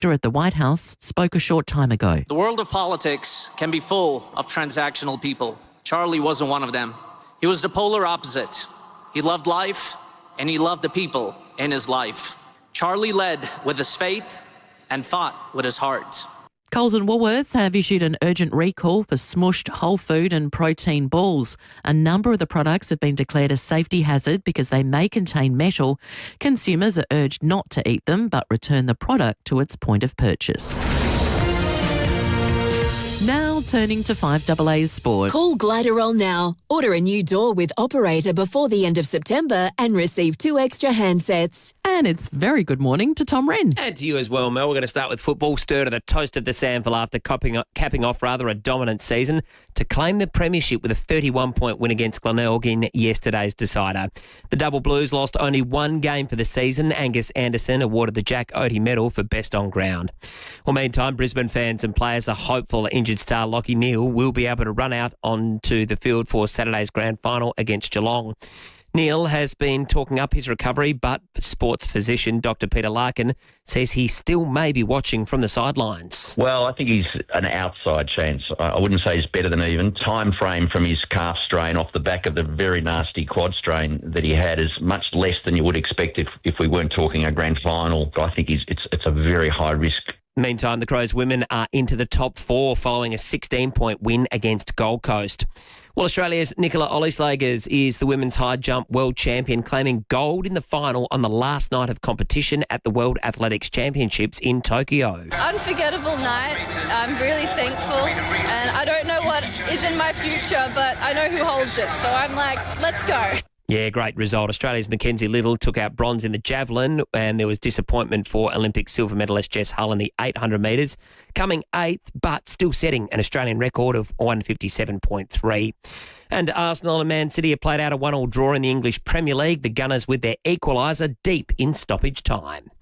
director at the White House, spoke a short time ago. The world of politics can be full of transactional people. Charlie wasn't one of them. He was the polar opposite. He loved life and he loved the people in his life. Charlie led with his faith and fought with his heart. Coles and Woolworths have issued an urgent recall for smushed whole food and protein balls. A number of the products have been declared a safety hazard because they may contain metal. Consumers are urged not to eat them but return the product to its point of purchase. Now turning to FiveAA's sport. Call Gliderol now. Order a new door with Operator before the end of September and receive 2 extra handsets. And it's very good morning to Tom Wren. And to you as well, Mel. We're going to start with football. Sturt are the toast of the SANFL after capping off a dominant season to claim the premiership with a 31-point win against Glenelg in yesterday's decider. The Double Blues lost only one game for the season. Angus Anderson awarded the Jack Oatey medal for best on ground. Well, meantime, Brisbane fans and players are hopeful injured star Lachie Neale will be able to run out onto the field for Saturday's grand final against Geelong. Neale has been talking up his recovery, but sports physician Dr. Peter Larkin says he still may be watching from the sidelines. Well, I think he's an outside chance. I wouldn't say he's better than even. Time frame from his calf strain off the back of the very nasty quad strain that he had is much less than you would expect if we weren't talking a grand final. I think it's a very high risk. Meantime, the Crows women are into the top 4 following a 16-point win against Gold Coast. Well, Australia's Nicola Olieslagers is the women's high jump world champion, claiming gold in the final on the last night of competition at the World Athletics Championships in Tokyo. Unforgettable night. I'm really thankful, and I don't know what is in my future, but I know who holds it, so I'm like, let's go. Yeah, great result. Australia's Mackenzie Little took out bronze in the javelin, and there was disappointment for Olympic silver medalist Jess Hull in the 800 metres, coming 8th, but still setting an Australian record of 157.3. And Arsenal and Man City have played out a 1-1 draw in the English Premier League, the Gunners with their equaliser deep in stoppage time.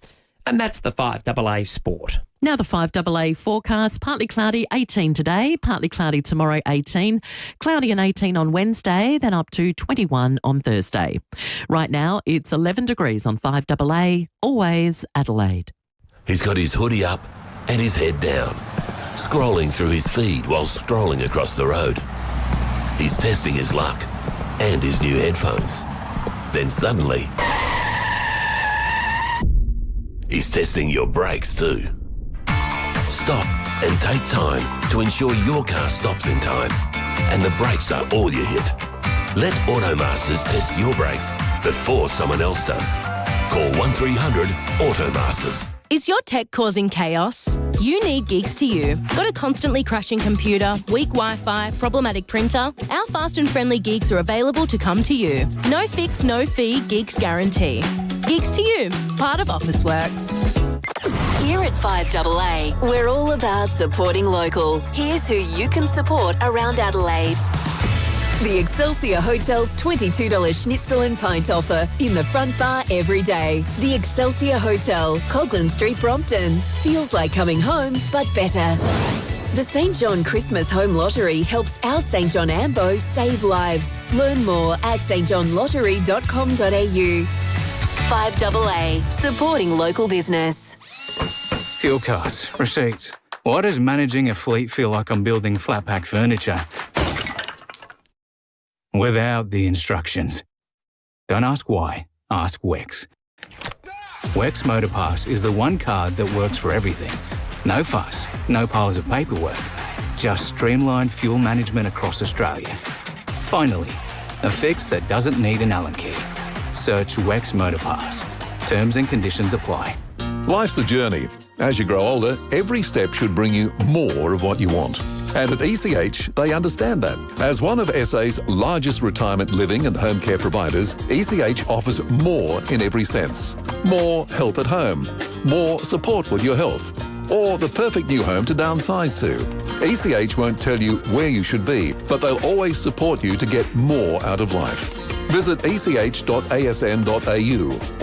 And that's the FiveAA sport. Now the FiveAA forecast, partly cloudy, 18 today, partly cloudy tomorrow, 18, cloudy and 18 on Wednesday, then up to 21 on Thursday. Right now, it's 11 degrees on FiveAA, always Adelaide. He's got his hoodie up and his head down, scrolling through his feed while strolling across the road. He's testing his luck and his new headphones. Then suddenly, he's testing your brakes too. Stop and take time to ensure your car stops in time and the brakes are all you hit. Let Automasters test your brakes before someone else does. Call 1300 Automasters. Is your tech causing chaos? You need Geeks to You. Got a constantly crashing computer, weak Wi-Fi, problematic printer? Our fast and friendly Geeks are available to come to you. No fix, no fee, Geeks guarantee. Geeks to You, part of Officeworks. Here at FiveAA, we're all about supporting local. Here's who you can support around Adelaide. The Excelsior Hotel's $22 schnitzel and pint offer in the front bar every day. The Excelsior Hotel, Coghlan Street, Brompton. Feels like coming home, but better. The St John Christmas Home Lottery helps our St John Ambo save lives. Learn more at stjohnlottery.com.au. FiveAA, supporting local business. Fuel cards, receipts. Why does managing a fleet feel like I'm building flat pack furniture? Without the instructions. Don't ask why, ask Wex. Wex Motor Pass is the one card that works for everything. No fuss, no piles of paperwork, just streamlined fuel management across Australia. Finally, a fix that doesn't need an Allen key. Search Wex Motor Pass. Terms and conditions apply. Life's a journey. As you grow older, every step should bring you more of what you want. And at ECH, they understand that. As one of SA's largest retirement living and home care providers, ECH offers more in every sense. More help at home, more support with your health, or the perfect new home to downsize to. ECH won't tell you where you should be, but they'll always support you to get more out of life. Visit ech.asn.au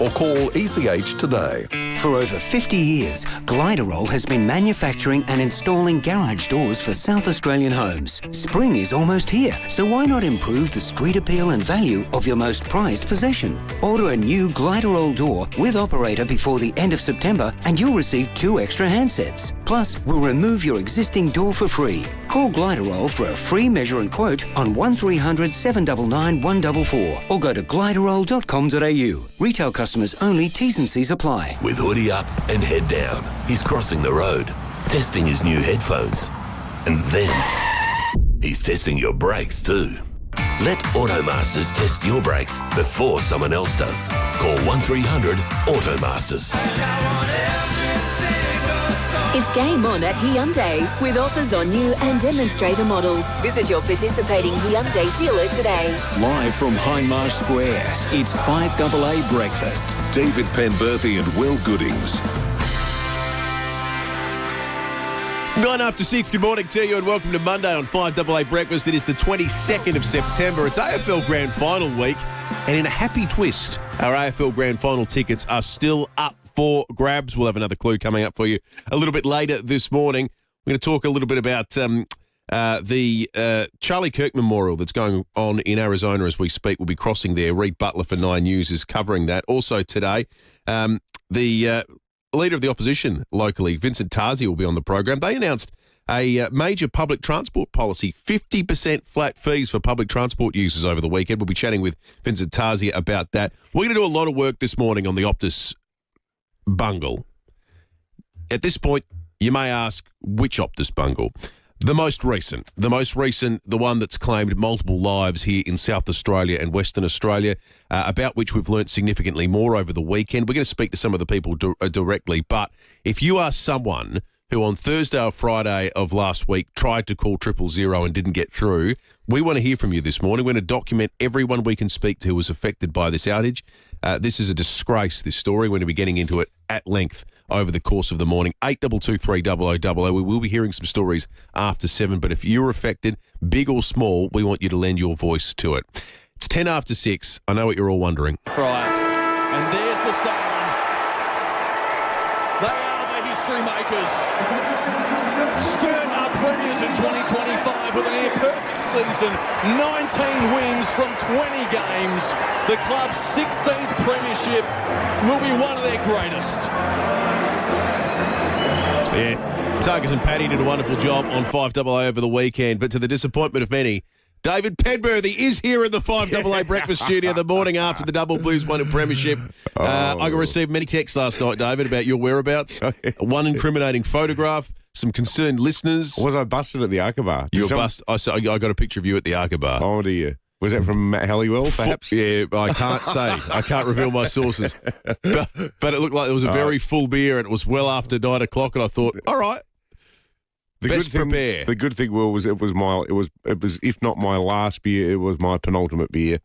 or call ECH today. For over 50 years, Gliderol has been manufacturing and installing garage doors for South Australian homes. Spring is almost here, so why not improve the street appeal and value of your most prized possession? Order a new Gliderol door with operator before the end of September and you'll receive 2 extra handsets. Plus, we'll remove your existing door for free. Call Gliderol for a free measure and quote on 1300 799 144 or go to gliderol.com.au. Retail customers only, T's and C's apply. With hoodie up and head down, he's crossing the road, testing his new headphones. And then he's testing your brakes too. Let Automasters test your brakes before someone else does. Call 1300 Automasters. It's game on at Hyundai with offers on new and demonstrator models. Visit your participating Hyundai dealer today. Live from Hindmarsh Square, it's FiveAA Breakfast. David Penberthy and Will Goodings. 6:09. Good morning to you and welcome to Monday on FiveAA Breakfast. It is the 22nd of September. It's AFL Grand Final week, and in a happy twist, our AFL Grand Final tickets are still up for grabs. We'll have another clue coming up for you a little bit later this morning. We're going to talk a little bit about the Charlie Kirk Memorial that's going on in Arizona as we speak. We'll be crossing there. Reed Butler for 9 News is covering that. Also today, the Leader of the Opposition locally, Vincent Tarsi, will be on the program. They announced a major public transport policy, 50% flat fees for public transport users over the weekend. We'll be chatting with Vincent Tarsi about that. We're going to do a lot of work this morning on the Optus bungle. At this point, you may ask, which Optus bungle? The most recent, the one that's claimed multiple lives here in South Australia and Western Australia, about which we've learnt significantly more over the weekend. We're going to speak to some of the people directly, but if you are someone who on Thursday or Friday of last week tried to call 000 and didn't get through, we want to hear from you this morning. We're going to document everyone we can speak to who was affected by this outage. This is a disgrace, this story. We're going to be getting into it at length over the course of the morning. 8223 We will be hearing some stories after 7, but if you're affected, big or small, we want you to lend your voice to it. It's 10 after 6. I know what you're all wondering. Fryer. And there's the siren. They are the history makers. Sturt are premiers in 2025 with a near-perfect season. 19 wins from 20 games. The club's 16th premiership will be one of their greatest. Yeah, Tuggers and Paddy did a wonderful job on FiveAA over the weekend, but to the disappointment of many, David Penberthy is here in the FiveAA Breakfast Studio the morning after the Double Blues won a premiership. I received many texts last night, David, about your whereabouts. One incriminating photograph, some concerned listeners. Was I busted at the Aqaba? You were busted. I got a picture of you at the Aqaba. Oh, dear. Was that from Matt Halliwell, perhaps? Yeah, I can't say. I can't reveal my sources. But it looked like there was a very full beer and it was well after 9 o'clock and I thought, all right, best prepare. The good thing, Will, was it was if not my last beer, it was my penultimate beer.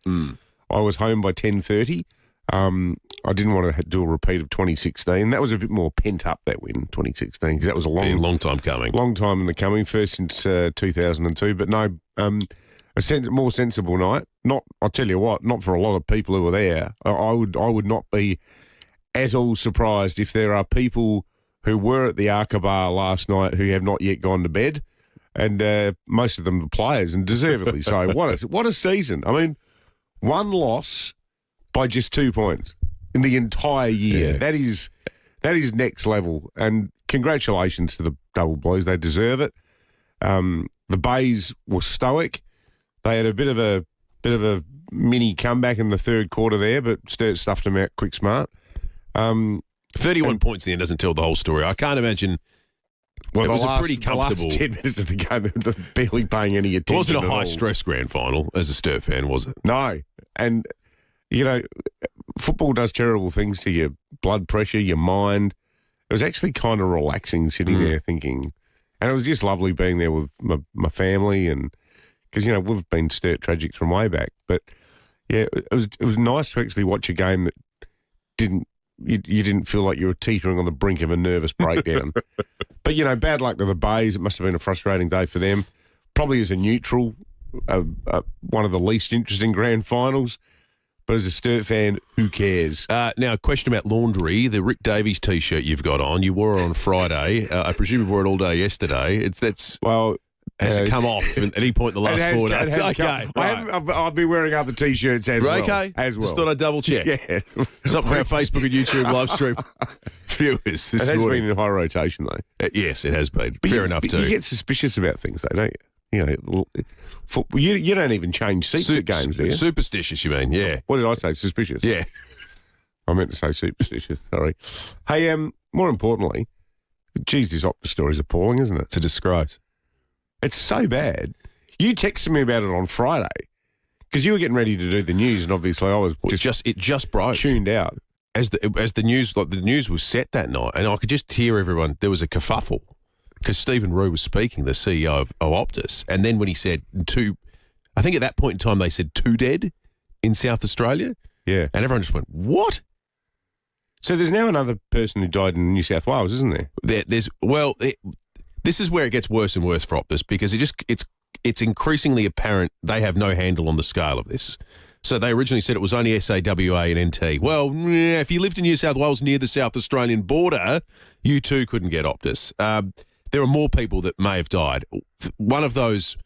I was home by 10:30. I didn't want to do a repeat of 2016. That was a bit more pent up, that win, 2016, because that was a long time coming. Long time in the coming, first since 2002. But no, a more sensible night. I'll tell you what, not for a lot of people who were there. I would not be at all surprised if there are people who were at the Aqaba last night who have not yet gone to bed, and most of them the players, and deservedly so. What a season! I mean, one loss by just 2 points in the entire year. Yeah. That is next level, and congratulations to the Double Blues. They deserve it. The Bays were stoic. They had a bit of a mini comeback in the third quarter there, but Sturt stuffed them out quick smart. 31 points in the end doesn't tell the whole story. I can't imagine. Well, it was a pretty comfortable. The last 10 minutes of the game, they're barely paying any attention. It wasn't a high-stress grand final as a Sturt fan, was it? No. And, you know, football does terrible things to your blood pressure, your mind. It was actually kind of relaxing sitting there thinking. And it was just lovely being there with my family, and because, you know, we've been Sturt tragics from way back. But, yeah, it was nice to actually watch a game that you didn't feel like you were teetering on the brink of a nervous breakdown. But, you know, bad luck to the Bays. It must have been a frustrating day for them. Probably as a neutral, one of the least interesting grand finals. But as a Sturt fan, who cares? Now, a question about laundry. The Rick Davies T-shirt you've got on, you wore it on Friday. I presume you wore it all day yesterday. Has it come off at any point in the last 4 days? Okay, right. I've been wearing other T-shirts as well. Okay, as well. Just thought I'd double check. Yeah. Something for our Facebook and YouTube live stream viewers. It has been in high rotation, though. Yes, it has been. But Fair enough, too. You get suspicious about things, though, don't you? You know, you don't even change seats at games, do you? Superstitious, you mean? Yeah. What did I say? Suspicious? Yeah. I meant to say superstitious. Sorry. Hey, more importantly, geez, this Optus story is appalling, isn't it? It's a disgrace. It's so bad. You texted me about it on Friday because you were getting ready to do the news, and obviously I was it just broke, tuned out as the news the news was set that night, and I could just hear everyone. There was a kerfuffle because Stephen Rue was speaking, the CEO of Optus, and then when he said I think at that point in time they said 2 dead in South Australia. Yeah, and everyone just went, "What?" So there's now another person who died in New South Wales, isn't there? This is where it gets worse and worse for Optus because it's increasingly apparent they have no handle on the scale of this. So they originally said it was only SAWA and NT. Well, if you lived in New South Wales near the South Australian border, you too couldn't get Optus. There are more people that may have died. One of those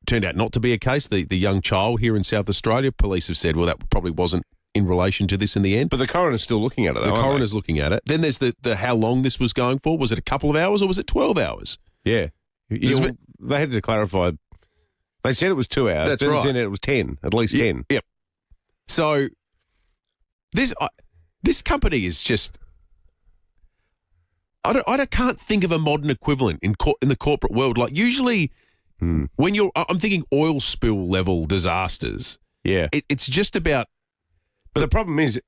turned out not to be a case, the young child here in South Australia. Police have said, well, that probably wasn't in relation to this in the end. But the coroner's still looking at it, though, The coroner's looking at it. Then there's the how long this was going for. Was it a couple of hours or was it 12 hours? Yeah. They had to clarify. They said it was 2 hours. That's right. right. They said it was 10, at least 10. Yep. So this company is just... I can't think of a modern equivalent in the corporate world. Like usually when I'm thinking oil spill level disasters. Yeah. It's just about... But the problem is,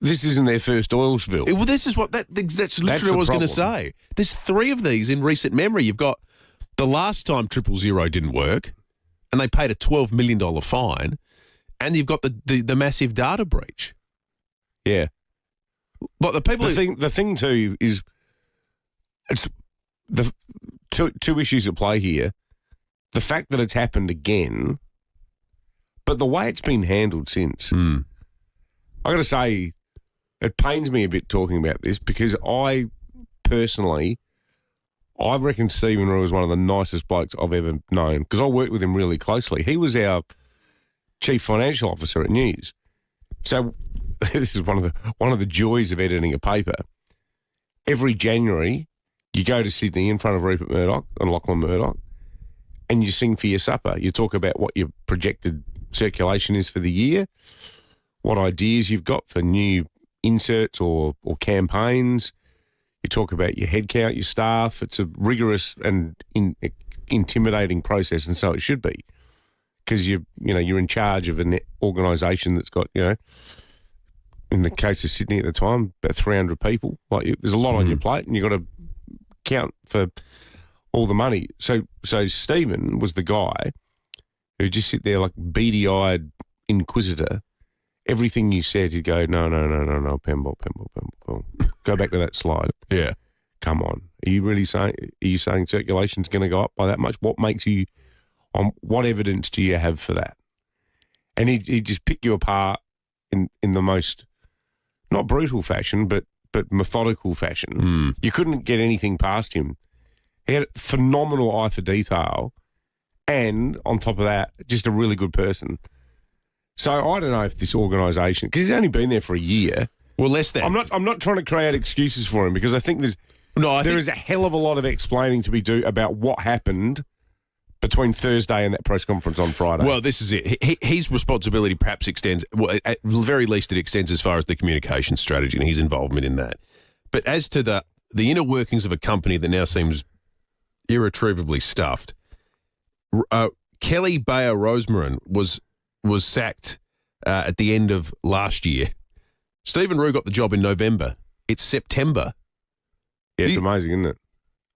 this isn't their first oil spill. Well, this is that's literally what I was going to say. There's 3 of these in recent memory. You've got the last time 000 didn't work, and they paid a $12 million fine, and you've got the massive data breach. Yeah. But the people... The thing too is, it's the two issues at play here. The fact that it's happened again... But the way it's been handled since, I got to say, it pains me a bit talking about this because I reckon Stephen Rue is one of the nicest blokes I've ever known because I worked with him really closely. He was our chief financial officer at News. So this is one of the joys of editing a paper. Every January, you go to Sydney in front of Rupert Murdoch and Lachlan Murdoch, and you sing for your supper. You talk about what your projected circulation is for the year, what ideas you've got for new inserts or campaigns. You talk about your headcount, your staff. It's a rigorous and intimidating process, and so it should be, because you're in charge of an organisation that's got, in the case of Sydney at the time, about 300 people. There's a lot on your plate, and you've got to count for all the money. So Stephen was the guy who just sit there like beady-eyed inquisitor. Everything you said, he'd go, no, Pemble. Go back to that slide. Yeah. Come on. Are you saying circulation's going to go up by that much? What makes you, what evidence do you have for that? And he'd just pick you apart in the most, not brutal fashion, but methodical fashion. You couldn't get anything past him. He had a phenomenal eye for detail. And on top of that, just a really good person. So I don't know if this organisation, because he's only been there for a year. Well, less than. I'm not trying to create excuses for him because I think there is a hell of a lot of explaining to be due about what happened between Thursday and that press conference on Friday. Well, this is it. His responsibility perhaps extends. Well, at the very least, it extends as far as the communication strategy and his involvement in that. But as to the inner workings of a company that now seems irretrievably stuffed. Kelly Bayer Rosemarin was sacked at the end of last year. Stephen Rue got the job in November. It's September. Yeah, it's amazing, isn't it?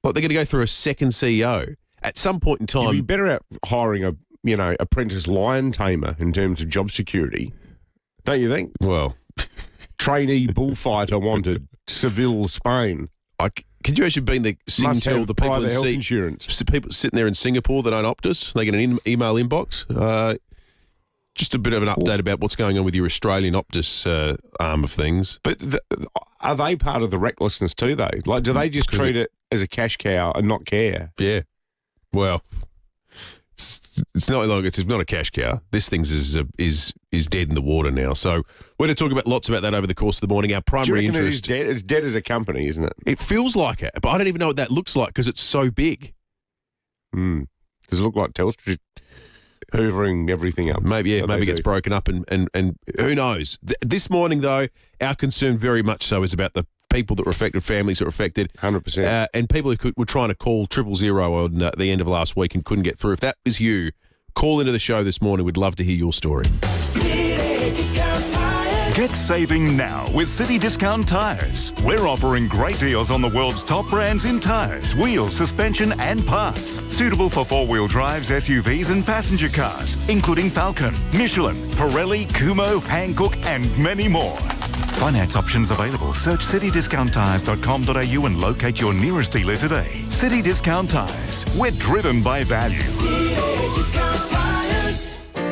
Like they're going to go through a second CEO at some point in time. You'd be better at hiring a apprentice lion tamer in terms of job security, don't you think? Well, trainee bullfighter wanted, Seville, Spain. Could you actually been the Singtel, the people in health insurance, people sitting there in Singapore that own Optus? They get an email inbox. Just a bit of an update about what's going on with your Australian Optus arm of things. But are they part of the recklessness too, though? Like, do they just treat it as a cash cow and not care? Yeah. Well, it's not like it's not a cash cow. This thing's is dead in the water now. So we're going to talk about lots about that over the course of the morning. Our primary interest. It's dead as a company, isn't it? It feels like it, but I don't even know what that looks like because it's so big. Does it look like Telstra hoovering everything up? Maybe it gets broken up and who knows. This morning, though, our concern very much so is about the people that were affected, families that were affected. 100%. And people who were trying to call 000 on the end of last week and couldn't get through. If that was you, call into the show this morning. We'd love to hear your story. Get saving now with City Discount Tyres. We're offering great deals on the world's top brands in tyres, wheels, suspension and parts. Suitable for four-wheel drives, SUVs and passenger cars, including Falcon, Michelin, Pirelli, Kumho, Hankook and many more. Finance options available. Search citydiscounttyres.com.au and locate your nearest dealer today. City Discount Tyres. We're driven by value.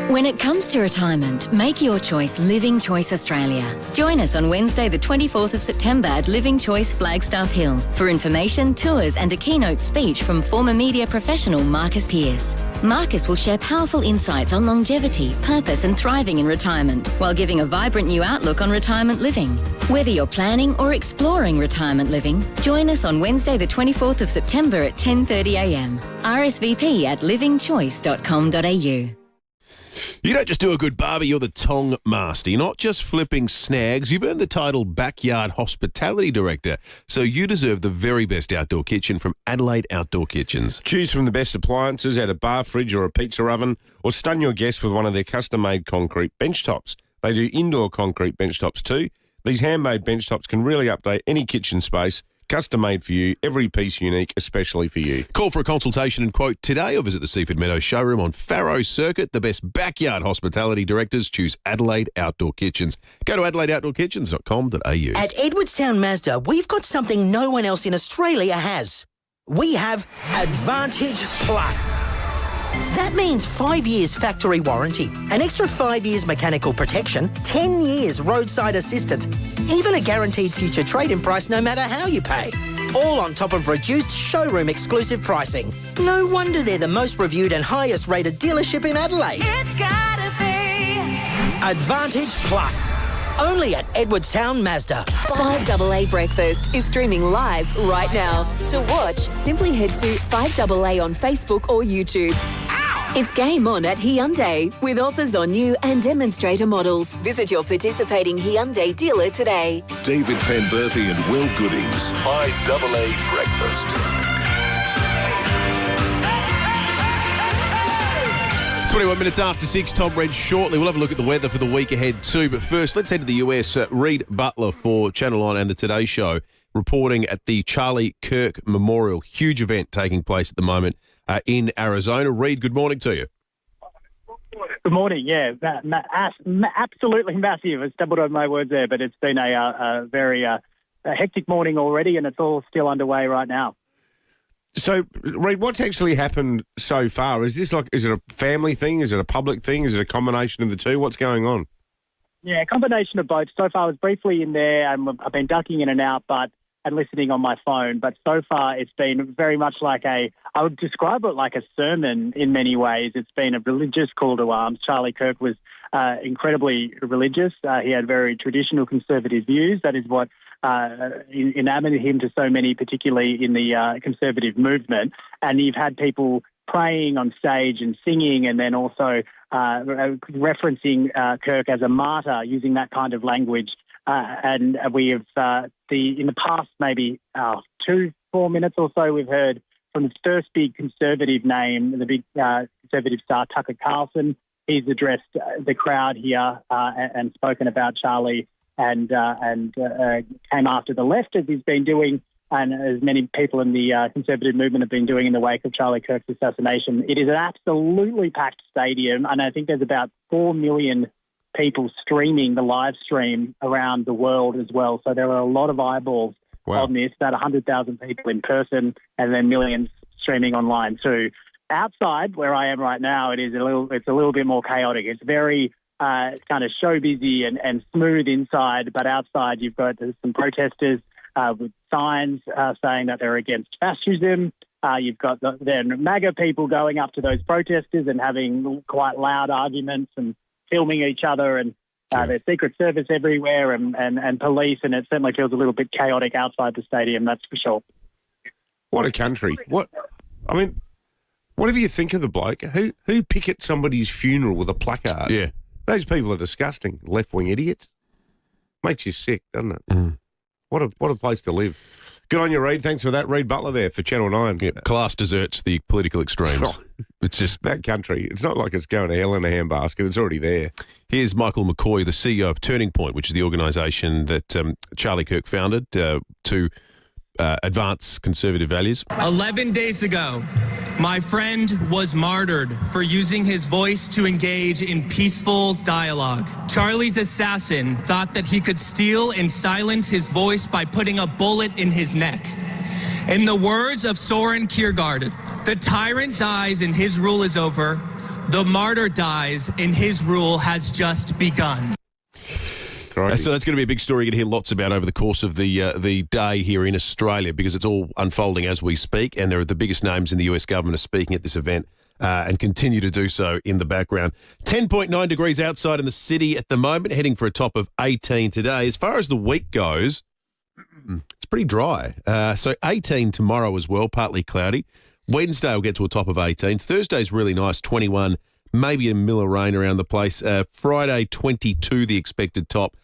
When it comes to retirement, make your choice Living Choice Australia. Join us on Wednesday the 24th of September at Living Choice Flagstaff Hill for information, tours and a keynote speech from former media professional Marcus Pearce. Marcus will share powerful insights on longevity, purpose and thriving in retirement while giving a vibrant new outlook on retirement living. Whether you're planning or exploring retirement living, join us on Wednesday the 24th of September at 10:30am. RSVP at livingchoice.com.au. You don't just do a good barbie, you're the tong master. You're not just flipping snags, you've earned the title Backyard Hospitality Director. So you deserve the very best outdoor kitchen from Adelaide Outdoor Kitchens. Choose from the best appliances at a bar fridge or a pizza oven, or stun your guests with one of their custom-made concrete bench tops. They do indoor concrete bench tops too. These handmade bench tops can really update any kitchen space. Custom made for you, every piece unique, especially for you. Call for a consultation and quote today or visit the Seaford Meadows showroom on Farrow Circuit. The best backyard hospitality directors choose Adelaide Outdoor Kitchens. Go to adelaideoutdoorkitchens.com.au. At Edwardstown Mazda, we've got something no one else in Australia has. We have Advantage Plus. That means 5 years factory warranty, an extra 5 years mechanical protection, 10 years roadside assistance, even a guaranteed future trade-in price no matter how you pay. All on top of reduced showroom exclusive pricing. No wonder they're the most reviewed and highest rated dealership in Adelaide. It's gotta be Advantage Plus. Only at Edwardstown Mazda. FiveAA Breakfast is streaming live right now. To watch, simply head to FiveAA on Facebook or YouTube. It's game on at Hyundai with offers on new and demonstrator models. Visit your participating Hyundai dealer today. David Penberthy and Will Goodings. 5AA Breakfast. 21 minutes after 6, Tom Red shortly. We'll have a look at the weather for the week ahead too. But first, let's head to the US. Reed Butler for Channel 9 and the Today Show reporting at the Charlie Kirk Memorial. Huge event taking place at the moment in Arizona. Reed, good morning to you. Good morning. Yeah, absolutely massive. I stumbled on my words there, but it's been a very hectic morning already, and it's all still underway right now. So, Reed, what's actually happened so far? Is it a family thing? Is it a public thing? Is it a combination of the two? What's going on? Yeah, a combination of both. So far, I was briefly in there, and I've been ducking in and out, and listening on my phone. But so far, it's been very much like I would describe it like a sermon in many ways. It's been a religious call to arms. Charlie Kirk was incredibly religious. He had very traditional conservative views. That is what enamored him to so many, particularly in the conservative movement. And you've had people praying on stage and singing, and then also referencing Kirk as a martyr, using that kind of language. And we have, in the past maybe 2-4 minutes or so, we've heard from the first big conservative name, the big conservative star, Tucker Carlson. He's addressed the crowd here and spoken about Charlie and came after the left, as he's been doing, and as many people in the conservative movement have been doing in the wake of Charlie Kirk's assassination. It is an absolutely packed stadium, and I think there's about 4 million people streaming the live stream around the world as well. So there are a lot of eyeballs on this, about 100,000 people in person, and then millions streaming online too. outside where I am right now, it's a little bit more chaotic. It's very kind of show busy and smooth inside, but outside you've got some protesters with signs saying that they're against fascism. You've got the MAGA people going up to those protesters and having quite loud arguments and filming each other, and there's Secret Service everywhere and police, and it certainly feels a little bit chaotic outside the stadium, that's for sure. What a country. Whatever you think of the bloke, who pickets somebody's funeral with a placard? Yeah. Those people are disgusting, left-wing idiots. Makes you sick, doesn't it? What a place to live. Good on you, Reid. Thanks for that. Reid Butler there for Channel 9. Yeah, class deserts the political extremes. It's just that country. It's not like it's going to hell in a handbasket. It's already there. Here's Michael McCoy, the CEO of Turning Point, which is the organisation that Charlie Kirk founded to advance conservative values. 11 days ago, my friend was martyred for using his voice to engage in peaceful dialogue. Charlie's assassin thought that he could steal and silence his voice by putting a bullet in his neck. In the words of Soren Kierkegaard, the tyrant dies and his rule is over. The martyr dies and his rule has just begun. So that's going to be a big story you're going to hear lots about over the course of the day here in Australia, because it's all unfolding as we speak, and there are the biggest names in the US government are speaking at this event and continue to do so in the background. 10.9 degrees outside in the city at the moment, heading for a top of 18 today. As far as the week goes, it's pretty dry. So 18 tomorrow as well, partly cloudy. Wednesday will get to a top of 18. Thursday's really nice, 21, maybe a mill of rain around the place. Friday, 22, the expected top.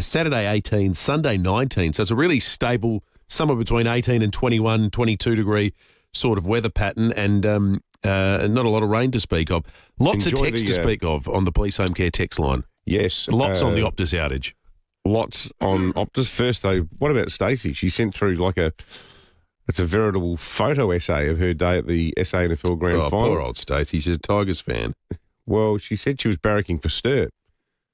Saturday 18, Sunday 19. So it's a really stable, somewhere between 18 and 21, 22 degree sort of weather pattern, and not a lot of rain to speak of. Lots of text to speak of on the Police Home Care text line. Yes. Lots on the Optus outage. Lots on Optus. First, though, what about Stacey? She sent through it's a veritable photo essay of her day at the SANFL Grand Final. Poor old Stacey. She's a Tigers fan. Well, she said she was barracking for Sturt.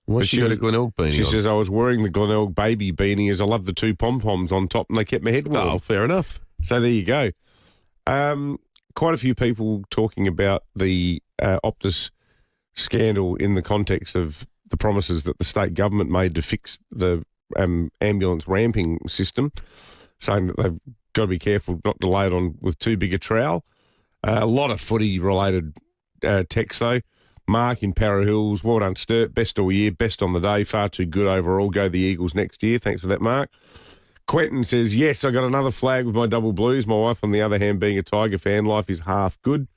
What's she got a Glenelg beanie She on? says, I was wearing the Glenelg baby beanie as I love the two pom-poms on top and they kept my head warm. Oh, fair enough. So there you go. Quite a few people talking about the Optus scandal in the context of the promises that the state government made to fix the ambulance ramping system, saying that they've got to be careful not to lay it on with too big a trowel. A lot of footy-related text, though. Mark in Para Hills, well done, Sturt. Best all year, best on the day, far too good overall. Go the Eagles next year. Thanks for that, Mark. Quentin says, yes, I got another flag with my double blues. My wife, on the other hand, being a Tiger fan, life is half good.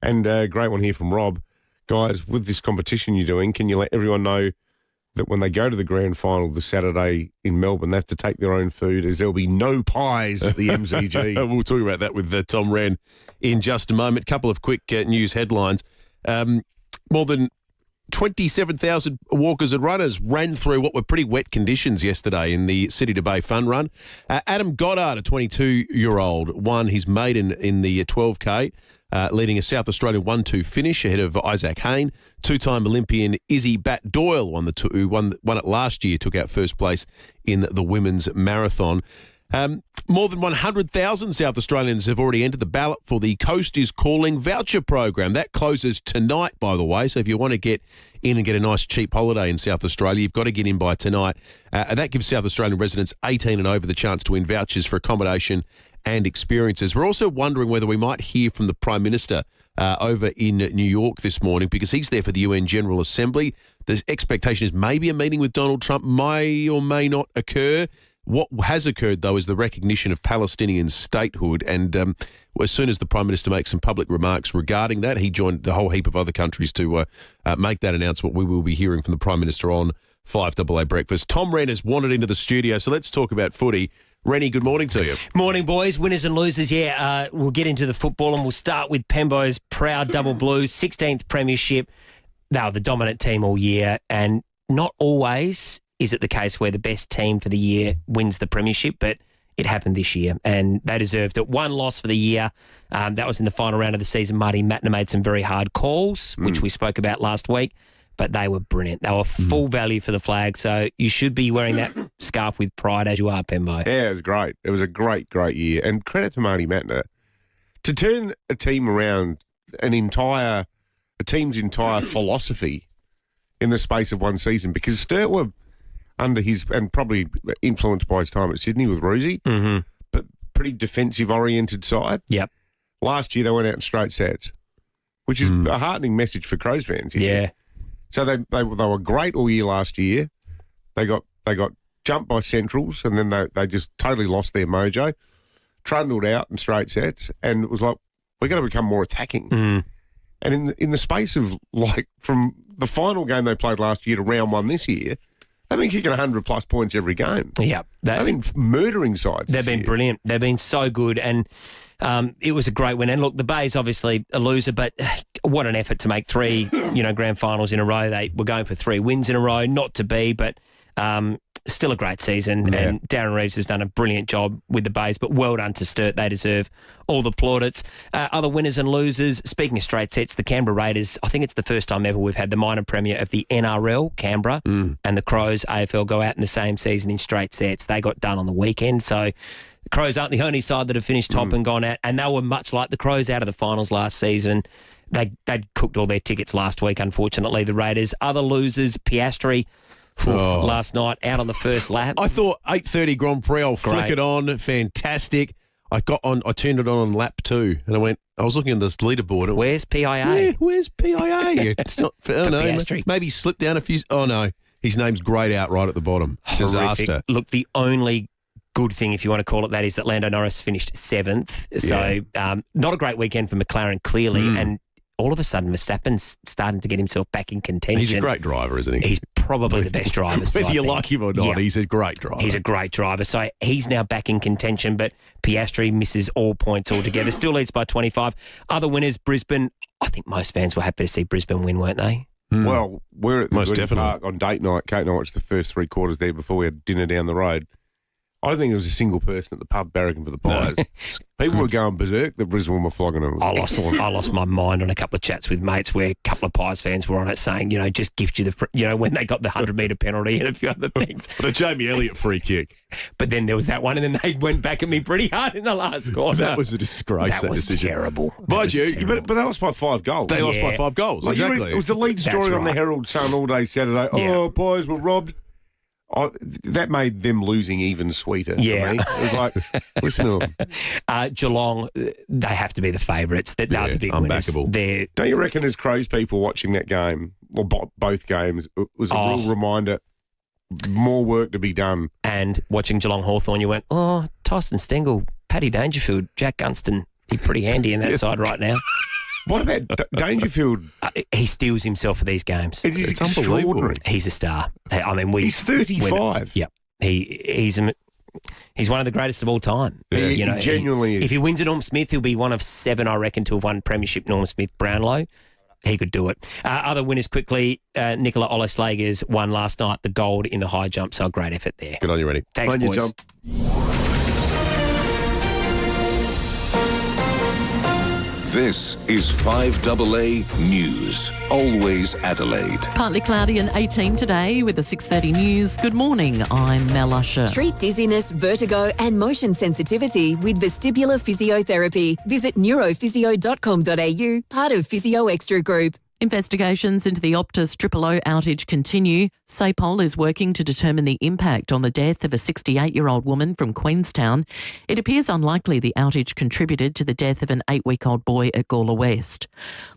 And great one here from Rob. Guys, with this competition you're doing, can you let everyone know that when they go to the grand final this Saturday in Melbourne, they have to take their own food, as there'll be no pies at the MCG. We'll talk about that with Tom Wren in just a moment. Couple of quick news headlines. More than 27,000 walkers and runners ran through what were pretty wet conditions yesterday in the City to Bay Fun Run. Adam Goddard, a 22-year-old, won his maiden in the 12K, leading a South Australian 1-2 finish ahead of Isaac Hayne. Two-time Olympian Izzy Bat Doyle won it last year, took out first place in the women's marathon. More than 100,000 South Australians have already entered the ballot for the Coast is Calling voucher program. That closes tonight, by the way, so if you want to get in and get a nice cheap holiday in South Australia, you've got to get in by tonight. And that gives South Australian residents 18 and over the chance to win vouchers for accommodation and experiences. We're also wondering whether we might hear from the Prime Minister over in New York this morning, because he's there for the UN General Assembly. The expectation is maybe a meeting with Donald Trump may or may not occur. What has occurred, though, is the recognition of Palestinian statehood. And as soon as the Prime Minister makes some public remarks regarding that, he joined the whole heap of other countries to make that announcement. We will be hearing from the Prime Minister on FiveAA Breakfast. Tom Wren has wandered into the studio, so let's talk about footy. Rennie, good morning to you. Morning, boys. Winners and losers, we'll get into the football, and we'll start with Pembo's proud double blues, 16th premiership. They were the dominant team all year, and not always is it the case where the best team for the year wins the premiership, but it happened this year, and they deserved it. One loss for the year. That was in the final round of the season. Marty Matner made some very hard calls, which we spoke about last week, but they were brilliant. They were full value for the flag, so you should be wearing that scarf with pride as you are, Pembo. Yeah, it was great. It was a great, great year. And credit to Marty Matner. To turn a team around a team's entire philosophy in the space of one season, because Sturt were under his, and probably influenced by his time at Sydney with Roosie, but pretty defensive-oriented side. Yep. Last year they went out in straight sets, which is a heartening message for Crows fans. Yeah. So they were great all year last year. They got jumped by Centrals, and then they just totally lost their mojo, trundled out in straight sets, and it was like, we're going to become more attacking. And in the space of, like, from the final game they played last year to round one this year, they've been kicking 100-plus points every game. Yeah. They've been murdering sides. They've been brilliant. They've been so good, and it was a great win. And look, the Bay's obviously a loser, but what an effort to make 3, grand finals in a row. They were going for 3 wins in a row, not to be, but still a great season. Yeah. And Darren Reeves has done a brilliant job with the Bays, but well done to Sturt. They deserve all the plaudits. Other winners and losers, speaking of straight sets, the Canberra Raiders, I think it's the first time ever we've had the minor premier of the NRL, Canberra, and the Crows, AFL, go out in the same season in straight sets. They got done on the weekend, so the Crows aren't the only side that have finished top and gone out, and they were much like the Crows out of the finals last season. They'd cooked all their tickets last week, unfortunately, the Raiders. Other losers, Piastri, last night, out on the first lap. I thought 8:30 Grand Prix, I'll flick it on, fantastic. I turned it on lap 2, and I was looking at this leaderboard. Where's PIA? Yeah, where's PIA? It's not, I don't know, Piastri. maybe he slipped down a few. Oh, no, his name's greyed out right at the bottom. Disaster. Horrific. Look, the only good thing, if you want to call it that, is that Lando Norris finished 7th. So not a great weekend for McLaren, clearly, and all of a sudden Verstappen's starting to get himself back in contention. He's a great driver, isn't he? He's probably the best driver. Whether you like him or not, he's a great driver. He's a great driver. So he's now back in contention, but Piastri misses all points altogether. Still leads by 25. Other winners, Brisbane. I think most fans were happy to see Brisbane win, weren't they? Well, we're at the Most Goodie definitely. Park on date night. Kate and I watched the first 3 quarters there before we had dinner down the road. I don't think there was a single person at the pub barracking for the Pies. People were going berserk that Brisbane were flogging them. I lost my mind on a couple of chats with mates where a couple of Pies fans were on it saying, just gift you the, when they got the 100-metre penalty and a few other things. The Jamie Elliott free kick. But then there was that one, and then they went back at me pretty hard in the last quarter. That was a disgrace, that was decision. Terrible. Mind you, but they lost by 5 goals. They lost by 5 goals, Like, exactly. It was the lead story on the Herald Sun all day Saturday. Oh, Pies were robbed. That made them losing even sweeter for me. It was like, listen to them. Geelong, they have to be the favourites. They're the big winners. Unbackable. Don't you reckon as Crows people watching that game, or both games, it was a real reminder, more work to be done. And watching Geelong Hawthorn, you went, Tyson Stengel, Paddy Dangerfield, Jack Gunston, he's pretty handy in that side right now. What about Dangerfield? He steals himself for these games. It's unbelievable. He's a star. I mean, he's 35. Yep. He's one of the greatest of all time. Yeah, he genuinely is. If he wins at Norm Smith, he'll be one of 7, I reckon, to have won premiership Norm Smith Brownlow. He could do it. Other winners quickly, Nicola Olaslagers won last night the gold in the high jump, so a great effort there. Good on you, Rennie. Thanks, On your boys. jump. This is FiveAA News. Always Adelaide. Partly cloudy and 18 today with the 6:30 news. Good morning, I'm Mel Usher. Treat dizziness, vertigo and motion sensitivity with vestibular physiotherapy. Visit neurophysio.com.au, part of Physio Extra Group. Investigations into the Optus FiveAA outage continue. SAPOL is working to determine the impact on the death of a 68-year-old woman from Queenstown. It appears unlikely the outage contributed to the death of an 8-week-old boy at Gawler West.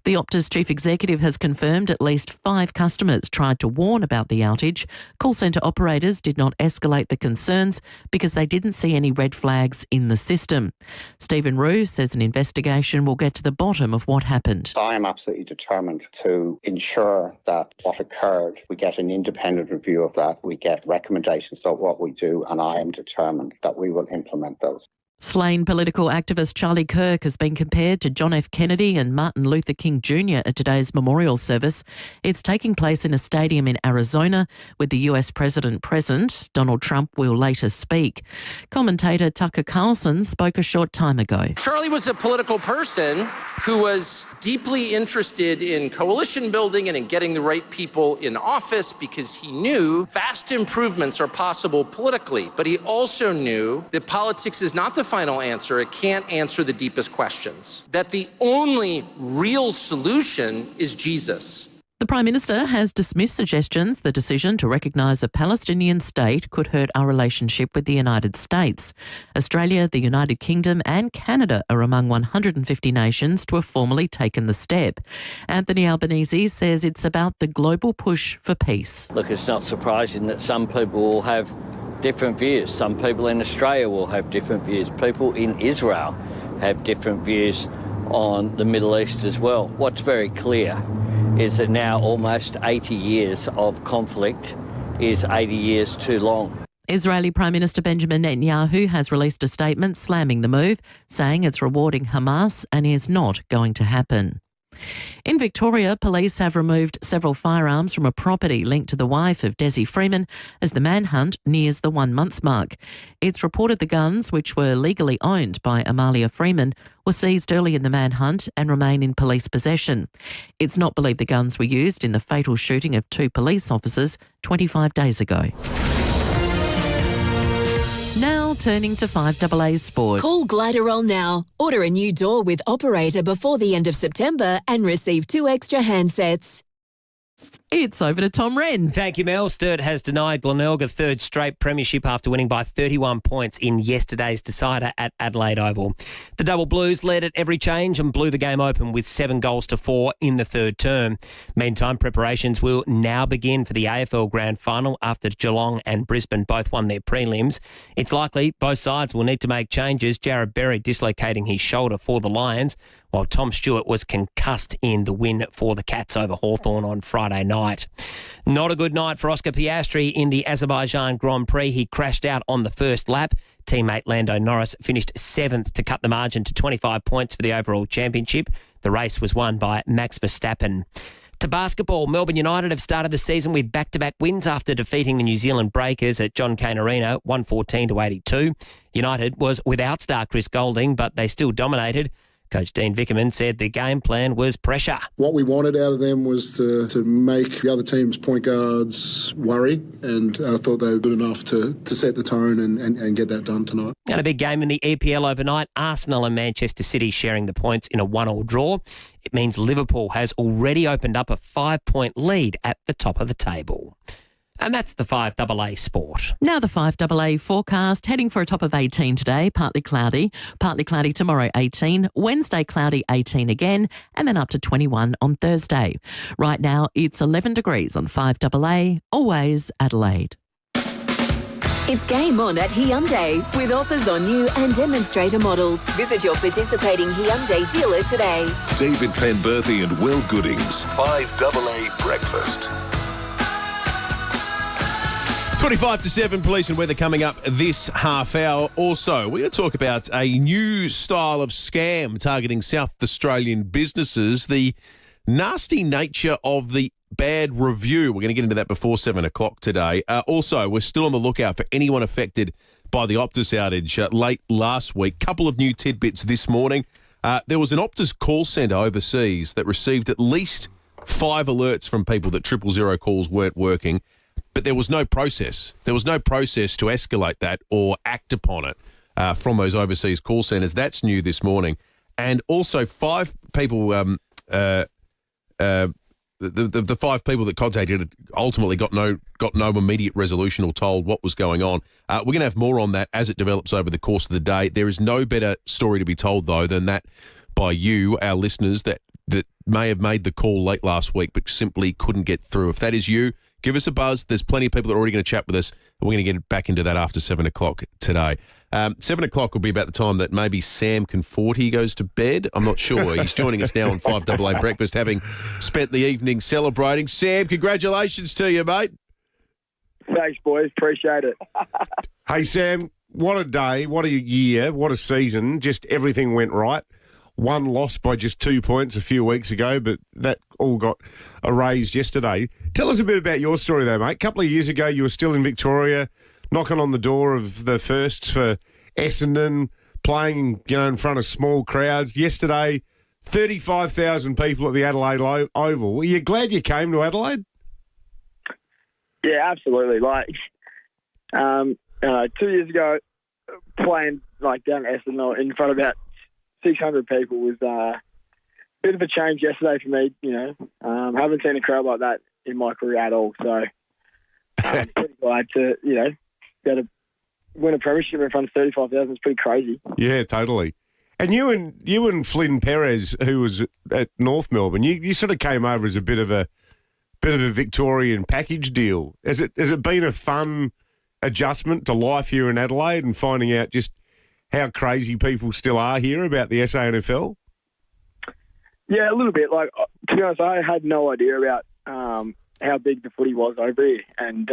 The Optus chief executive has confirmed at least 5 customers tried to warn about the outage. Call centre operators did not escalate the concerns because they didn't see any red flags in the system. Stephen Roux says an investigation will get to the bottom of what happened. I am absolutely determined to ensure that what occurred, we get an independent review of that, we get recommendations of what we do, and I am determined that we will implement those. Slain political activist Charlie Kirk has been compared to John F. Kennedy and Martin Luther King Jr. at today's memorial service. It's taking place in a stadium in Arizona with the US president present. Donald Trump will later speak. Commentator Tucker Carlson spoke a short time ago. Charlie was a political person who was deeply interested in coalition building and in getting the right people in office because he knew vast improvements are possible politically. But he also knew that politics is not the final answer. It can't answer the deepest questions. That the only real solution is Jesus. The Prime Minister has dismissed suggestions the decision to recognise a Palestinian state could hurt our relationship with the United States. Australia, the United Kingdom and Canada are among 150 nations to have formally taken the step. Anthony Albanese says it's about the global push for peace. Look, it's not surprising that some people will have different views. Some people in Australia will have different views. People in Israel have different views on the Middle East as well. What's very clear is that now almost 80 years of conflict is 80 years too long. Israeli Prime Minister Benjamin Netanyahu has released a statement slamming the move, saying it's rewarding Hamas and is not going to happen. In Victoria, police have removed several firearms from a property linked to the wife of Desi Freeman as the manhunt nears the 1-month mark. It's reported the guns, which were legally owned by Amalia Freeman, were seized early in the manhunt and remain in police possession. It's not believed the guns were used in the fatal shooting of 2 police officers 25 days ago. Now turning to FiveAA Sport. Call Gliderol now. Order a new door with operator before the end of September and receive 2 extra handsets. It's over to Tom Wren. Thank you, Mel. Sturt has denied Glenelg a third straight premiership after winning by 31 points in yesterday's decider at Adelaide Oval. The Double Blues led at every change and blew the game open with 7-4 in the third term. Meantime, preparations will now begin for the AFL Grand Final after Geelong and Brisbane both won their prelims. It's likely both sides will need to make changes, Jared Berry dislocating his shoulder for the Lions, while Tom Stewart was concussed in the win for the Cats over Hawthorn on Friday night. Not a good night for Oscar Piastri in the Azerbaijan Grand Prix. He crashed out on the first lap. Teammate Lando Norris finished 7th to cut the margin to 25 points for the overall championship. The race was won by Max Verstappen. To basketball, Melbourne United have started the season with back-to-back wins after defeating the New Zealand Breakers at John Cain Arena 114-82. United was without star Chris Goulding, but they still dominated. Coach Dean Vickerman said the game plan was pressure. What we wanted out of them was to make the other team's point guards worry, and I thought they were good enough to set the tone and get that done tonight. And a big game in the EPL overnight, Arsenal and Manchester City sharing the points in a 1-1 draw. It means Liverpool has already opened up a 5-point lead at the top of the table. And that's the FiveAA Sport. Now the FiveAA forecast, heading for a top of 18 today, partly cloudy tomorrow 18, Wednesday cloudy 18 again, and then up to 21 on Thursday. Right now it's 11 degrees on FiveAA, always Adelaide. It's game on at Hyundai with offers on new and demonstrator models. Visit your participating Hyundai dealer today. David Penberthy and Will Goodings, FiveAA Breakfast. 25 to 7, police and weather coming up this half hour. Also, we're going to talk about a new style of scam targeting South Australian businesses, the nasty nature of the bad review. We're going to get into that before 7 o'clock today. Also, we're still on the lookout for anyone affected by the Optus outage late last week. Couple of new tidbits this morning. There was an Optus call centre overseas that received at least 5 alerts from people that 000 calls weren't working. But there was no process. There was no process to escalate that or act upon it from those overseas call centres. That's new this morning. And also 5 people, the 5 people that contacted it ultimately got no immediate resolution or told what was going on. We're going to have more on that as it develops over the course of the day. There is no better story to be told, though, than that by you, our listeners, that may have made the call late last week but simply couldn't get through. If that is you, give us a buzz. There's plenty of people that are already going to chat with us, and we're going to get back into that after 7 o'clock today. 7 o'clock will be about the time that maybe Sam Conforti goes to bed. I'm not sure. He's joining us now on FiveAA Breakfast, having spent the evening celebrating. Sam, congratulations to you, mate. Thanks, boys. Appreciate it. Hey, Sam, what a day, what a year, what a season. Just everything went right. One loss by just 2 points a few weeks ago, but that all got erased yesterday. Tell us a bit about your story, though, mate. A couple of years ago, you were still in Victoria, knocking on the door of the firsts for Essendon, playing, in front of small crowds. Yesterday, 35,000 people at the Adelaide Oval. Were you glad you came to Adelaide? Yeah, absolutely. 2 years ago, playing like down at Essendon in front of about 600 people was a bit of a change yesterday for me. Haven't seen a crowd like that in my career at all. So I'm pretty glad to be able to win a premiership in front of 35,000. It's pretty crazy. Yeah, totally. And you and Flynn Perez, who was at North Melbourne, you sort of came over as a bit of a Victorian package deal. Has it been a fun adjustment to life here in Adelaide and finding out just how crazy people still are here about the SANFL? Yeah, a little bit. Like, to be honest, I had no idea about how big the footy was over here. And,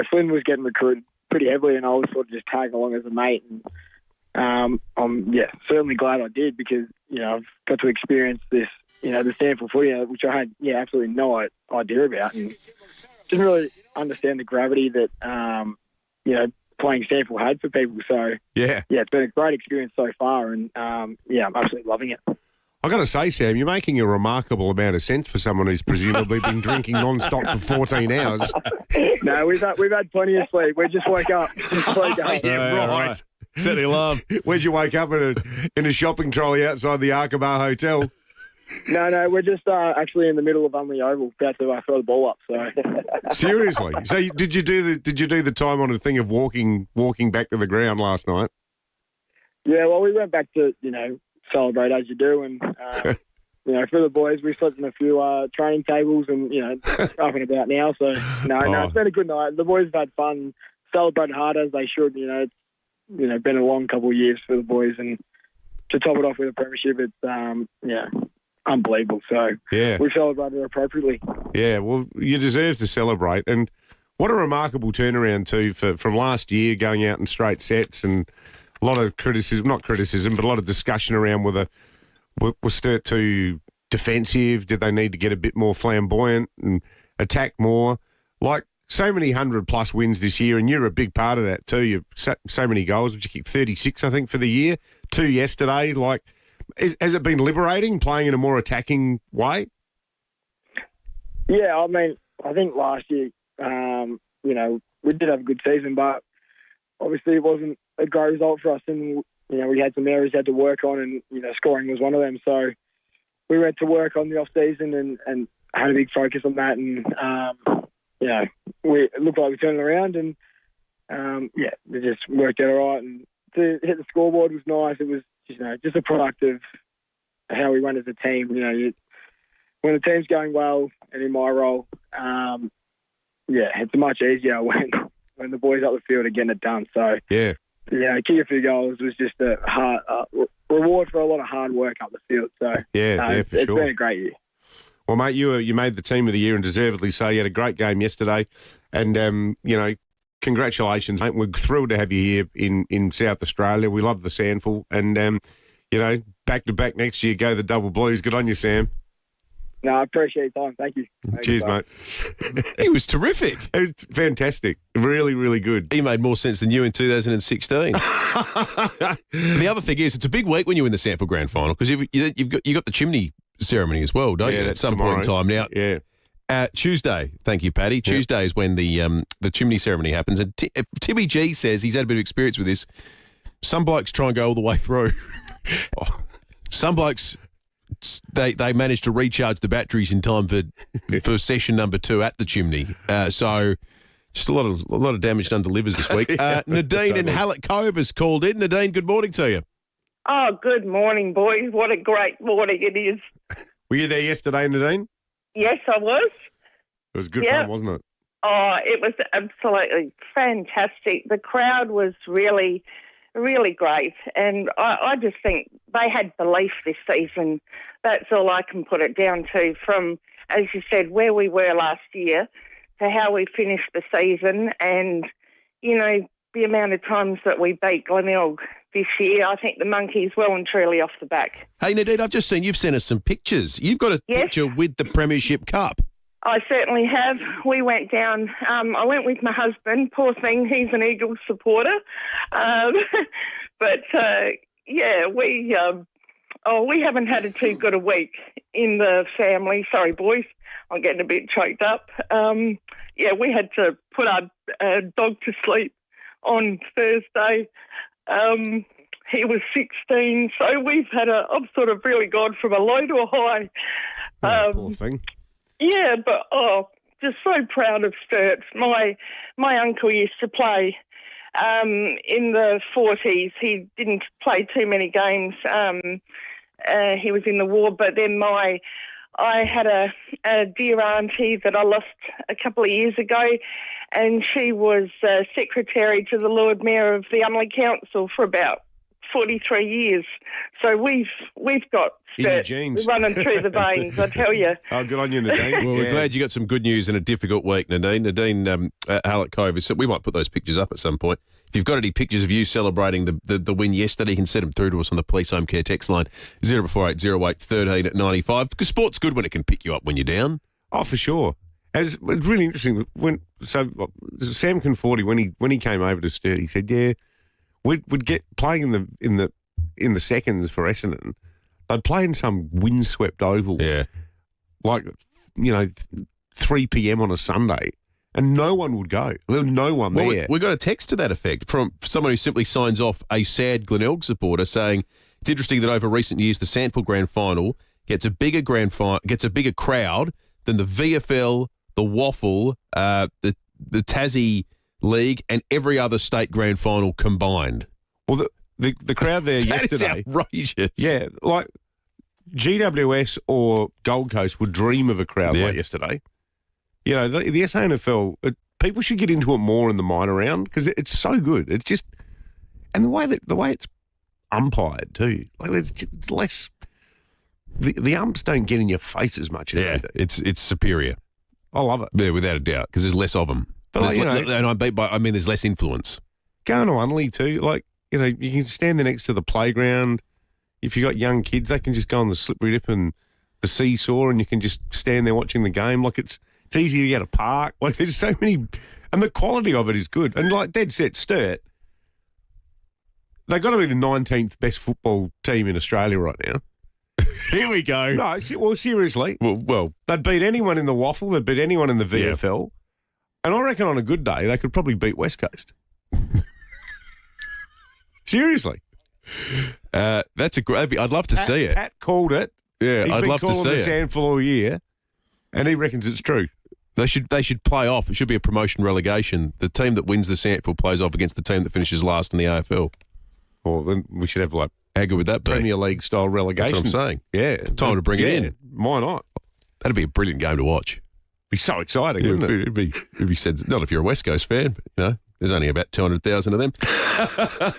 Flynn was getting recruited pretty heavily and I was sort of just tagging along as a mate. And I'm certainly glad I did because, I've got to experience this, the SANFL footy, which I had, absolutely no idea about. And didn't really understand the gravity that, playing SANFL had for people. So, it's been a great experience so far. And, I'm absolutely loving it. I got to say, Sam, you're making a remarkable amount of sense for someone who's presumably been drinking non-stop for 14 hours. No, we've had plenty of sleep. We just woke up. Right. Set the alarm. Where'd you wake up in a shopping trolley outside the Arkabar Hotel? No, we're just actually in the middle of Unley Oval, about to throw the ball up. So seriously, so did you do the time on a thing of walking back to the ground last night? Yeah, well, we went back to celebrate as you do, and for the boys, we slept in a few training tables, and up and about now. So no, it's been a good night. The boys have had fun, celebrated hard as they should. It's been a long couple of years for the boys, and to top it off with a premiership, it's unbelievable. So we celebrated appropriately. Yeah, well, you deserve to celebrate, and what a remarkable turnaround too from last year, going out in straight sets, and a lot of not criticism, but a lot of discussion around whether was Sturt too defensive? Did they need to get a bit more flamboyant and attack more? Like so many 100+ wins this year, and you're a big part of that too. You've so many goals. You kicked 36, I think, for the year. 2 yesterday. Like, has it been liberating playing in a more attacking way? Yeah, I mean, I think last year, we did have a good season, but obviously it wasn't a great result for us, and we had some areas we had to work on, and scoring was one of them. So we went to work on the off season and had a big focus on that, and it looked like we turned it around, and it just worked out all right. And to hit the scoreboard was nice. It was just a product of how we went as a team. When the team's going well, and in my role, it's much easier when the boys up the field are getting it done. So kicking a few goals was just a hard reward for a lot of hard work up the field. So for it's sure. been a great year. Well, mate, you made the team of the year, and deservedly so. You had a great game yesterday, and congratulations, mate. We're thrilled to have you here in South Australia. We love the SANFL, and back to back next year, go the Double Blues. Good on you, Sam. No, I appreciate your time. Thank you. Cheers, mate. He was terrific. It was fantastic. Really, really good. He made more sense than you in 2016. The other thing is, it's a big week when you win the SANFL Grand Final because you've got the chimney ceremony as well, don't you? At some point in time now. Yeah. Tuesday, thank you, Paddy. Tuesday is when the chimney ceremony happens. And Timmy G says he's had a bit of experience with this. Some blokes try and go all the way through. Some blokes, they manage to recharge the batteries in time for session number 2 at the chimney. So just a lot of damage done to livers this week. Nadine in Hallett Cove has called in. Nadine, good morning to you. Oh, good morning, boys. What a great morning it is. Were you there yesterday, Nadine? Yes, I was. It was good fun, wasn't it? Oh, it was absolutely fantastic. The crowd was really, really great. And I just think they had belief this season. That's all I can put it down to, from, as you said, where we were last year to how we finished the season and, the amount of times that we beat Glenelg this year. I think the Monkeys well and truly off the back. Hey, Nadine, I've just seen you've sent us some pictures. You've got a picture with the Premiership Cup. I certainly have. We went down. I went with my husband. Poor thing, he's an Eagles supporter. We haven't had too good a week in the family. Sorry, boys, I'm getting a bit choked up. We had to put our dog to sleep on Thursday. He was 16, so I've sort of really gone from a low to a high. Poor thing. Yeah, but just so proud of Sturt. My uncle used to play in the 40s. He didn't play too many games. He was in the war, but then I had a dear auntie that I lost a couple of years ago, and she was secretary to the Lord Mayor of the Unley Council for about 43 years. So we've got Sturt running through the veins, I tell you. Oh, good on you, Nadine. Well, we're glad you got some good news in a difficult week, Nadine. Nadine Hallett Cove, we might put those pictures up at some point. If you've got any pictures of you celebrating the win yesterday, you can send them through to us on the Police Home Care text line 048008 13 at 95, because sport's good when it can pick you up when you're down. Oh, for sure. It's really interesting. Sam Conforti, when he came over to Sturt, he said, yeah, we'd get playing in the seconds for Essendon. They'd play in some windswept oval, like 3 p.m. on a Sunday, and no one would go. There was no one there. We got a text to that effect from someone who simply signs off a sad Glenelg supporter saying it's interesting that over recent years the Sandford Grand Final gets a bigger crowd than the VFL, the Waffle, the Tassie League, and every other state grand final combined. Well, the crowd there yesterday... That is outrageous. Yeah, like GWS or Gold Coast would dream of a crowd like yesterday. You know, the SANFL, people should get into it more in the minor round because it's so good. It's just... And the way it's umpired too. Like, there's just less... The umps don't get in your face as much as they do. It's superior. I love it. Yeah, without a doubt, because there's less of them. But and there's less influence. Going to Unley too, you can stand there next to the playground. If you've got young kids, they can just go on the slippery dip and the seesaw, and you can just stand there watching the game. Like, it's easy to get a park. Like, there's so many, and the quality of it is good. And like dead set Sturt, they've got to be the 19th best football team in Australia right now. Here we go. No, well, seriously. Well, they'd beat anyone in the Waffle. They'd beat anyone in the VFL. And I reckon on a good day, they could probably beat West Coast. Seriously. That's a great... I'd love to see it. Pat called it. Yeah, I'd love to see it. He's been calling the SANFL all year, and he reckons it's true. They should play off. It should be a promotion relegation. The team that wins the SANFL plays off against the team that finishes last in the AFL. Well, then we should have, how good would that be? Premier League style relegation. That's what I'm saying. Yeah. Time to bring it in. Why not? That'd be a brilliant game to watch. Be so exciting, wouldn't it? It'd be said, not if you're a West Coast fan, but, there's only about 200,000 of them.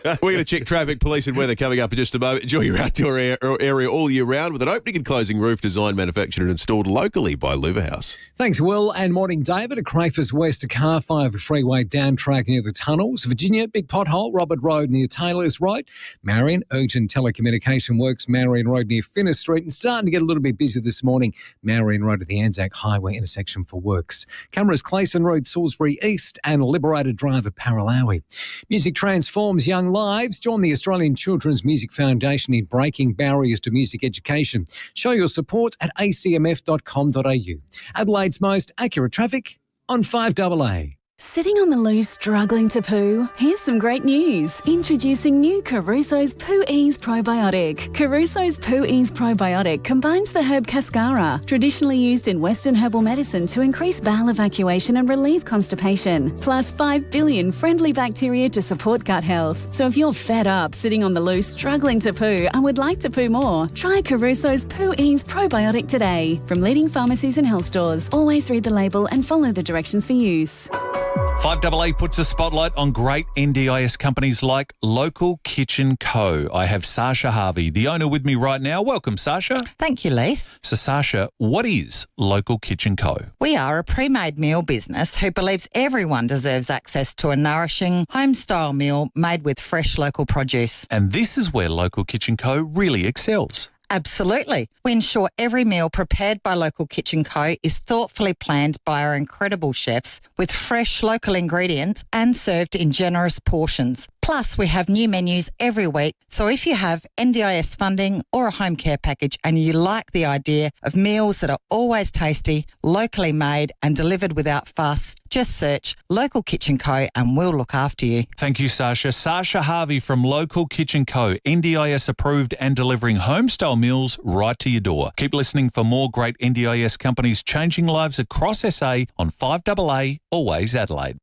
We're going to check traffic, police and weather coming up in just a moment. Enjoy your outdoor area all year round with an opening and closing roof designed, manufactured and installed locally by Louver House. Thanks, Will, and morning, David. At Crafers West, a car fire the freeway down track near the tunnels. Virginia, big pothole, Robert Road near Taylor's Road. Marion, urgent telecommunication works, Marion Road near Finner Street. And starting to get a little bit busy this morning, Marion Road at the Anzac Highway intersection for works. Cameras, Clayson Road, Salisbury East and Liberated Drive at Paralawi. Music transforms young lives. Join the Australian Children's Music Foundation in breaking barriers to music education. Show your support at acmf.com.au. Adelaide's most accurate traffic on 5AA. Sitting on the loo struggling to poo? Here's some great news. Introducing new Caruso's Poo Ease Probiotic. Caruso's Poo Ease Probiotic combines the herb cascara, traditionally used in Western herbal medicine to increase bowel evacuation and relieve constipation, plus 5 billion friendly bacteria to support gut health. So if you're fed up sitting on the loo struggling to poo and would like to poo more, try Caruso's Poo Ease Probiotic today. From leading pharmacies and health stores. Always read the label and follow the directions for use. 5AA puts a spotlight on great NDIS companies like Local Kitchen Co. I have Sasha Harvey, the owner, with me right now. Welcome, Sasha. Thank you, Leith. So, Sasha, what is Local Kitchen Co? We are a pre-made meal business who believes everyone deserves access to a nourishing, home-style meal made with fresh local produce. And this is where Local Kitchen Co. really excels. Absolutely. We ensure every meal prepared by Local Kitchen Co. is thoughtfully planned by our incredible chefs with fresh local ingredients and served in generous portions. Plus, we have new menus every week, so if you have NDIS funding or a home care package and you like the idea of meals that are always tasty, locally made and delivered without fuss, just search Local Kitchen Co. and we'll look after you. Thank you, Sasha. Sasha Harvey from Local Kitchen Co. NDIS approved and delivering home-style meals right to your door. Keep listening for more great NDIS companies changing lives across SA on 5AA, always Adelaide.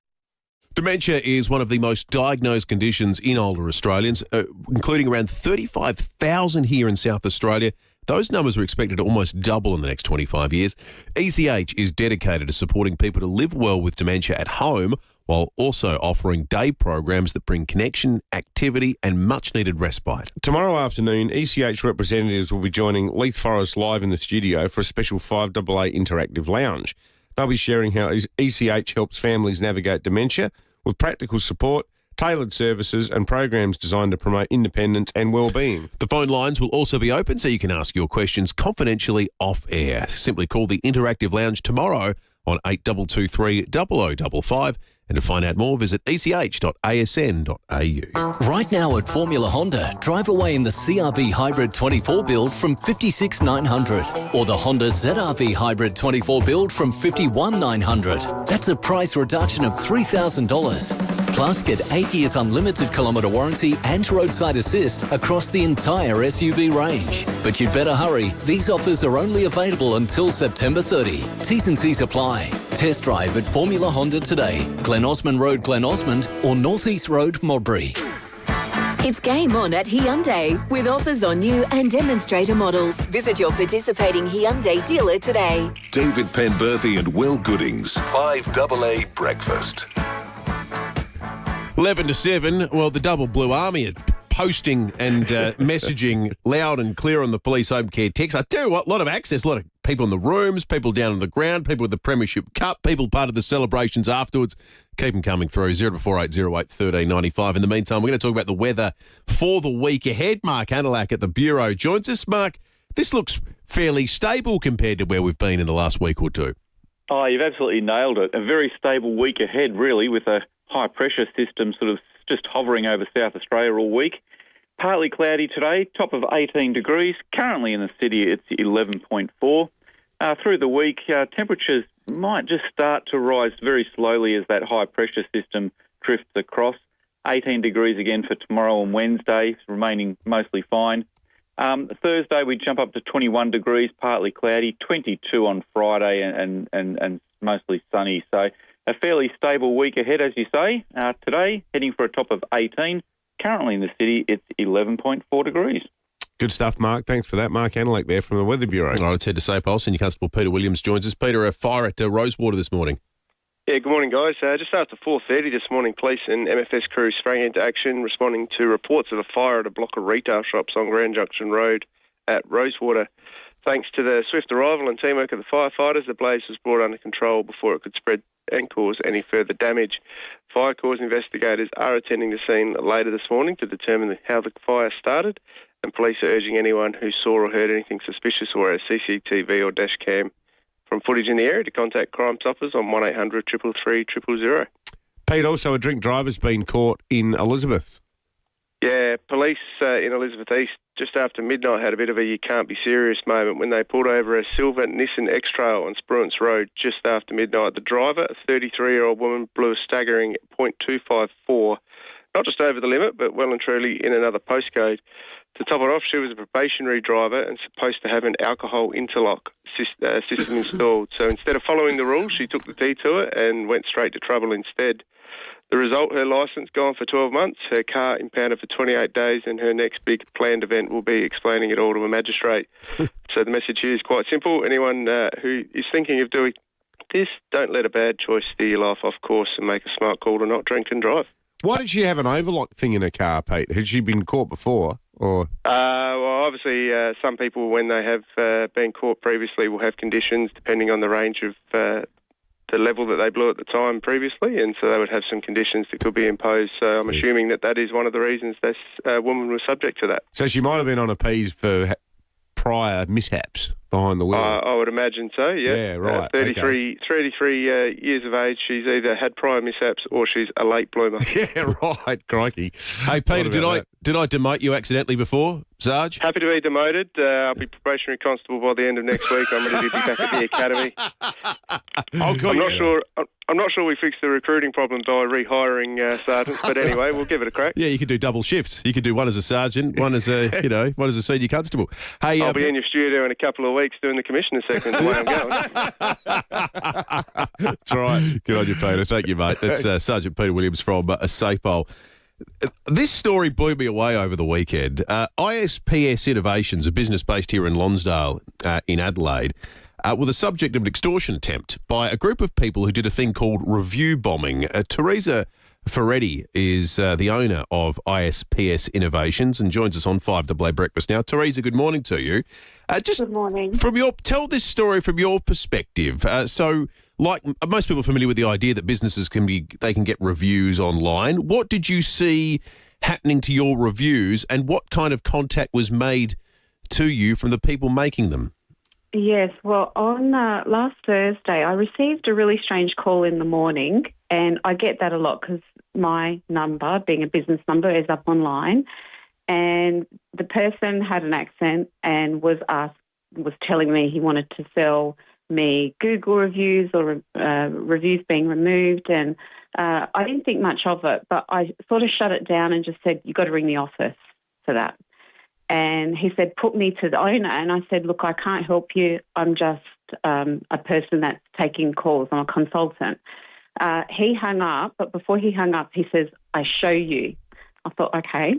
Dementia is one of the most diagnosed conditions in older Australians, including around 35,000 here in South Australia. Those numbers are expected to almost double in the next 25 years. ECH is dedicated to supporting people to live well with dementia at home, while also offering day programs that bring connection, activity and much-needed respite. Tomorrow afternoon, ECH representatives will be joining Leith Forest live in the studio for a special 5AA interactive lounge. They'll be sharing how ECH helps families navigate dementia with practical support, tailored services and programs designed to promote independence and well-being. The phone lines will also be open so you can ask your questions confidentially off air. Simply call the Interactive Lounge tomorrow on 8223 0055. And to find out more, visit ech.asn.au. Right now at Formula Honda, drive away in the CR-V Hybrid 24 build from $56,900 or the Honda ZR-V Hybrid 24 build from $51,900. That's a price reduction of $3,000. Plus, get 8 years unlimited kilometre warranty and roadside assist across the entire SUV range. But you'd better hurry. These offers are only available until September 30. T's and C's apply. Test drive at Formula Honda today. Glen Osmond Road, Glen Osmond, or North East Road, Modbury. It's game on at Hyundai with offers on new and demonstrator models. Visit your participating Hyundai dealer today. David Penberthy and Will Goodings, 5AA Breakfast. 11 to 7, well, the Double Blue Army are posting and messaging loud and clear on the police home care text. I tell you what, a lot of access, a lot of people in the rooms, people down on the ground, people with the Premiership Cup, people part of the celebrations afterwards. Keep them coming through, 0480 08 1395. In the meantime, we're going to talk about the weather for the week ahead. Mark Hanalak at the Bureau joins us. Mark, this looks fairly stable compared to where we've been in the last week or two. Oh, you've absolutely nailed it. A very stable week ahead, really, with a high-pressure system sort of just hovering over South Australia all week. Partly cloudy today, top of 18 degrees. Currently in the city, it's 11.4. Through the week, temperatures might just start to rise very slowly as that high-pressure system drifts across. 18 degrees again for tomorrow and Wednesday, remaining mostly fine. Thursday, we jump up to 21 degrees, partly cloudy. 22 on Friday and mostly sunny. So a fairly stable week ahead, as you say. Today, heading for a top of 18. Currently in the city, it's 11.4 degrees. Good stuff, Mark. Thanks for that. Mark Hanalak there from the Weather Bureau. All right, let's head to Safe Pulse. Senior Constable Peter Williams joins us. Peter, a fire at Rosewater this morning. Yeah, good morning, guys. Just after 4:30 this morning, police and MFS crews sprang into action, responding to reports of a fire at a block of retail shops on Grand Junction Road at Rosewater. Thanks to the swift arrival and teamwork of the firefighters, the blaze was brought under control before it could spread and cause any further damage. Fire cause investigators are attending the scene later this morning to determine how the fire started, and police are urging anyone who saw or heard anything suspicious or has CCTV or dash cam from footage in the area to contact Crime Stoppers on 1800 333 000. Pete, also a drink driver's been caught in Elizabeth. Yeah, police in Elizabeth East just after midnight had a bit of a you can't be serious moment when they pulled over a silver Nissan X-Trail on Spruance Road just after midnight. The driver, a 33-year-old woman, blew a staggering .254, not just over the limit, but well and truly in another postcode. To top it off, she was a probationary driver and supposed to have an alcohol interlock system installed. So instead of following the rules, she took the detour and went straight to trouble instead. The result, her licence gone for 12 months, her car impounded for 28 days, and her next big planned event will be explaining it all to a magistrate. So the message here is quite simple. Anyone who is thinking of doing this, don't let a bad choice steer your life off course and make a smart call to not drink and drive. Why did she have an overlock thing in her car, Pete? Has she been caught before? Or well, obviously, some people, when they have been caught previously, will have conditions depending on the range of the level that they blew at the time previously, and so they would have some conditions that could be imposed. So I'm assuming that is one of the reasons this woman was subject to that. So she might have been on a P's for prior mishaps behind the wheel. I would imagine so, yeah. Yeah, right. 33 years of age. She's either had prior mishaps or she's a late bloomer. Yeah, right. Crikey. Hey, Peter, did I demote you accidentally before, Sarge? Happy to be demoted. I'll be probationary constable by the end of next week. I'm ready to be back at the academy. I'm not sure we fixed the recruiting problem by rehiring sergeants, but anyway, we'll give it a crack. Yeah, you could do double shifts. You could do one as a sergeant, one as a one as a senior constable. Hey, I'll be in your studio in a couple of weeks doing the commissioner segment the way I'm going. That's right. Good on you, Peter. Thank you, mate. That's Sergeant Peter Williams from SAPOL. This story blew me away over the weekend. ISPS Innovations, a business based here in Lonsdale in Adelaide, were the subject of an extortion attempt by a group of people who did a thing called review bombing. Teresa Ferretti is the owner of ISPS Innovations and joins us on 5AA Breakfast now. Teresa, good morning to you. Good morning. Tell this story from your perspective. So, like most people are familiar with the idea that businesses can get reviews online. What did you see happening to your reviews, and what kind of contact was made to you from the people making them? Yes, well, on last Thursday, I received a really strange call in the morning, and I get that a lot because my number, being a business number, is up online, and the person had an accent and was telling me he wanted to sell me Google reviews or reviews being removed, and I didn't think much of it, but I sort of shut it down and just said, you've got to ring the office for that. And he said, put me to the owner. And I said, look, I can't help you. I'm just a person that's taking calls. I'm a consultant. He hung up, but before he hung up, he says, I show you. I thought, okay.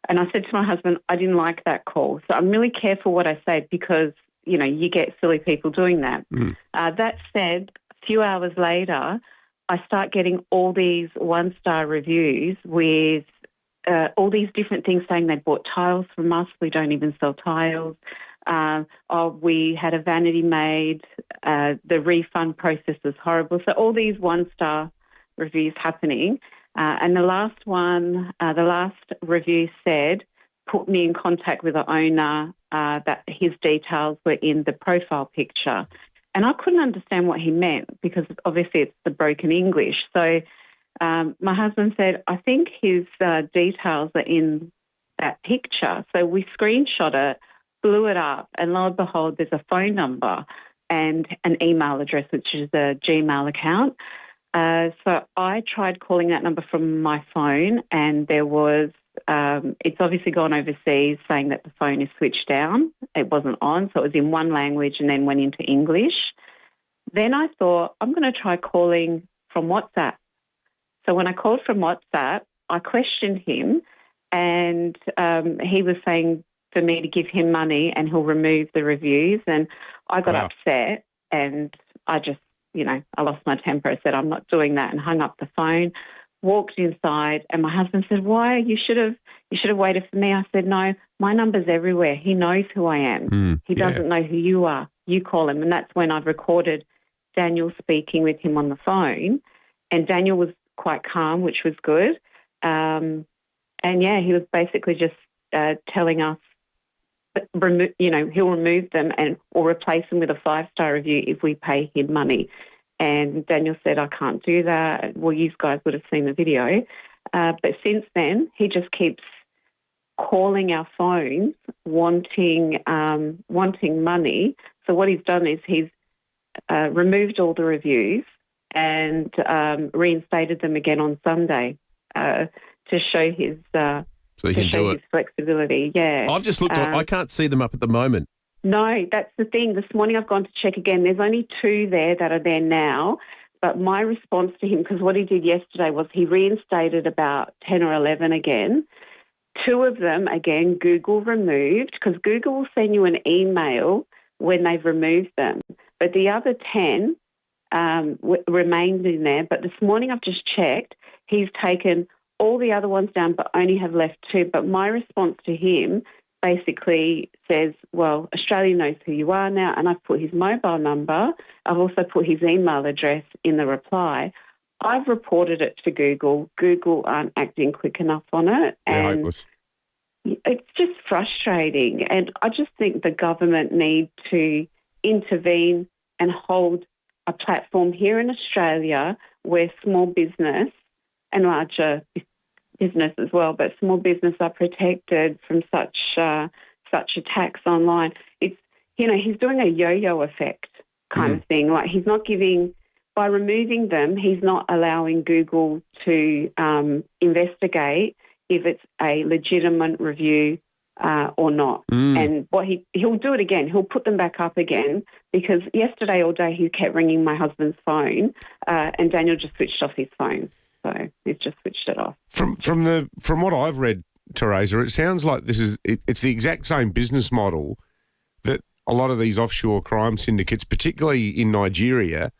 And I said to my husband, I didn't like that call. So I'm really careful what I say because, you get silly people doing that. That said, a few hours later, I start getting all these one-star reviews with all these different things saying they bought tiles from us. We don't even sell tiles. We had a vanity made. The refund process was horrible. So all these one-star reviews happening. And the last one, the last review said, put me in contact with the owner, that his details were in the profile picture. And I couldn't understand what he meant because obviously it's the broken English. So my husband said, I think his details are in that picture. So we screenshot it, blew it up, and lo and behold, there's a phone number and an email address, which is a Gmail account. So I tried calling that number from my phone, and there was, it's obviously gone overseas saying that the phone is switched down. It wasn't on, so it was in one language and then went into English. Then I thought, I'm going to try calling from WhatsApp. So when I called from WhatsApp, I questioned him, and he was saying for me to give him money and he'll remove the reviews. And I got upset, and I just, I lost my temper. I said, I'm not doing that, and hung up the phone, walked inside, and my husband said, why? You should have waited for me. I said, no, my number's everywhere. He knows who I am. He doesn't know who you are. You call him. And that's when I've recorded Daniel speaking with him on the phone. And Daniel was quite calm, which was good. And he was basically just telling us, he'll remove them or replace them with a 5-star review if we pay him money. And Daniel said, I can't do that. Well, you guys would have seen the video. But since then, he just keeps calling our phones, wanting money. So what he's done is he's removed all the reviews and reinstated them again on Sunday to show his his flexibility. Yeah, I've just looked. I can't see them up at the moment. No, that's the thing. This morning I've gone to check again. There's only 2 there that are there now. But my response to him, because what he did yesterday was he reinstated about 10 or 11 again. 2 of them, again, Google removed, because Google will send you an email when they've removed them. But the other 10 remained in there. But this morning I've just checked. He's taken all the other ones down but only have left 2. But my response to him basically says, well, Australia knows who you are now, and I've put his mobile number. I've also put his email address in the reply. I've reported it to Google. Google aren't acting quick enough on it. And It's just frustrating, and I just think the government need to intervene and hold a platform here in Australia where small business and larger business as well, but small business are protected from such attacks online. It's, he's doing a yo-yo effect kind of thing. Like, he's not giving, by removing them, he's not allowing Google to investigate if it's a legitimate review or not. And he'll do it again. He'll put them back up again, because yesterday all day he kept ringing my husband's phone, and Daniel just switched off his phone. So he's just switched it off. From what I've read, Teresa, it sounds like it's the exact same business model that a lot of these offshore crime syndicates, particularly in Nigeria,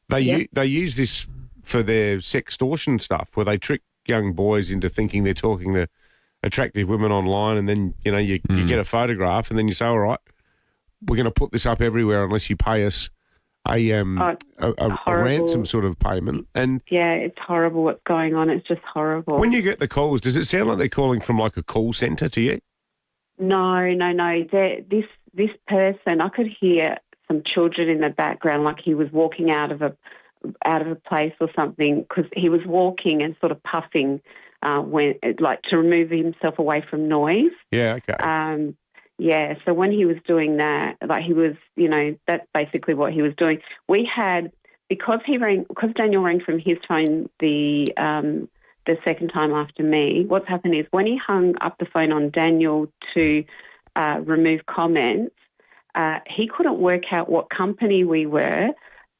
they use this for their sextortion stuff, where they trick young boys into thinking they're talking to attractive women online, and then you get a photograph, and then you say, all right, we're going to put this up everywhere unless you pay us a ransom sort of payment. And yeah, it's horrible what's going on. It's just horrible. When you get the calls, does it sound like they're calling from like a call centre to you? No. This person, I could hear some children in the background, like he was walking out of a place or something, because he was walking and sort of puffing to remove himself away from noise. Yeah, okay. So when he was doing that, that's basically what he was doing. We had, because Daniel rang from his phone the second time after me, what's happened is when he hung up the phone on Daniel to remove comments, he couldn't work out what company we were.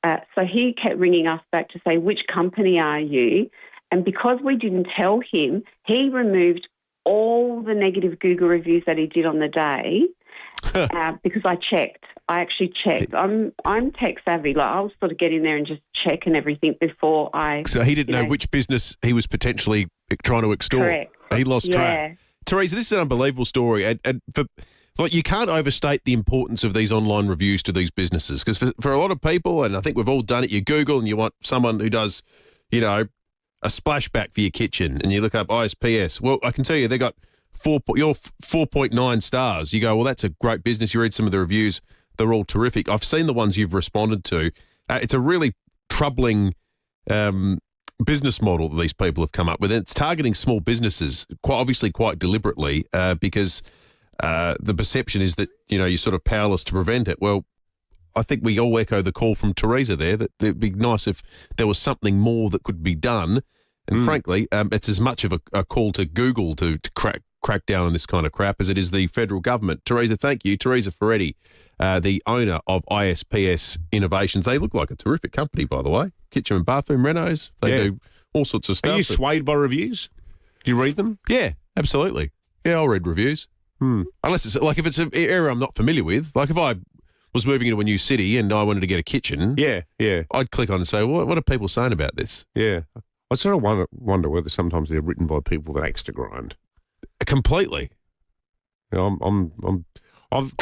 So he kept ringing us back to say, which company are you? And because we didn't tell him, he removed all the negative Google reviews that he did on the day, because I actually checked. I'm tech savvy. Like, I'll sort of get in there and just check and everything before I... So he didn't know which business he was potentially trying to extort. Correct. He lost track. Teresa, this is an unbelievable story. And you can't overstate the importance of these online reviews to these businesses, because for a lot of people, and I think we've all done it, you Google and you want someone who does, a splashback for your kitchen, and you look up ISPS. Well, I can tell you they got 4.9 stars. You go, well, that's a great business. You read some of the reviews. They're all terrific. I've seen the ones you've responded to. It's a really troubling business model that these people have come up with. It's targeting small businesses, quite deliberately, because the perception is that, you're sort of powerless to prevent it. Well, I think we all echo the call from Teresa there, that it'd be nice if there was something more that could be done. And frankly, it's as much of a call to Google to crack down on this kind of crap as it is the federal government. Teresa, thank you. Teresa Ferretti, the owner of ISPS Innovations. They look like a terrific company, by the way. Kitchen and bathroom renos. They do all sorts of stuff. Are you swayed by reviews? Do you read them? Yeah, absolutely. Yeah, I'll read reviews. Unless it's if it's an area I'm not familiar with. Like if I was moving into a new city and I wanted to get a kitchen, I'd click on and say, what are people saying about this? Yeah. I sort of wonder whether sometimes they're written by people that axe to grind. Completely. I've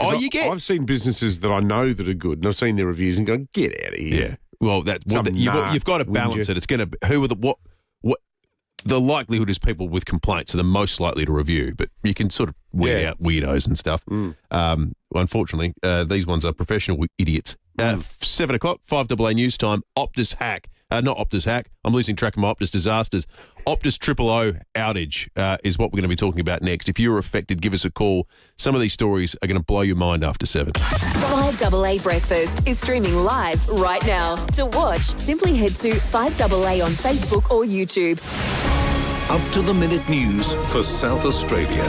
seen businesses that I know that are good, and I've seen their reviews and go, get out of here. Yeah. Well, you've got to balance it. It's going to the likelihood is people with complaints are the most likely to review, but you can sort of weed out weirdos and stuff. Unfortunately, these ones are professional idiots. 7 o'clock, 5AA news time. Optus hack. Not Optus hack. I'm losing track of my Optus disasters. Optus 000 outage is what we're going to be talking about next. If you're affected, give us a call. Some of these stories are going to blow your mind after 7. 5AA Breakfast is streaming live right now. To watch, simply head to 5AA on Facebook or YouTube. Up-to-the-minute news for South Australia.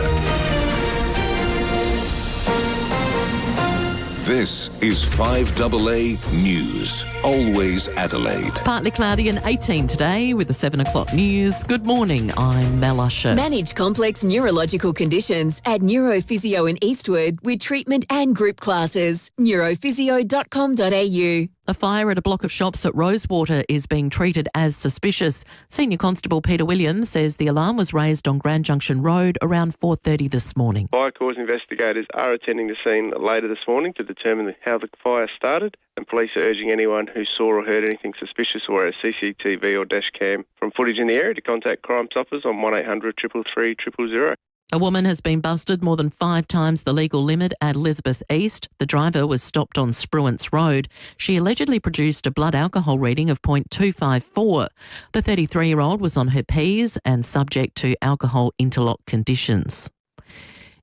This is 5AA News. Always Adelaide. Partly cloudy and 18 today with the 7 o'clock news. Good morning, I'm Mel Usher. Manage complex neurological conditions at Neurophysio in Eastwood with treatment and group classes. neurophysio.com.au. A fire at a block of shops at Rosewater is being treated as suspicious. Senior Constable Peter Williams says the alarm was raised on Grand Junction Road around 4:30 this morning. Fire cause investigators are attending the scene later this morning to determine how the fire started, and police are urging anyone who saw or heard anything suspicious or a CCTV or dash cam from footage in the area to contact Crime Stoppers on 1800 333 000. A woman has been busted more than 5 times the legal limit at Elizabeth East. The driver was stopped on Spruance Road. She allegedly produced a blood alcohol reading of 0.254. The 33-year-old was on her P's and subject to alcohol interlock conditions.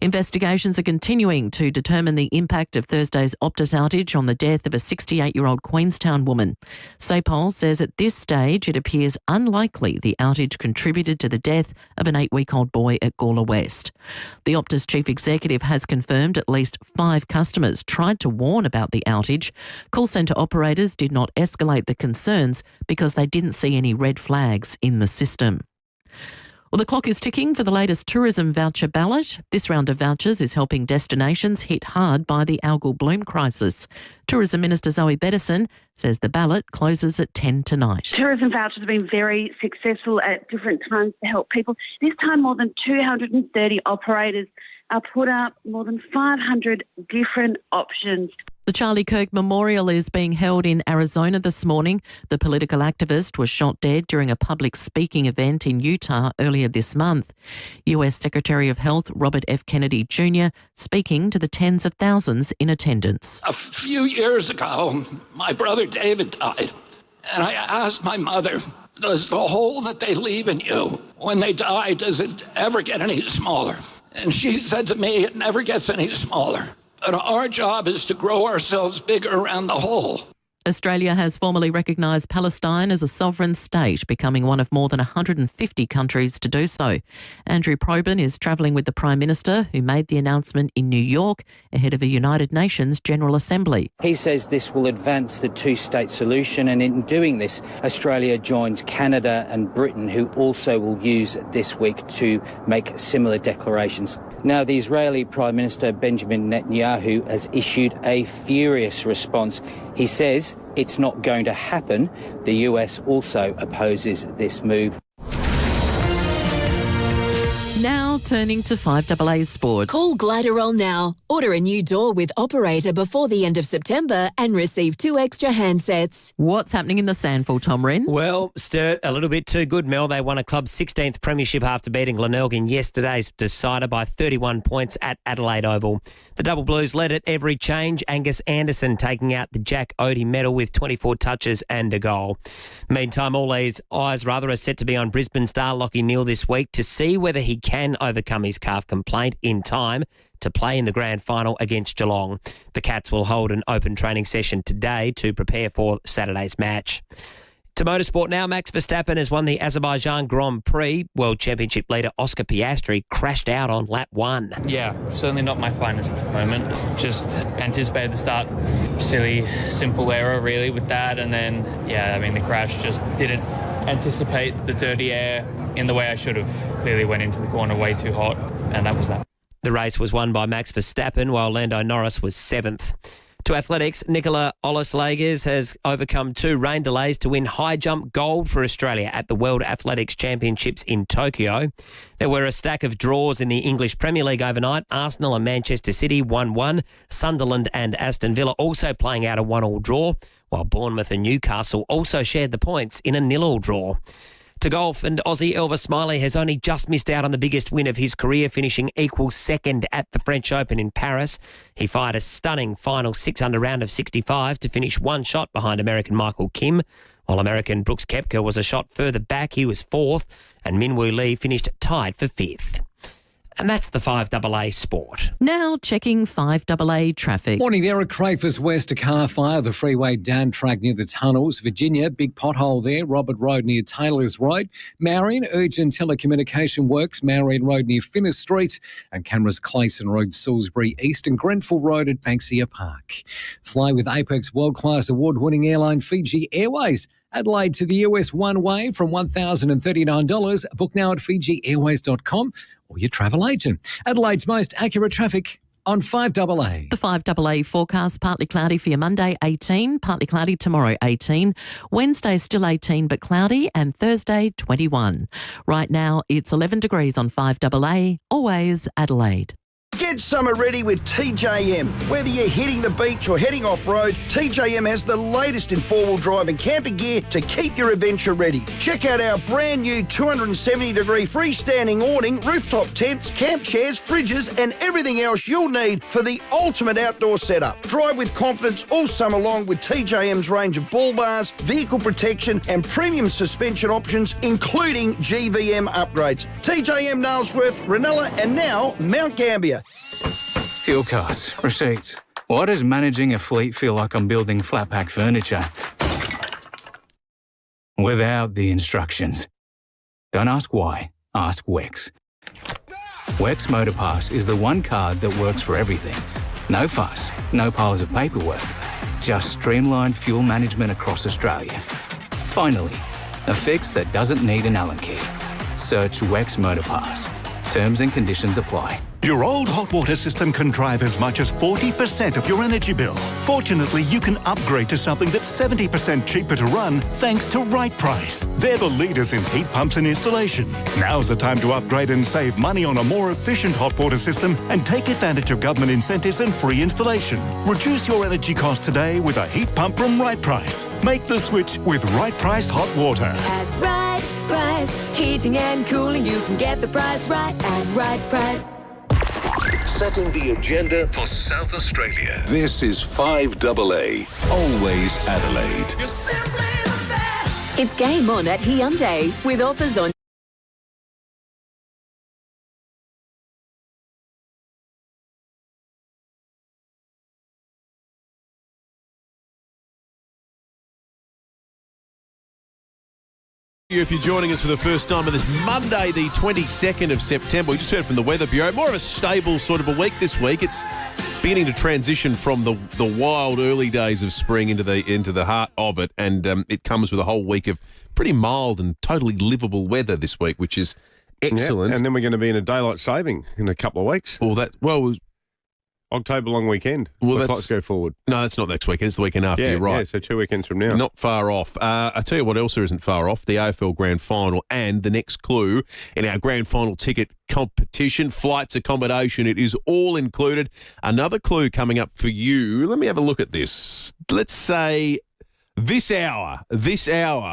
Investigations are continuing to determine the impact of Thursday's Optus outage on the death of a 68-year-old Queenstown woman. SAPOL says at this stage it appears unlikely the outage contributed to the death of an 8-week-old boy at Gawler West. The Optus chief executive has confirmed at least 5 customers tried to warn about the outage. Call centre operators did not escalate the concerns because they didn't see any red flags in the system. Well, the clock is ticking for the latest tourism voucher ballot. This round of vouchers is helping destinations hit hard by the algal bloom crisis. Tourism Minister Zoe Beddison says the ballot closes at 10 tonight. Tourism vouchers have been very successful at different times to help people. This time more than 230 operators are put up more than 500 different options. The Charlie Kirk Memorial is being held in Arizona this morning. The political activist was shot dead during a public speaking event in Utah earlier this month. US Secretary of Health Robert F. Kennedy Jr. speaking to the tens of thousands in attendance. A few years ago, my brother David died, and I asked my mother, does the hole that they leave in you when they die, does it ever get any smaller? And she said to me, it never gets any smaller. But our job is to grow ourselves bigger around the hole. Australia has formally recognised Palestine as a sovereign state, becoming one of more than 150 countries to do so. Andrew Probyn is travelling with the Prime Minister, who made the announcement in New York ahead of a United Nations General Assembly. He says this will advance the two-state solution, and in doing this, Australia joins Canada and Britain, who also will use this week to make similar declarations. Now, the Israeli Prime Minister Benjamin Netanyahu has issued a furious response. He says it's not going to happen. The US also opposes this move. Now turning to 5AA Sport. Call Gliderol now. Order a new door with Operator before the end of September and receive 2 extra handsets. What's happening in the Sandful, Tom Wren? Well, Sturt, a little bit too good, Mel. They won a club's 16th premiership after beating Glenelg yesterday's decider by 31 points at Adelaide Oval. The Double Blues led at every change, Angus Anderson taking out the Jack Odie medal with 24 touches and a goal. Meantime, all these eyes are set to be on Brisbane star Lachie Neale this week to see whether he can overcome his calf complaint in time to play in the grand final against Geelong. The Cats will hold an open training session today to prepare for Saturday's match. To motorsport now, Max Verstappen has won the Azerbaijan Grand Prix. World Championship leader Oscar Piastri crashed out on lap 1. Yeah, certainly not my finest moment. Just anticipated the start. Silly, simple error really with that. And then, the crash just didn't anticipate the dirty air in the way I should have. Clearly went into the corner way too hot, and that was that. The race was won by Max Verstappen, while Lando Norris was 7th. To athletics, Nicola Ollis-Lagers has overcome 2 rain delays to win high jump gold for Australia at the World Athletics Championships in Tokyo. There were a stack of draws in the English Premier League overnight. Arsenal and Manchester City 1-1. Sunderland and Aston Villa also playing out a 1-1 draw, while Bournemouth and Newcastle also shared the points in a 0-0 draw. To golf, and Aussie Elvis Smiley has only just missed out on the biggest win of his career, finishing equal second at the French Open in Paris. He fired a stunning final 6-under round of 65 to finish 1 shot behind American Michael Kim, while American Brooks Koepka was a shot further back. He was 4th, and Minwoo Lee finished tied for 5th. And that's the 5AA Sport. Now checking 5AA traffic. Morning there at Crayfus West, a car fire, the freeway down track near the tunnels. Virginia, big pothole there, Robert Road near Taylor's Road. Marion, urgent telecommunication works, Marion Road near Finnis Street. And cameras Clayson Road, Salisbury East, and Grenfell Road at Banksia Park. Fly with Apex world-class award-winning airline Fiji Airways. Adelaide to the US one way from $1,039. Book now at FijiAirways.com or your travel agent. Adelaide's most accurate traffic on 5AA. The 5AA forecast, partly cloudy for your Monday, 18. Partly cloudy tomorrow, 18. Wednesday, still 18 but cloudy. And Thursday, 21. Right now, it's 11 degrees on 5AA. Always Adelaide. Get Get summer ready with TJM. Whether you're hitting the beach or heading off-road, TJM has the latest in four-wheel drive and camping gear to keep your adventure ready. Check out our brand new 270-degree freestanding awning, rooftop tents, camp chairs, fridges and everything else you'll need for the ultimate outdoor setup. Drive with confidence all summer long with TJM's range of ball bars, vehicle protection and premium suspension options, including GVM upgrades. TJM Nailsworth, Ranella and now Mount Gambier. Fuel cards, receipts. Why does managing a fleet feel like I'm building flat pack furniture? Without the instructions. Don't ask why, ask Wex. Wex Motorpass is the one card that works for everything. No fuss, no piles of paperwork. Just streamlined fuel management across Australia. Finally, a fix that doesn't need an Allen key. Search Wex Motorpass. Terms and conditions apply. Your old hot water system can drive as much as 40% of your energy bill. Fortunately, you can upgrade to something that's 70% cheaper to run thanks to Right Price. They're the leaders in heat pumps and installation. Now's the time to upgrade and save money on a more efficient hot water system and take advantage of government incentives and free installation. Reduce your energy costs today with a heat pump from Right Price. Make the switch with Right Price Hot Water. At Right Price, heating and cooling, you can get the price right at Right Price. Setting the agenda for South Australia. This is 5AA, always Adelaide. It's game on at Hyundai with offers on If you're joining us for the first time on this Monday, the 22nd of September, we just heard from the Weather Bureau, more of a stable sort of a week this week. It's beginning to transition from the wild early days of spring into the heart of it, and it comes with a whole week of pretty mild and totally livable weather this week, which is excellent. Yeah, and then we're going to be in a daylight saving in a couple of weeks. October long weekend. Well, the clocks go forward. No, that's not next weekend. It's the weekend after. You're right. Yeah, so 2 weekends from now. Not far off. I tell you what else isn't far off, the AFL Grand Final and the next clue in our Grand Final ticket competition, flights, accommodation. It is all included. Another clue coming up for you. Let me have a look at this. Let's say this hour,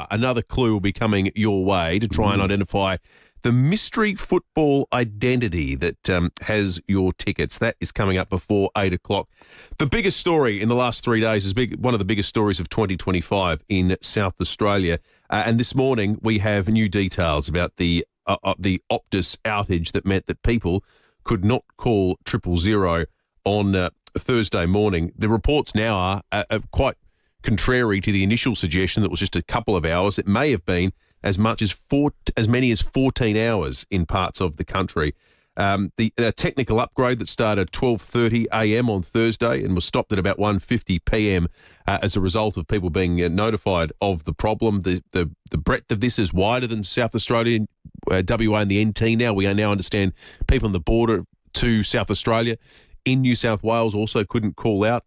another clue will be coming your way to try and identify the mystery football identity that has your tickets. That is coming up before 8 o'clock. The biggest story in the last 3 days is one of the biggest stories of 2025 in South Australia. And this morning we have new details about the Optus outage that meant that people could not call 000 on Thursday morning. The reports now are quite contrary to the initial suggestion that was just a couple of hours. It may have been as many as 14 hours in parts of the country. The technical upgrade that started at 12:30 a.m. on Thursday and was stopped at about 1:50 p.m. As a result of people being notified of the problem. The breadth of this is wider than South Australia, WA and the NT now. We now understand people on the border to South Australia in New South Wales also couldn't call out.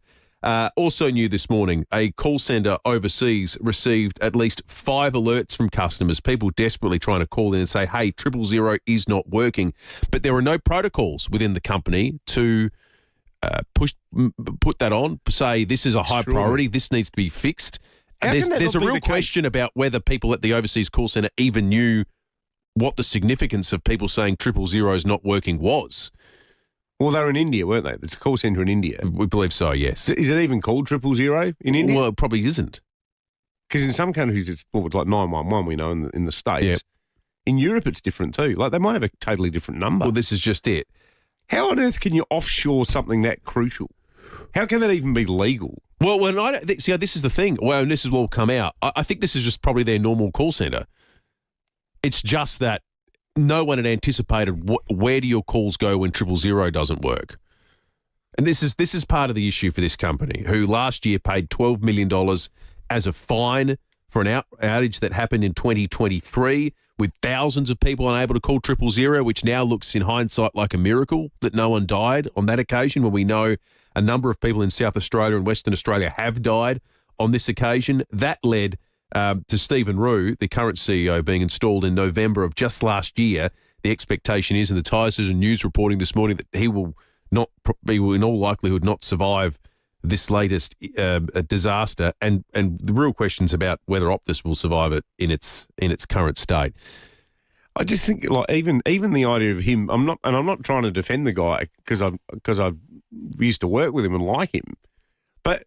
Also new this morning, a call centre overseas received at least 5 alerts from customers, people desperately trying to call in and say, hey, 000 is not working. But there are no protocols within the company to put that on, say this is a high priority, this needs to be fixed. And there's a real question about whether people at the overseas call centre even knew what the significance of people saying 000 is not working was. Well, they were in India, weren't they? It's a call centre in India. We believe so, yes. Is it even called 000 in India? Well, it probably isn't. Because in some countries it's like 911, we know, in the States. Yep. In Europe it's different too. Like they might have a totally different number. Well, this is just it. How on earth can you offshore something that crucial? How can that even be legal? Well, I don't think, this is the thing. Well, and this is what will come out. I think this is just probably their normal call centre. It's just that no one had anticipated where do your calls go when 000 doesn't work. And this is part of the issue for this company, who last year paid $12 million as a fine for an outage that happened in 2023 with thousands of people unable to call 000, which now looks in hindsight like a miracle that no one died on that occasion, when we know a number of people in South Australia and Western Australia have died on this occasion. That led to Stephen Rue, the current CEO, being installed in November of just last year. The expectation is, and the Tyson News reporting this morning, that he will be in all likelihood not survive this latest disaster, and the real question's about whether Optus will survive it in its current state. I just think, like, even the idea of him, I'm not trying to defend the guy because I've used to work with him and like him, but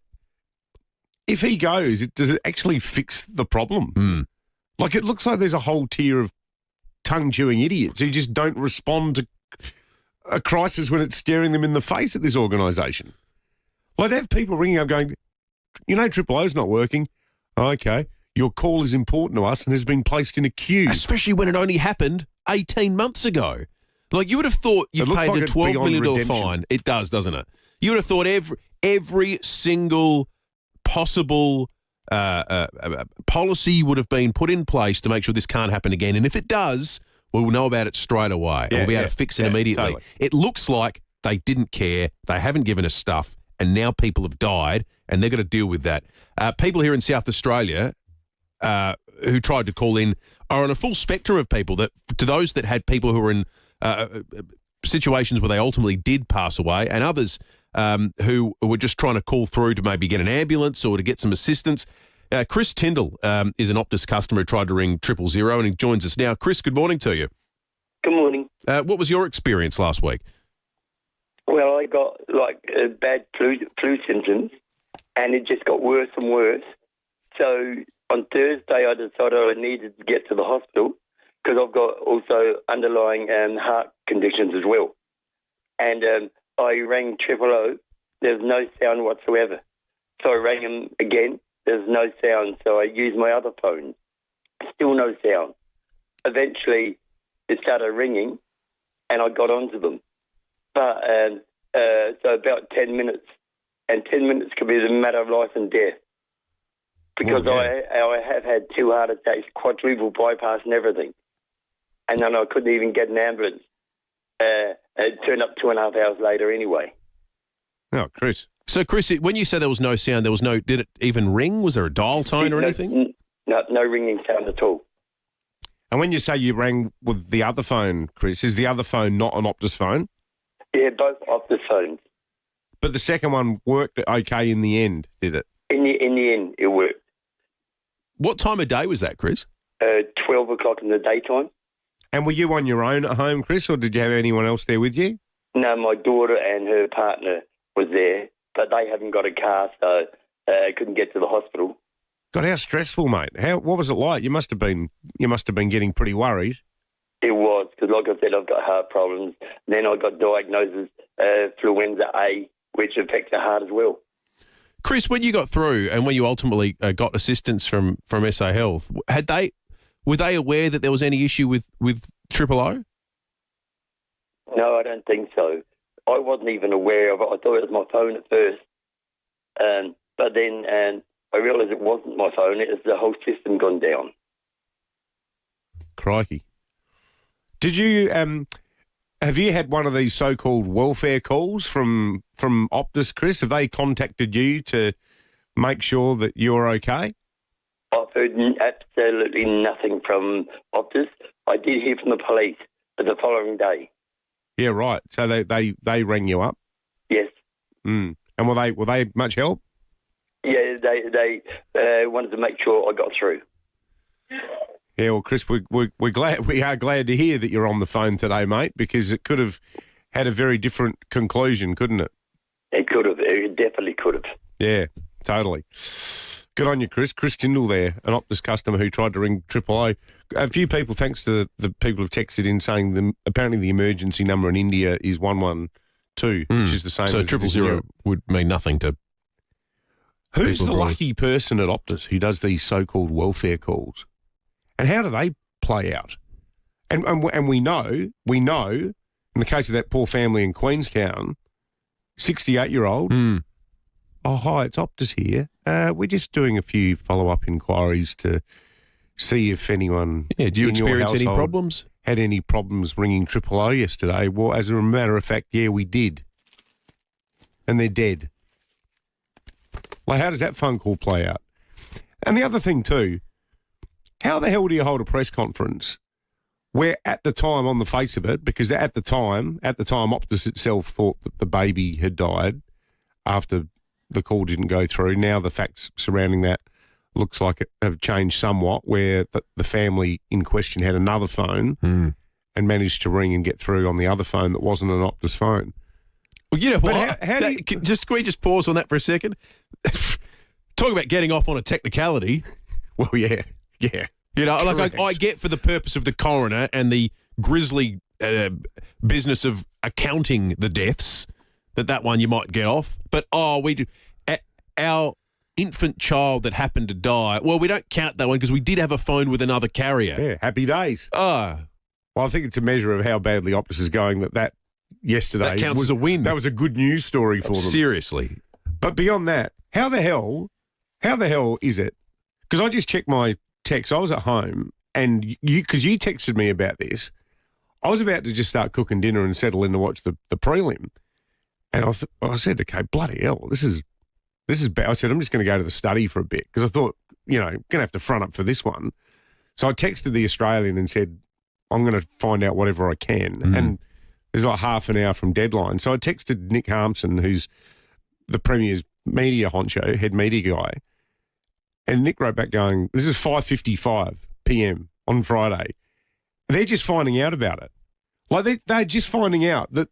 if he goes, does it actually fix the problem? Like, it looks like there's a whole tier of tongue-chewing idiots who just don't respond to a crisis when it's staring them in the face at this organisation. Like, to have people ringing up going, Triple O's not working. Okay, your call is important to us and has been placed in a queue. Especially when it only happened 18 months ago. Like, you would have thought you paid like a $12 million redemption. fine. It does, doesn't it? You would have thought every single possible policy would have been put in place to make sure this can't happen again. And if it does, we'll know about it straight away. And we'll be able to fix it immediately. Totally. It looks like they didn't care. They haven't given us stuff. And now people have died, and they're going to deal with that. People here in South Australia who tried to call in are on a full spectrum of people. That to those that had people who were in situations where they ultimately did pass away, and others who were just trying to call through to maybe get an ambulance or to get some assistance. Chris Tyndall is an Optus customer who tried to ring 000, and he joins us now. Chris, good morning to you. Good morning. What was your experience last week? Well, I got bad flu symptoms, and it just got worse and worse. So on Thursday, I decided I needed to get to the hospital because I've got also underlying heart conditions as well. And I rang 000. There's no sound whatsoever. So I rang them again. There's no sound. So I used my other phone. Still no sound. Eventually, it started ringing, and I got onto them. But so about 10 minutes, and 10 minutes could be a matter of life and death. Because I have had 2 heart attacks, quadruple bypass and everything. And then I couldn't even get an ambulance. It turned up 2.5 hours later anyway. Oh, Chris. So, Chris, when you say there was no sound, did it even ring? Was there a dial tone or anything? No ringing sound at all. And when you say you rang with the other phone, Chris, is the other phone not an Optus phone? Yeah, both Optus phones. But the second one worked okay in the end, did it? In the end, it worked. What time of day was that, Chris? 12 o'clock in the daytime. And were you on your own at home, Chris, or did you have anyone else there with you? No, my daughter and her partner was there, but they haven't got a car, so I couldn't get to the hospital. God, how stressful, mate. What was it like? You must have been getting pretty worried. It was, because like I said, I've got heart problems. Then I got diagnosed as influenza A, which affects the heart as well. Chris, when you got through and when you ultimately got assistance from SA Health, were they aware that there was any issue with 000? No, I don't think so. I wasn't even aware of it. I thought it was my phone at first. But then I realised it wasn't my phone. It was the whole system gone down. Crikey. Did you have you had one of these so-called welfare calls from Optus, Chris? Have they contacted you to make sure that you're okay? I've heard absolutely nothing from Optus. I did hear from the police the following day. Yeah, right. So they rang you up? Yes. And were they much help? Yeah, they wanted to make sure I got through. Yeah, well, Chris, we are glad to hear that you're on the phone today, mate, because it could have had a very different conclusion, couldn't it? It could have. It definitely could have. Yeah, totally. Good on you, Chris. Chris Tyndall there, an Optus customer who tried to ring FIVEAA. A few people, thanks to the people who've texted in saying apparently the emergency number in India is 112, which is the same. So as 000 would mean nothing to. Who's the lucky person at Optus who does these so-called welfare calls? And how do they play out? And we know, in the case of that poor family in Queenstown, 68-year-old, oh, hi, it's Optus here. We're just doing a few follow-up inquiries to see if anyone do you experience any problems? Had any problems ringing 000 yesterday. Well, as a matter of fact, yeah, we did. And they're dead. Well, how does that phone call play out? And the other thing too, how the hell do you hold a press conference where at the time, on the face of it, because at the time, Optus itself thought that the baby had died after the call didn't go through. Now the facts surrounding that looks like it have changed somewhat, where the family in question had another phone and managed to ring and get through on the other phone that wasn't an Optus phone. Well, you know what? Can we just pause on that for a second? Talk about getting off on a technicality. Well, yeah. You know, like I get for the purpose of the coroner and the grisly business of accounting the deaths, that one you might get off. But, our infant child that happened to die, well, we don't count that one because we did have a phone with another carrier. Yeah, happy days. Oh. Well, I think it's a measure of how badly Optus is going that yesterday that counts as a win. That was a good news story for them. Seriously. But beyond that, how the hell is it? Because I just checked my text. I was at home, and because you texted me about this, I was about to just start cooking dinner and settle in to watch the prelim. And I said, okay, bloody hell, this is bad. I said, I'm just going to go to the study for a bit because I thought, going to have to front up for this one. So I texted the Australian and said, I'm going to find out whatever I can. And there's like half an hour from deadline. So I texted Nick Harmson, who's the Premier's media honcho, head media guy. And Nick wrote back going, this is 5:55 p.m. on Friday. They're just finding out about it. Like they're just finding out that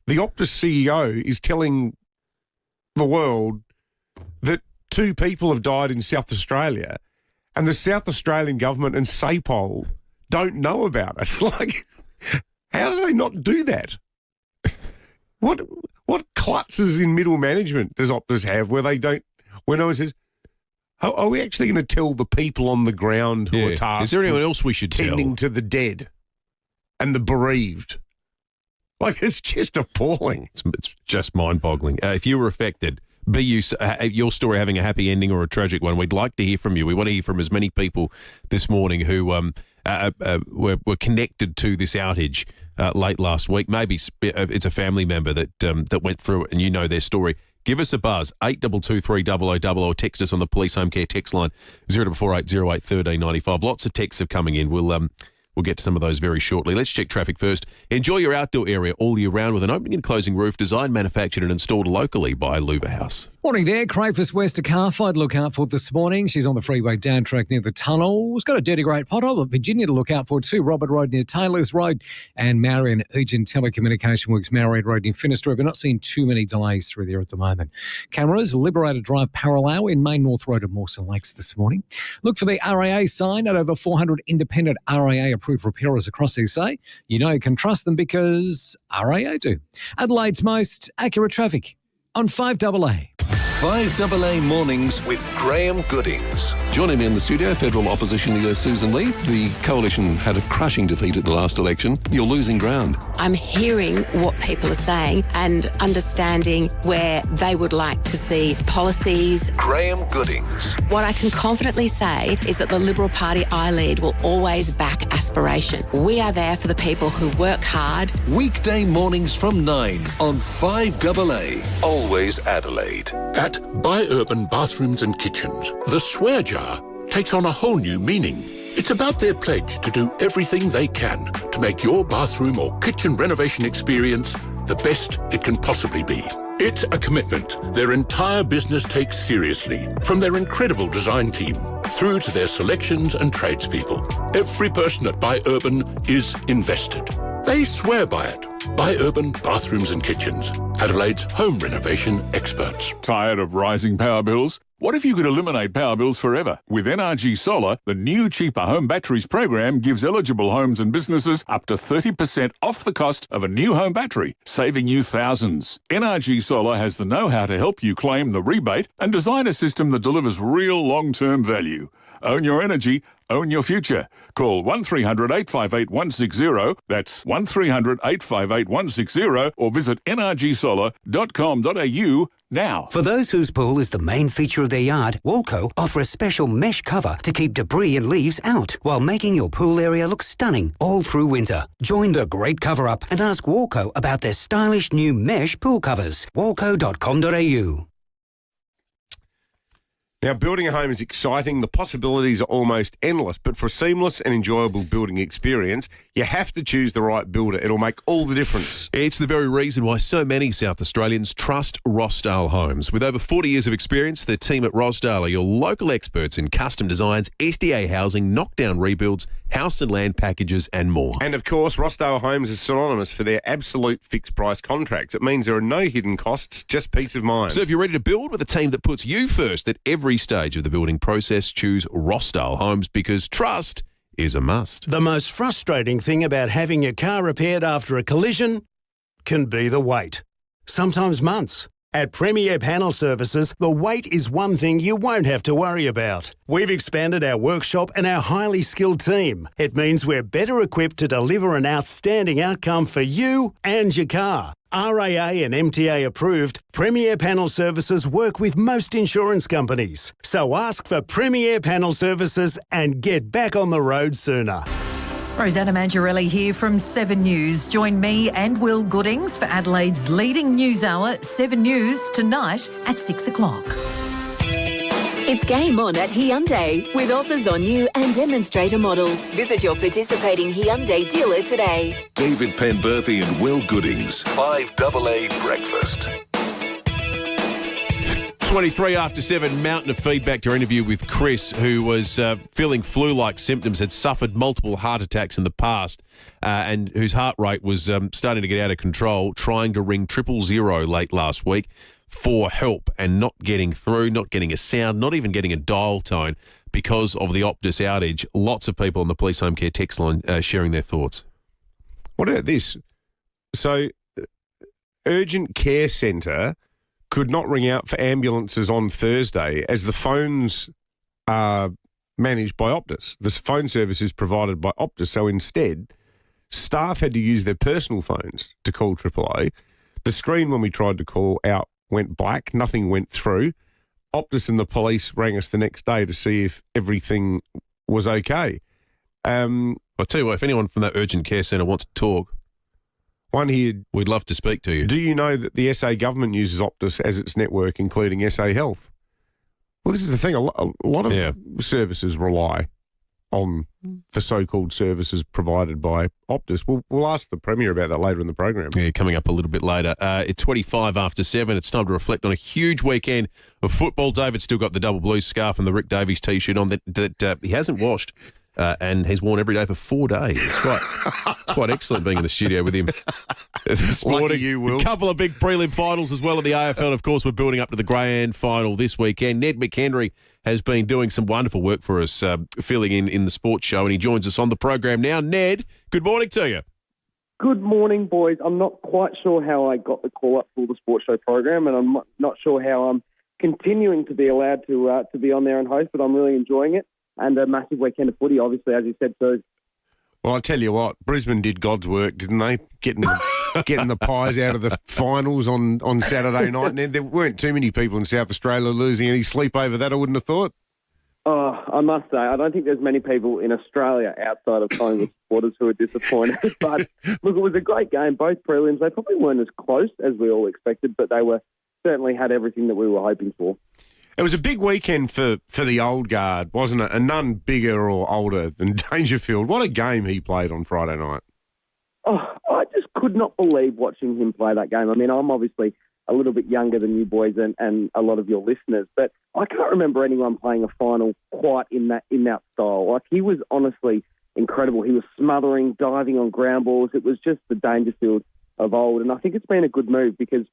the Optus CEO is telling the world that 2 people have died in South Australia and the South Australian government and SAPOL don't know about it. Like, how do they not do that? What klutzes in middle management does Optus have where no one says, are we actually going to tell the people on the ground who are tasked? Is there anyone else we should tending to the dead and the bereaved? Like, it's just appalling. It's just mind-boggling. If you were affected, be your story having a happy ending or a tragic one, we'd like to hear from you. We want to hear from as many people this morning who were connected to this outage late last week. Maybe it's a family member that went through it and you know their story. Give us a buzz, 8223 0000, or text us on the Police Home Care text line, 0448 08 1395. Lots of texts are coming in. We'll get to some of those very shortly. Let's check traffic first. Enjoy your outdoor area all year round with an opening and closing roof designed, manufactured and installed locally by FiveAA House. Morning there. Crayfus West to Carfive, look out for this morning. She's on the freeway down track near the tunnels. Got a dirty great pothole, but Virginia to look out for too. Robert Road near Taylor's Road and Marion Urgent Telecommunication Works, Marion Road near Finistre. We're not seeing too many delays through there at the moment. Cameras, Liberator Drive parallel in Main North Road at Mawson Lakes this morning. Look for the RAA sign at over 400 independent RAA approved repairers across SA. You know you can trust them because RAA do. Adelaide's most accurate traffic on 5AA. 5AA Mornings with Graham Goodings. Joining me in the studio, Federal Opposition Leader Susan Lee. The Coalition had a crushing defeat at the last election. You're losing ground. I'm hearing what people are saying and understanding where they would like to see policies. Graham Goodings. What I can confidently say is that the Liberal Party I lead will always back aspiration. We are there for the people who work hard. Weekday mornings from 9 on 5AA. Always Adelaide. At Buy Urban Bathrooms and Kitchens, the swear jar takes on a whole new meaning. It's about their pledge to do everything they can to make your bathroom or kitchen renovation experience the best it can possibly be. It's a commitment their entire business takes seriously, from their incredible design team through to their selections and tradespeople. Every person at Buy Urban is invested. They swear by it. Buy Urban Bathrooms and Kitchens, Adelaide's home renovation experts. Tired of rising power bills? What if you could eliminate power bills forever? With NRG Solar, the new cheaper home batteries program gives eligible homes and businesses up to 30% off the cost of a new home battery, saving you thousands. NRG Solar has the know-how to help you claim the rebate and design a system that delivers real long-term value. Own your energy, own your future. Call 1300 858 160, that's 1300 858 160, or visit nrgsolar.com.au now. For those whose pool is the main feature of their yard, Walco offer a special mesh cover to keep debris and leaves out, while making your pool area look stunning all through winter. Join the great cover-up and ask Walco about their stylish new mesh pool covers. Walco.com.au. Now, building a home is exciting. The possibilities are almost endless, but for a seamless and enjoyable building experience, you have to choose the right builder. It'll make all the difference. It's the very reason why so many South Australians trust Rossdale Homes. With over 40 years of experience, the team at Rossdale are your local experts in custom designs, SDA housing, knockdown rebuilds, house and land packages and more. And of course, Rossdale Homes is synonymous for their absolute fixed price contracts. It means there are no hidden costs, just peace of mind. So if you're ready to build with a team that puts you first at every stage of the building process, choose Rossdale Homes, because trust is a must. The most frustrating thing about having your car repaired after a collision can be the wait. Sometimes months. At FIVEAA Panel Services, the wait is one thing you won't have to worry about. We've expanded our workshop and our highly skilled team. It means we're better equipped to deliver an outstanding outcome for you and your car. RAA and MTA approved, FIVEAA Panel Services work with most insurance companies. So ask for FIVEAA Panel Services and get back on the road sooner. Rosanna Mangiarelli here from 7 News. Join me and Will Goodings for Adelaide's leading news hour, 7 News, tonight at 6 o'clock. It's game on at Hyundai with offers on new and demonstrator models. Visit your participating Hyundai dealer today. David Penberthy and Will Goodings, 5AA Breakfast. 23 after 7, mountain of feedback to our interview with Chris, who was feeling flu-like symptoms, had suffered multiple heart attacks in the past, and whose heart rate was starting to get out of control, trying to ring 000 late last week for help and not getting through, not getting a sound, not even getting a dial tone because of the Optus outage. Lots of people on the Police Home Care text line sharing their thoughts. What about this? So, urgent care centre could not ring out for ambulances on Thursday as the phones are managed by Optus. The phone service is provided by Optus. So instead, staff had to use their personal phones to call AAA. The screen when we tried to call out went black. Nothing went through. Optus and the police rang us the next day to see if everything was okay. I'll tell you what, if anyone from that urgent care centre wants to talk, one here, we'd love to speak to you. Do you know that the SA government uses Optus as its network, including SA Health? Well, this is the thing. A lot of services rely on the so-called services provided by Optus. We'll ask the Premier about that later in the program. Yeah, coming up a little bit later. It's 25 after 7. It's time to reflect on a huge weekend of football. David's still got the double blue scarf and the Rick Davies T-shirt on that he hasn't washed. And he's worn every day for 4 days. It's quite excellent being in the studio with him this morning. Lucky you, Will. A couple of big prelim finals as well in the AFL. And of course, we're building up to the grand final this weekend. Ned McHenry has been doing some wonderful work for us, filling in the sports show, and he joins us on the program now. Ned, good morning to you. Good morning, boys. I'm not quite sure how I got the call up for the sports show program, and I'm not sure how I'm continuing to be allowed to be on there and host, but I'm really enjoying it. And a massive weekend of footy, obviously, as you said, too. Well, I tell you what, Brisbane did God's work, didn't they? Getting the Pies out of the finals on Saturday night. And there weren't too many people in South Australia losing any sleep over that, I wouldn't have thought. Oh, I must say, I don't think there's many people in Australia outside of Collingwood supporters who are disappointed. But, look, it was a great game. Both prelims, they probably weren't as close as we all expected, but they certainly had everything that we were hoping for. It was a big weekend for the old guard, wasn't it? And none bigger or older than Dangerfield. What a game he played on Friday night. Oh, I just could not believe watching him play that game. I mean, I'm obviously a little bit younger than you boys and a lot of your listeners, but I can't remember anyone playing a final quite in that style. Like, he was honestly incredible. He was smothering, diving on ground balls. It was just the Dangerfield of old. And I think it's been a good move because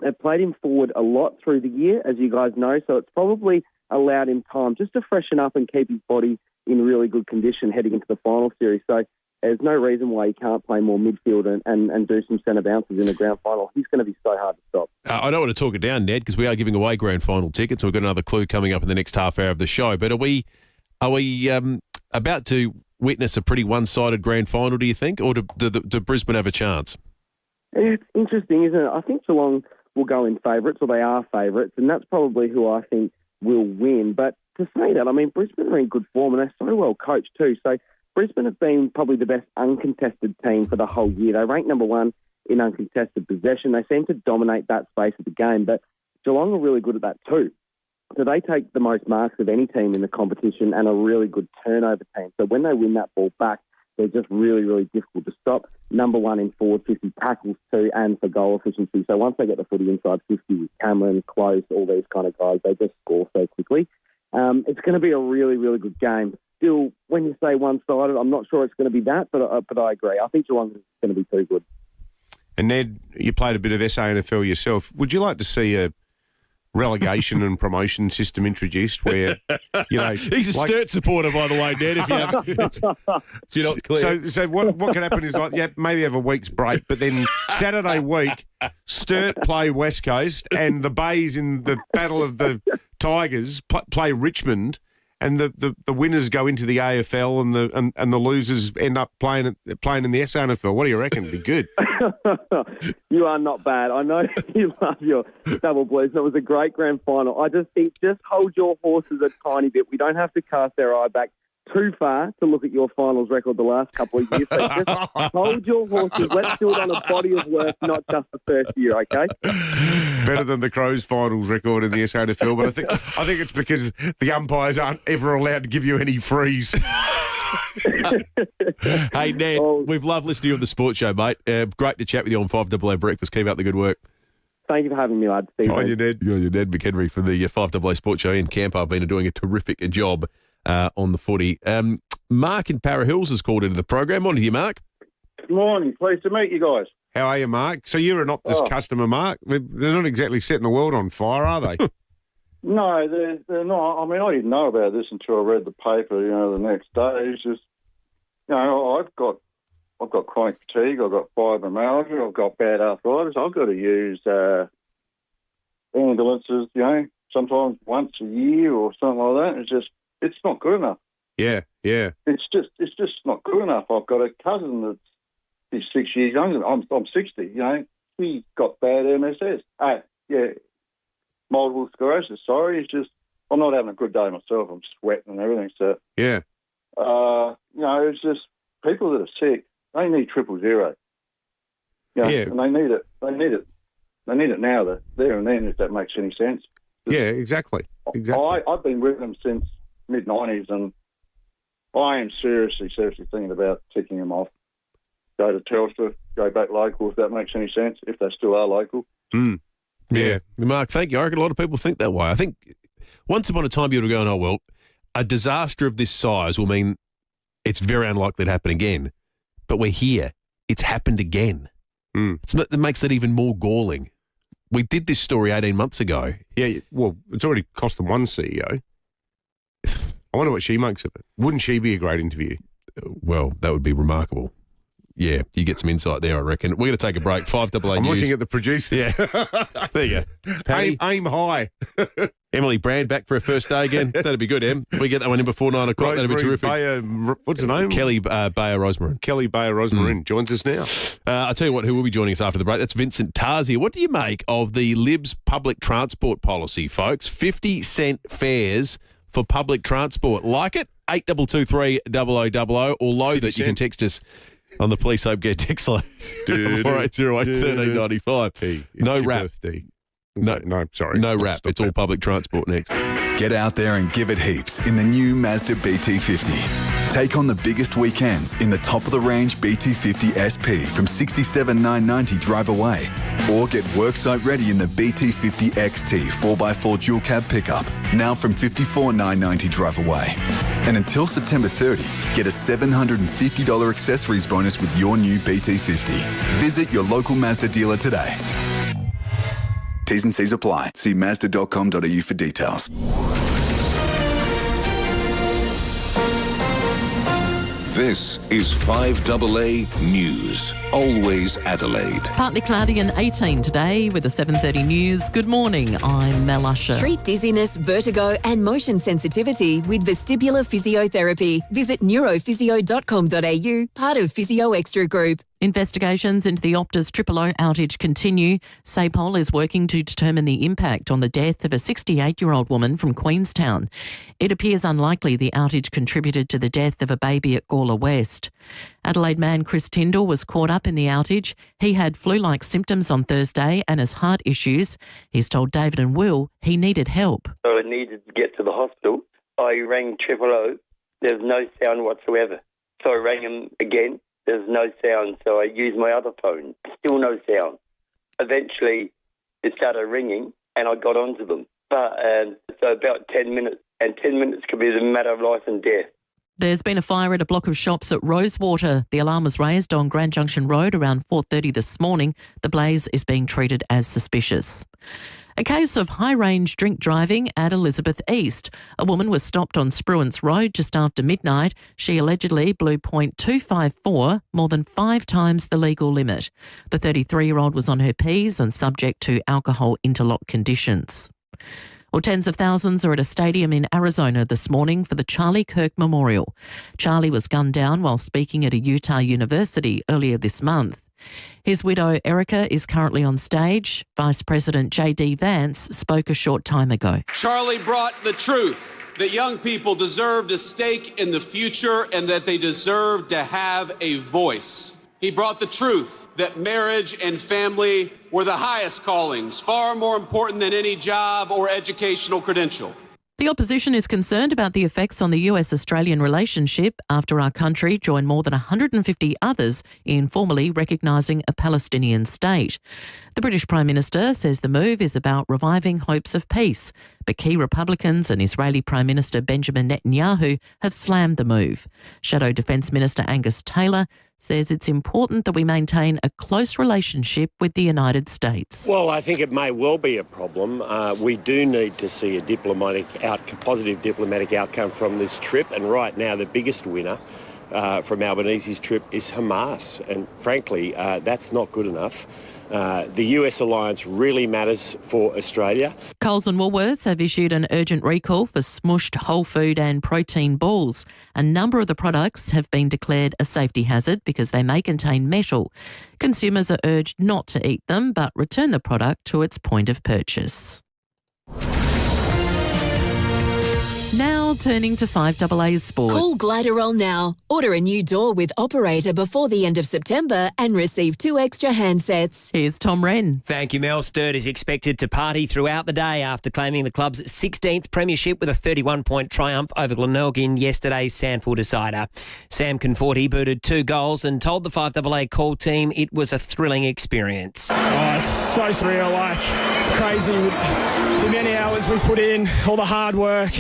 they've played him forward a lot through the year, as you guys know, so it's probably allowed him time just to freshen up and keep his body in really good condition heading into the final series. So there's no reason why he can't play more midfield and do some centre bounces in the grand final. He's going to be so hard to stop. I don't want to talk it down, Ned, because we are giving away grand final tickets, so we've got another clue coming up in the next half hour of the show. But are we about to witness a pretty one-sided grand final, do you think, or do Brisbane have a chance? It's interesting, isn't it? I think Geelong will go in favourites, or they are favourites, and that's probably who I think will win. But to say that, I mean, Brisbane are in good form, and they're so well coached too. So Brisbane have been probably the best uncontested team for the whole year. They rank number one in uncontested possession. They seem to dominate that space of the game, but Geelong are really good at that too. So they take the most marks of any team in the competition and a really good turnover team. So when they win that ball back, they're just really, really difficult to stop. Number one in forward 50 tackles too, and for goal efficiency. So once they get the footy inside 50 with Cameron, Close, all these kind of guys, they just score so quickly. It's going to be a really, really good game. Still, when you say one-sided, I'm not sure it's going to be that, but I agree. I think Geelong is going to be too good. And Ned, you played a bit of SANFL yourself. Would you like to see a relegation and promotion system introduced where, He's a Sturt supporter, by the way, Ned, if you're not clear. So what can happen is, maybe have a week's break, but then Saturday week, Sturt play West Coast and the Bays in the Battle of the Tigers play Richmond, and the winners go into the AFL and the losers end up playing in the SANFL. What do you reckon? It'd be good. You are not bad. I know you love your double blues. It was a great grand final. I just think just hold your horses a tiny bit. We don't have to cast our eye back too far to look at your finals record the last couple of years. So just hold your horses. Let's do it on a body of work, not just the first year, okay? Better than the Crows finals record in the SANFL, but I think it's because the umpires aren't ever allowed to give you any frees. Hey, Ned, we've loved listening to you on the Sports Show, mate. Great to chat with you on 5AA Breakfast. Keep up the good work. Thank you for having me, lads. On you, Ned. You're Ned McHenry from the 5AA Sports Show in Camp. I've been doing a terrific job on the footy. Mark in Para Hills has called into the program. On to you, Mark. Good morning. Pleased to meet you guys. How are you, Mark? So you're an Optus customer, Mark. They're not exactly setting the world on fire, are they? No, they're not. I mean, I didn't know about this until I read the paper, the next day. It's just, I've got chronic fatigue, I've got fibromyalgia, I've got bad arthritis. I've got to use ambulances, sometimes once a year or something like that. It's not good enough. Yeah. It's just not good enough. I've got a cousin he's 6 years younger. I'm 60. He got bad MSS. Multiple sclerosis. Sorry, it's just I'm not having a good day myself. I'm sweating and everything. So yeah, it's just people that are sick. They need 000. And they need it. They need it. They need it now. There and then, if that makes any sense. Yeah, exactly. I've been with them since mid-90s, and I am seriously thinking about ticking them off. Go to Telstra, go back local, if that makes any sense, if they still are local. Yeah. Mark, thank you. I reckon a lot of people think that way. I think once upon a time people were going, a disaster of this size will mean it's very unlikely to happen again. But we're here. It's happened again. It makes that even more galling. We did this story 18 months ago. Yeah, well, it's already cost them one CEO. I wonder what she makes of it. Wouldn't she be a great interview? Well, that would be remarkable. Yeah, you get some insight there, I reckon. We're going to take a break. 5AA I'm News. looking at the producers. Yeah. There you go. Patty, aim high. Emily Brand back for her first day again. That'd be good, Em. If we get that one in before 9 o'clock, that'd be terrific. What's her name? Kelly Bayer Rosmarin. Kelly Bayer Rosmarin joins us now. I'll tell you what, who will be joining us after the break? That's Vincent Tarzia. What do you make of the Libs public transport policy, folks? 50-cent fares for public transport. Like it? 8223 0000 or low that you can text us on the Police Hope Get text line 4808 1395. No rap. No, sorry. No rap. It's all public transport next. Get out there and give it heaps in the new Mazda BT50. Take on the biggest weekends in the top-of-the-range BT50 SP from $67,990 drive away. Or get worksite ready in the BT50 XT 4x4 dual cab pickup, now from $54,990 drive away. And until September 30, get a $750 accessories bonus with your new BT50. Visit your local Mazda dealer today. T's and C's apply. See Mazda.com.au for details. This is 5AA News. Always Adelaide. Partly cloudy and 18 today with the 7:30 news. Good morning, I'm Mel Usher. Treat dizziness, vertigo and motion sensitivity with vestibular physiotherapy. Visit neurophysio.com.au, part of Physio Extra Group. Investigations into the Optus FiveAA outage continue. SAPOL is working to determine the impact on the death of a 68-year-old woman from Queenstown. It appears unlikely the outage contributed to the death of a baby at Gawler West. Adelaide man Chris Tyndall was caught up in the outage. He had flu-like symptoms on Thursday and has heart issues. He's told David and Will he needed help. So I needed to get to the hospital. I rang 000. There's no sound whatsoever. So I rang him again. There's no sound, so I used my other phone. Still no sound. Eventually, it started ringing, and I got onto them. But so about 10 minutes, and 10 minutes could be the matter of life and death. There's been a fire at a block of shops at Rosewater. The alarm was raised on Grand Junction Road around 4:30 this morning. The blaze is being treated as suspicious. A case of high-range drink driving at Elizabeth East. A woman was stopped on Spruance Road just after midnight. She allegedly blew .254, more than 5 times the legal limit. The 33-year-old was on her P's and subject to alcohol interlock conditions. Well, tens of thousands are at a stadium in Arizona this morning for the Charlie Kirk Memorial. Charlie was gunned down while speaking at a Utah university earlier this month. His widow, Erica, is currently on stage. Vice President J.D. Vance spoke a short time ago. Charlie brought the truth that young people deserved a stake in the future and that they deserve to have a voice. He brought the truth that marriage and family were the highest callings, far more important than any job or educational credential. The opposition is concerned about the effects on the US-Australian relationship after our country joined more than 150 others in formally recognising a Palestinian state. The British Prime Minister says the move is about reviving hopes of peace, but key Republicans and Israeli Prime Minister Benjamin Netanyahu have slammed the move. Shadow Defence Minister Angus Taylor says it's important that we maintain a close relationship with the United States. Well, I think it may well be a problem. We do need to see a positive diplomatic outcome from this trip, and right now the biggest winner from Albanese's trip is Hamas, and frankly, that's not good enough. The US alliance really matters for Australia. Coles and Woolworths have issued an urgent recall for smushed whole food and protein balls. A number of the products have been declared a safety hazard because they may contain metal. Consumers are urged not to eat them but return the product to its point of purchase. Now turning to FiveAA's sport. Call Gliderol now. Order a new door with operator before the end of September and receive 2 extra handsets. Here's Tom Wren. Thank you, Mel. Sturt is expected to party throughout the day after claiming the club's 16th premiership with a 31-point triumph over Glenelg in yesterday's Sandford decider. Sam Conforti booted 2 goals and told the FiveAA call team it was a thrilling experience. Oh, it's so surreal. It's crazy. The many hours we've put in, all the hard work,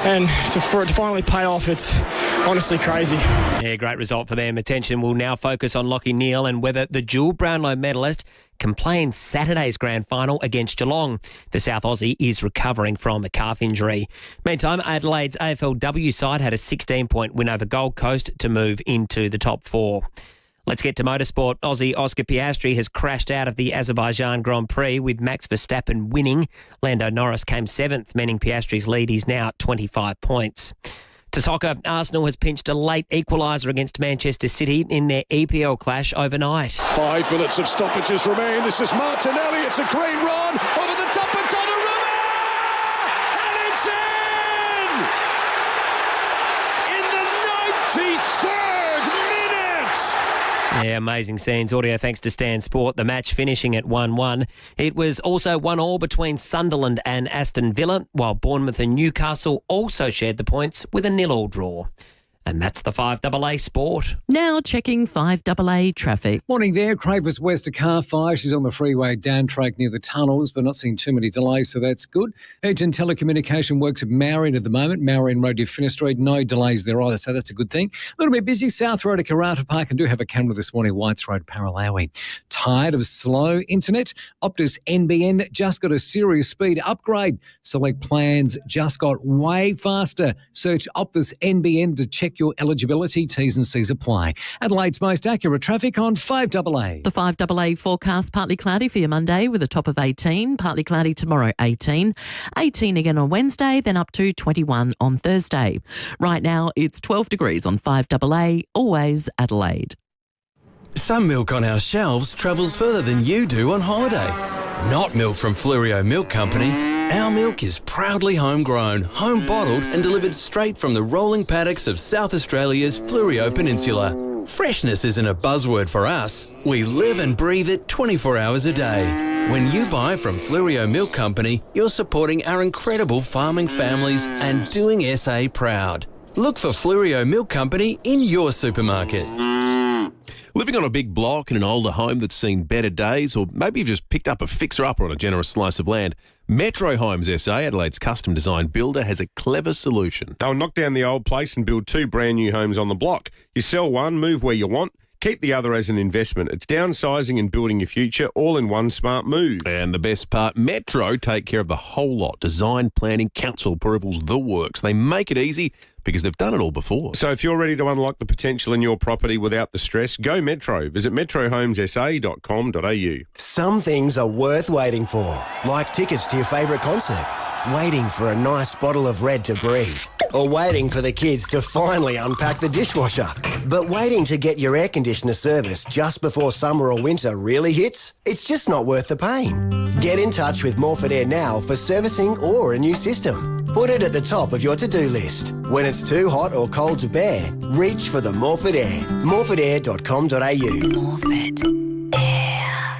and for it to finally pay off, it's honestly crazy. Yeah, great result for them. Attention will now focus on Lachie Neale and whether the dual Brownlow medalist can play in Saturday's grand final against Geelong. The South Aussie is recovering from a calf injury. Meantime, Adelaide's AFLW side had a 16-point win over Gold Coast to move into the top 4. Let's get to motorsport. Aussie Oscar Piastri has crashed out of the Azerbaijan Grand Prix with Max Verstappen winning. Lando Norris came 7th, meaning Piastri's lead is now 25 points. To soccer, Arsenal has pinched a late equaliser against Manchester City in their EPL clash overnight. 5 minutes of stoppages remain. This is Martinelli. It's a great run over the top of Donnarumma! And it's in! In the 93rd minute! Yeah, amazing scenes. Audio thanks to Stan Sport. The match finishing at 1-1. It was also 1-1 between Sunderland and Aston Villa, while Bournemouth and Newcastle also shared the points with a 0-0 draw. And that's the FiveAA Sport. Now checking FiveAA traffic. Morning there. Cravers West to car fire. She's on the freeway down track near the tunnels, but not seeing too many delays, so that's good. Urgent telecommunication works at Marion at the moment. Marion Road to Finner Street. No delays there either, so that's a good thing. A little bit busy. South Road to Karata Park, and do have a camera this morning. Whites Road, Paralawi. Tired of slow internet? Optus NBN just got a serious speed upgrade. Select plans just got way faster. Search Optus NBN to check your eligibility. T's and C's apply. Adelaide's most accurate traffic on FiveAA. The FiveAA forecast partly cloudy for your Monday with a top of 18, partly cloudy tomorrow 18, 18 again on Wednesday, then up to 21 on Thursday. Right now it's 12 degrees on FiveAA, always Adelaide. Some milk on our shelves travels further than you do on holiday. Not milk from FiveAA Milk Company. Our milk is proudly homegrown, home bottled and delivered straight from the rolling paddocks of South Australia's Fleurieu Peninsula. Freshness isn't a buzzword for us. We live and breathe it 24 hours a day. When you buy from FiveAA Milk Company, you're supporting our incredible farming families and doing SA proud. Look for FiveAA Milk Company in your supermarket. Living on a big block in an older home that's seen better days, or maybe you've just picked up a fixer-upper on a generous slice of land, Metro Homes SA, Adelaide's custom-designed builder, has a clever solution. They'll knock down the old place and build 2 brand new homes on the block. You sell one, move where you want, keep the other as an investment. It's downsizing and building your future all in one smart move. And the best part, Metro take care of the whole lot. Design, planning, council approvals, the works. They make it easy because they've done it all before. So if you're ready to unlock the potential in your property without the stress, go Metro. Visit metrohomesa.com.au. Some things are worth waiting for, like tickets to your favourite concert, waiting for a nice bottle of red to breathe, or waiting for the kids to finally unpack the dishwasher. But waiting to get your air conditioner serviced just before summer or winter really hits? It's just not worth the pain. Get in touch with Morford Air now for servicing or a new system. Put it at the top of your to-do list. When it's too hot or cold to bear, reach for the Morford Air. morfordair.com.au. Morford Air.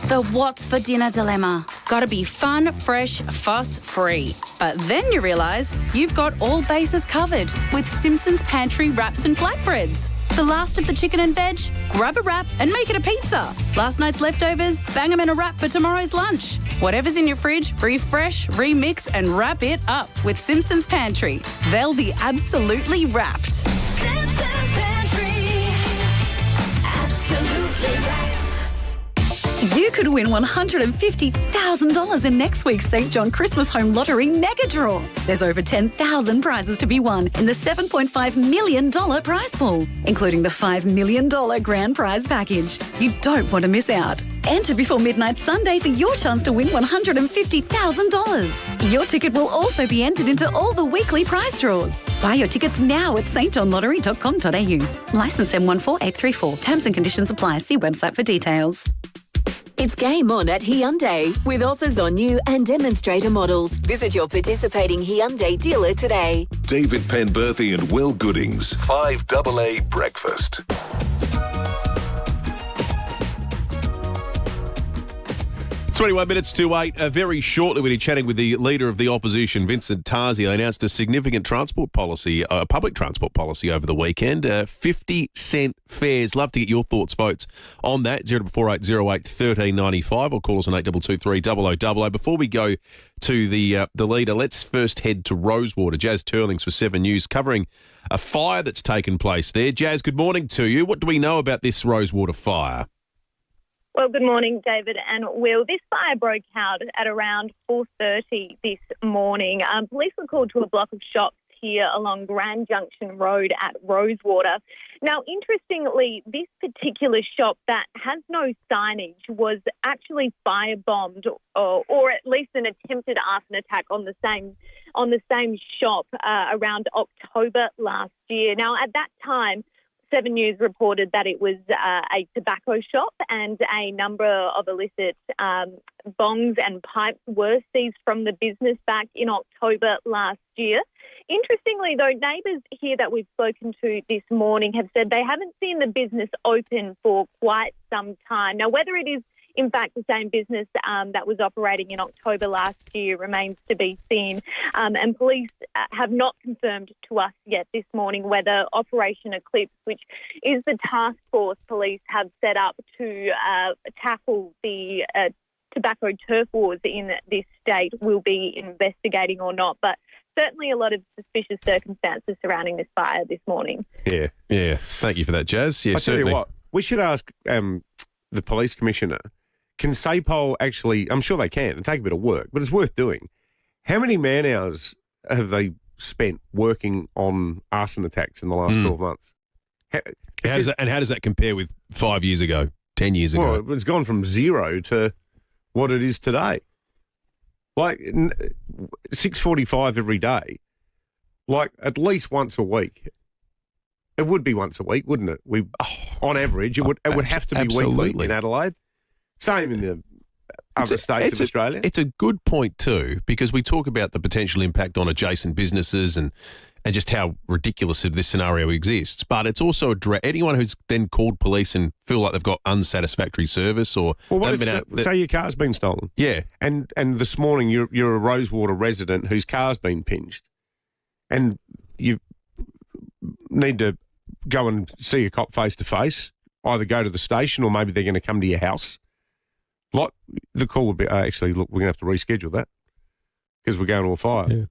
The what's for dinner dilemma. Gotta be fun, fresh, fuss-free. But then you realise you've got all bases covered with Simpson's Pantry wraps and flatbreads. The last of the chicken and veg? Grab a wrap and make it a pizza. Last night's leftovers? Bang them in a wrap for tomorrow's lunch. Whatever's in your fridge, refresh, remix and wrap it up with Simpson's Pantry. They'll be absolutely wrapped. Simpson's Pantry. Absolutely wrapped. You could win $150,000 in next week's St. John Christmas Home Lottery Mega Draw. There's over 10,000 prizes to be won in the $7.5 million prize pool, including the $5 million grand prize package. You don't want to miss out. Enter before midnight Sunday for your chance to win $150,000. Your ticket will also be entered into all the weekly prize draws. Buy your tickets now at stjohnlottery.com.au. Licence M14834. Terms and conditions apply. See website for details. It's game on at Hyundai with offers on new and demonstrator models. Visit your participating Hyundai dealer today. David Penberthy and Will Goodings, 5AA Breakfast. 21 minutes to 8. Very shortly, we'll be chatting with the leader of the opposition, Vincent Tarsi. They announced a significant transport policy, public transport policy over the weekend. 50-cent fares. Love to get your thoughts, votes on that. 048008 1395 or call us on 8223 0000. Before we go to the leader, let's first head to Rosewater. Jazz Turlings for 7 News covering a fire that's taken place there. Jazz, good morning to you. What do we know about this Rosewater fire? Well, good morning, David and Will. This fire broke out at around 4:30 this morning. Police were called to a block of shops here along Grand Junction Road at Rosewater. Now, interestingly, this particular shop that has no signage was actually firebombed, or at least an attempted arson attack on the same shop around October last year. Now, at that time, 7 News reported that it was a tobacco shop and a number of illicit bongs and pipes were seized from the business back in October last year. Interestingly, though, neighbours here that we've spoken to this morning have said they haven't seen the business open for quite some time. Now, whether it is in fact the same business that was operating in October last year remains to be seen. And police have not confirmed to us yet this morning whether Operation Eclipse, which is the task force police have set up to tackle the tobacco turf wars in this state, will be investigating or not. But certainly a lot of suspicious circumstances surrounding this fire this morning. Yeah. Thank you for that, Jazz. Yeah, I tell you what, we should ask the police commissioner, can SAPOL actually, I'm sure they can, it'll take a bit of work, but it's worth doing. How many man hours have they spent working on arson attacks in the last 12 months? How does that compare with 5 years ago, 10 years ago? Well, it's gone from 0 to what it is today. Like 6:45 every day, like at least once a week. It would be once a week, wouldn't it? On average, it would have to be absolutely. weekly in Adelaide. Same in the other states of Australia. It's a good point too, because we talk about the potential impact on adjacent businesses and just how ridiculous this scenario exists. But it's also anyone who's then called police and feel like they've got unsatisfactory service or say your car's been stolen. Yeah, and this morning you're a Rosewater resident whose car's been pinged, and you need to go and see a cop face to face. Either go to the station or maybe they're going to come to your house. The call would be, actually, look, we're going to have to reschedule that because we're going to a fire. Yeah.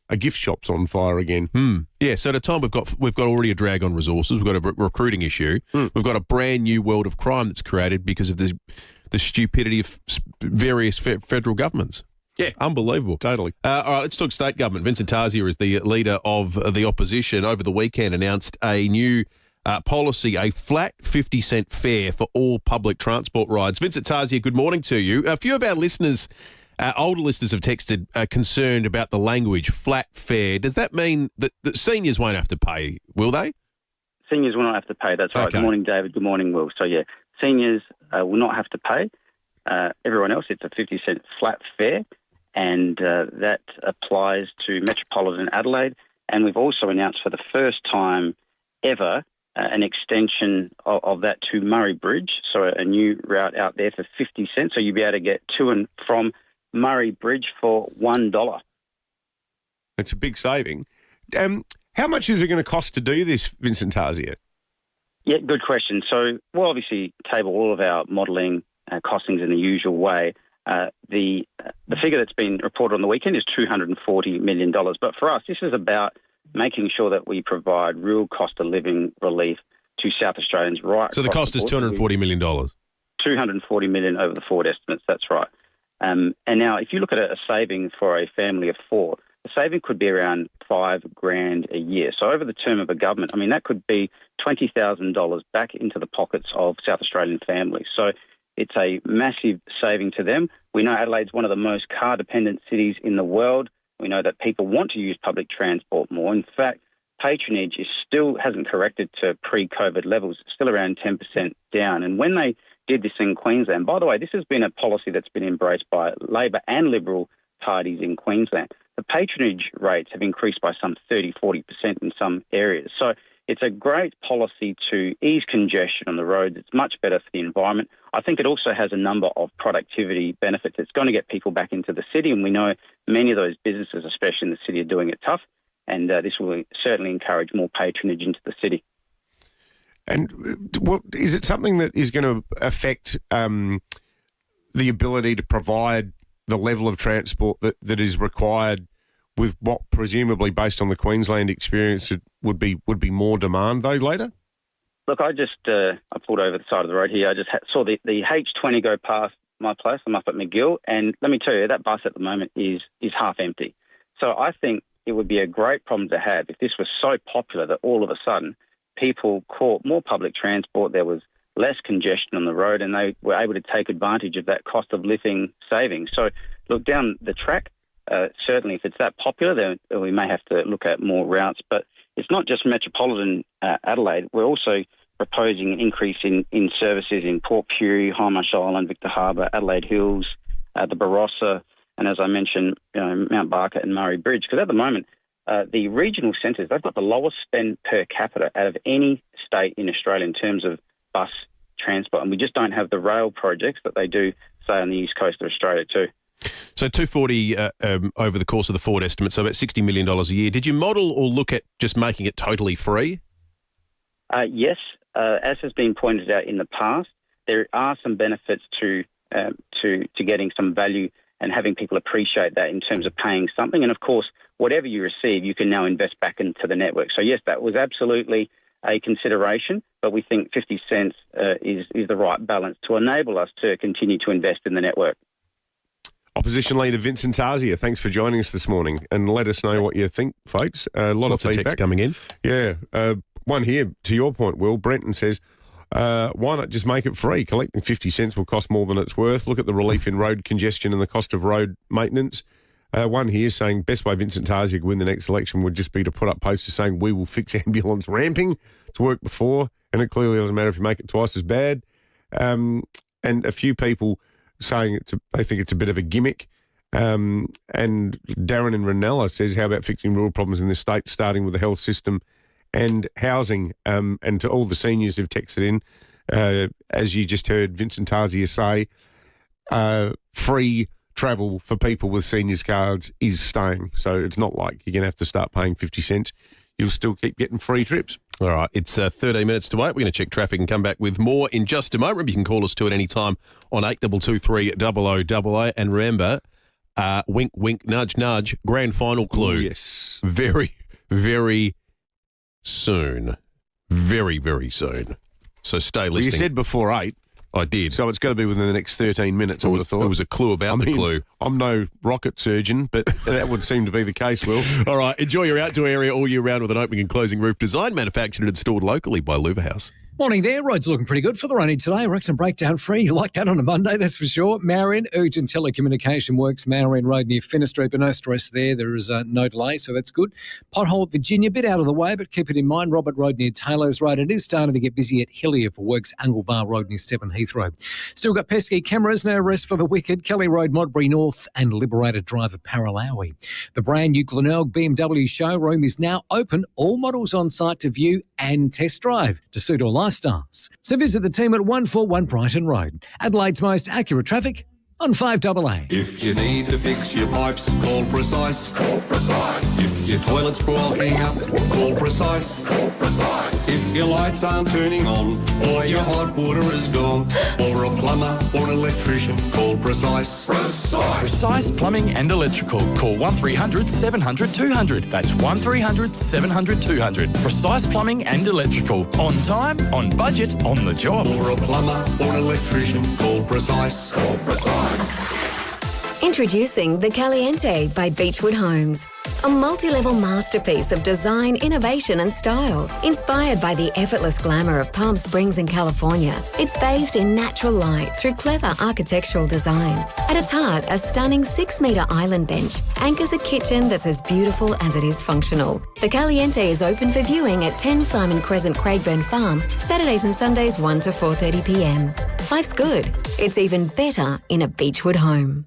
A gift shop's on fire again. Yeah, so at a time we've got already a drag on resources. We've got a recruiting issue. We've got a brand new world of crime that's created because of the stupidity of various federal governments. Yeah. Unbelievable. Totally. All right, let's talk state government. Vincent Tarzia is the leader of the opposition. Over the weekend announced a new policy, a flat 50-cent fare for all public transport rides. Vincent Tarzia, good morning to you. A few of our listeners, older listeners, have texted concerned about the language, flat fare. Does that mean that seniors won't have to pay, will they? Seniors will not have to pay, that's right. Okay. Good morning, David. Good morning, Will. So, yeah, seniors will not have to pay. Everyone else, it's a 50-cent flat fare, and that applies to Metropolitan Adelaide. And we've also announced for the first time ever an extension of that to Murray Bridge, so a new route out there for 50 cents. So you'll be able to get to and from Murray Bridge for $1. It's a big saving. How much is it going to cost to do this, Vincent Tarzia? Yeah, good question. So we'll obviously table all of our modelling costings in the usual way. The figure that's been reported on the weekend is $240 million. But for us, this is about making sure that we provide real cost of living relief to South Australians right. So the cost is $240 million? $240 million over the forward estimates, that's right. And now if you look at a saving for a family of four, the saving could be around $5,000 a year. So over the term of a government, I mean, that could be $20,000 back into the pockets of South Australian families. So it's a massive saving to them. We know Adelaide's one of the most car-dependent cities in the world. We know that people want to use public transport more. In fact, patronage hasn't corrected to pre-COVID levels. It's still around 10% down. And when they did this in Queensland, by the way, this has been a policy that's been embraced by Labor and Liberal parties in Queensland. The patronage rates have increased by some 30-40% in some areas. So it's a great policy to ease congestion on the roads. It's much better for the environment. I think it also has a number of productivity benefits. It's going to get people back into the city, and we know many of those businesses, especially in the city, are doing it tough, and this will certainly encourage more patronage into the city. And is it something that is going to affect the ability to provide the level of transport that is required with what presumably, based on the Queensland experience, it would be more demand, though, later? Look, I pulled over the side of the road here. I just saw the H20 go past my place. I'm up at McGill, and let me tell you, that bus at the moment is half empty. So I think it would be a great problem to have if this was so popular that all of a sudden people caught more public transport, there was less congestion on the road, and they were able to take advantage of that cost of living savings. So look, down the track, certainly if it's that popular, then we may have to look at more routes. But it's not just Metropolitan Adelaide. We're also proposing an increase in services in Port Pirie, Hindmarsh Island, Victor Harbour, Adelaide Hills, the Barossa, and as I mentioned, Mount Barker and Murray Bridge. Because at the moment, the regional centres, they've got the lowest spend per capita out of any state in Australia in terms of bus transport. And we just don't have the rail projects that they do, say, on the east coast of Australia too. So 240 over the course of the forward estimate, so about $60 million a year. Did you model or look at just making it totally free? Yes. As has been pointed out in the past, there are some benefits to getting some value and having people appreciate that in terms of paying something. And, of course, whatever you receive, you can now invest back into the network. So, yes, that was absolutely a consideration, but we think 50 cents is the right balance to enable us to continue to invest in the network. Opposition Leader Vincent Tarzia, thanks for joining us this morning, and let us know what you think, folks. Lots of text coming in. Yeah. One here, to your point, Will. Brenton says, why not just make it free? Collecting 50 cents will cost more than it's worth. Look at the relief in road congestion and the cost of road maintenance. One here saying best way Vincent Tarzia could win the next election would just be to put up posters saying we will fix ambulance ramping. It's worked before, and it clearly doesn't matter if you make it twice as bad. And a few people saying they think it's a bit of a gimmick. And Darren in Ranella says, how about fixing rural problems in this state, starting with the health system and housing? And to all the seniors who've texted in, as you just heard Vincent Tarzia say, free travel for people with seniors cards is staying. So it's not like you're going to have to start paying 50 cents. You'll still keep getting free trips. All right, it's 13 minutes to 8. We're going to check traffic and come back with more in just a moment. Remember, you can call us to at any time on 8223 0088. And remember, wink, wink, nudge, nudge, grand final clue. Ooh, yes. Very, very soon. Very, very soon. So stay listening. Well, you said before 8. I did. So it's got to be within the next 13 minutes, I would have thought. There was a clue about the clue. I'm no rocket surgeon, but that would seem to be the case, Will. All right, enjoy your outdoor area all year round with an opening and closing roof design, manufactured and installed locally by Louver House. Morning there. Roads looking pretty good for the rainy today. Wrexham breakdown free. You like that on a Monday, that's for sure. Marion, urgent telecommunication works. Marion Road near Finner Street, but no stress there. There is no delay, so that's good. Pothole at Virginia, bit out of the way, but keep it in mind. Robert Road near Taylor's Road. It is starting to get busy at Hillier for works. Anglevar Road near Stephen Heath Road. Still got pesky cameras, no rest for the wicked. Kelly Road, Modbury North, and Liberated Drive at Paralawi. The brand new Glenelg BMW showroom is now open. All models on site to view and test drive to suit all lifestyles. So visit the team at 141 Brighton Road. Adelaide's most accurate traffic on 5AA. If you need to fix your pipes, call Precise. Call Precise. If your toilet's blocking up, call Precise. Call Precise. If your lights aren't turning on or your hot water is gone, or a plumber or an electrician, call Precise. Precise. Precise Plumbing and Electrical. Call 1300 700 200. That's 1300 700 200. Precise Plumbing and Electrical. On time, on budget, on the job. Or a plumber or an electrician, call Precise. Call Precise. Introducing the Caliente by Beechwood Homes. A multi-level masterpiece of design, innovation and style. Inspired by the effortless glamour of Palm Springs in California, it's bathed in natural light through clever architectural design. At its heart, a stunning 6-metre island bench anchors a kitchen that's as beautiful as it is functional. The Caliente is open for viewing at 10 Simon Crescent, Craigburn Farm, Saturdays and Sundays 1 to 4:30pm. Life's good. It's even better in a Beechwood home.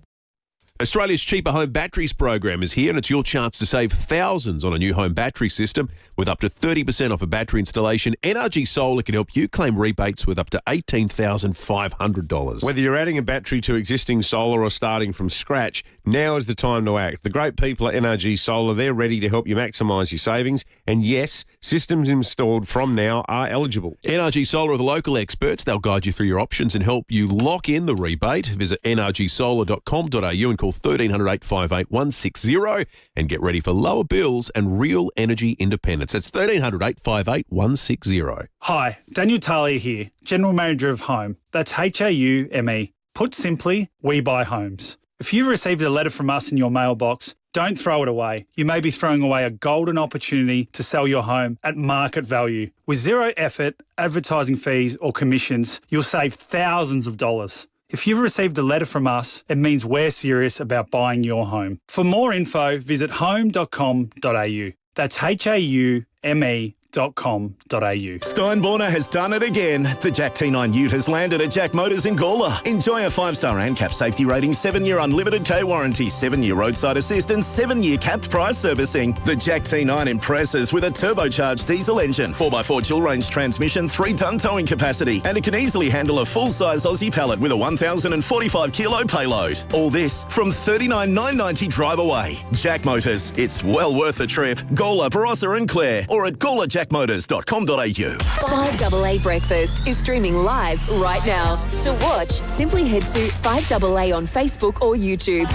Australia's Cheaper Home Batteries program is here, and it's your chance to save thousands on a new home battery system with up to 30% off a battery installation. NRG Solar can help you claim rebates with up to $18,500. Whether you're adding a battery to existing solar or starting from scratch, now is the time to act. The great people at NRG Solar, they're ready to help you maximise your savings. And yes, systems installed from now are eligible. NRG Solar are the local experts. They'll guide you through your options and help you lock in the rebate. Visit nrgsolar.com.au and call 1300 858 160 and get ready for lower bills and real energy independence. That's 1300 858 160. Hi, Daniel Talia here, General Manager of Home. That's HAUME. Put simply, we buy homes. If you've received a letter from us in your mailbox, don't throw it away. You may be throwing away a golden opportunity to sell your home at market value. With zero effort, advertising fees or commissions, you'll save thousands of dollars. If you've received a letter from us, it means we're serious about buying your home. For more info, visit home.com.au. That's HAUME.com.au. Steinborner has done it again. The Jack T9 Ute has landed at Jack Motors in Gawler. Enjoy a 5-star ANCAP safety rating, 7-year unlimited K warranty, 7-year roadside assistance, 7-year capped price servicing. The Jack T9 impresses with a turbocharged diesel engine, 4x4 dual-range transmission, 3-tonne towing capacity, and it can easily handle a full-size Aussie pallet with a 1,045-kilo payload. All this from $39,990 drive away. Jack Motors, it's well worth the trip. Gawler, Barossa and Clare, or at gawlerjackmotors.com.au. 5AA Breakfast is streaming live right now. To watch, simply head to 5AA on Facebook or YouTube.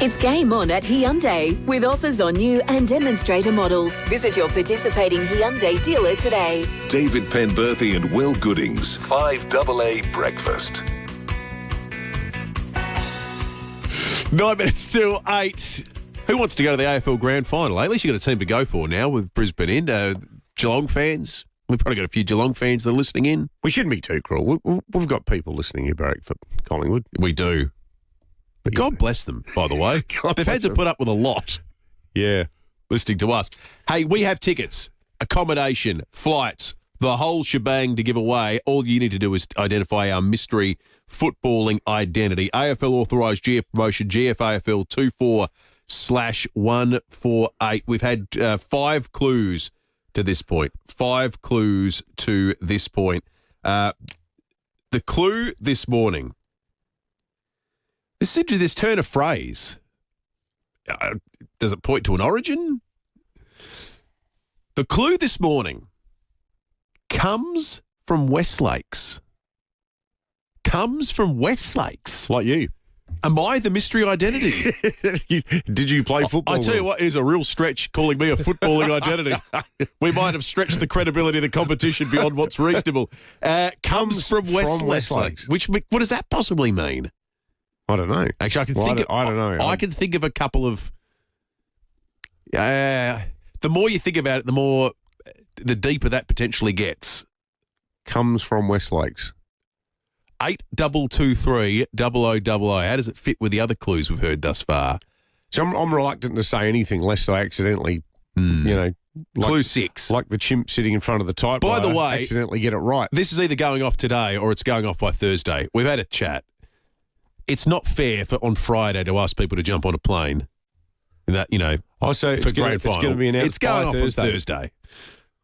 It's game on at Hyundai with offers on new and demonstrator models. Visit your participating Hyundai dealer today. David Penberthy and Will Goodings, 5AA Breakfast. 9 minutes to 8. Who wants to go to the AFL Grand Final? At least you've got a team to go for now with Brisbane in. Geelong fans. We've probably got a few Geelong fans that are listening in. We shouldn't be too cruel. We've got people listening here, Barrack, for Collingwood. We do. But God bless them, by the way. They've had to put up with a lot. Yeah. Listening to us. Hey, we have tickets, accommodation, flights, the whole shebang to give away. All you need to do is identify our mystery footballing identity. AFL authorised GF promotion, GFAFL 24/148. We've had 5 clues to this point. 5 clues to this point. The clue this morning. This turn of phrase. Does it point to an origin? The clue this morning comes from Westlakes. Comes from Westlakes. Like you. Am I the mystery identity? Did you play football? I tell you what, it is a real stretch calling me a footballing identity. We might have stretched the credibility of the competition beyond what's reasonable. Comes from Westlakes. What does that possibly mean? I don't know. Actually, I don't know. I can think of a couple of. The more you think about it, the deeper that potentially gets. Comes from Westlakes. 8223 0000. How does it fit with the other clues we've heard thus far? So I'm reluctant to say anything lest I accidentally, Clue 6. Like the chimp sitting in front of the typewriter. By the way, accidentally get it right. This is either going off today or it's going off by Thursday. We've had a chat. It's not fair on Friday to ask people to jump on a plane. That, so for grand final. It's going to be announced. It's going by off on Thursday.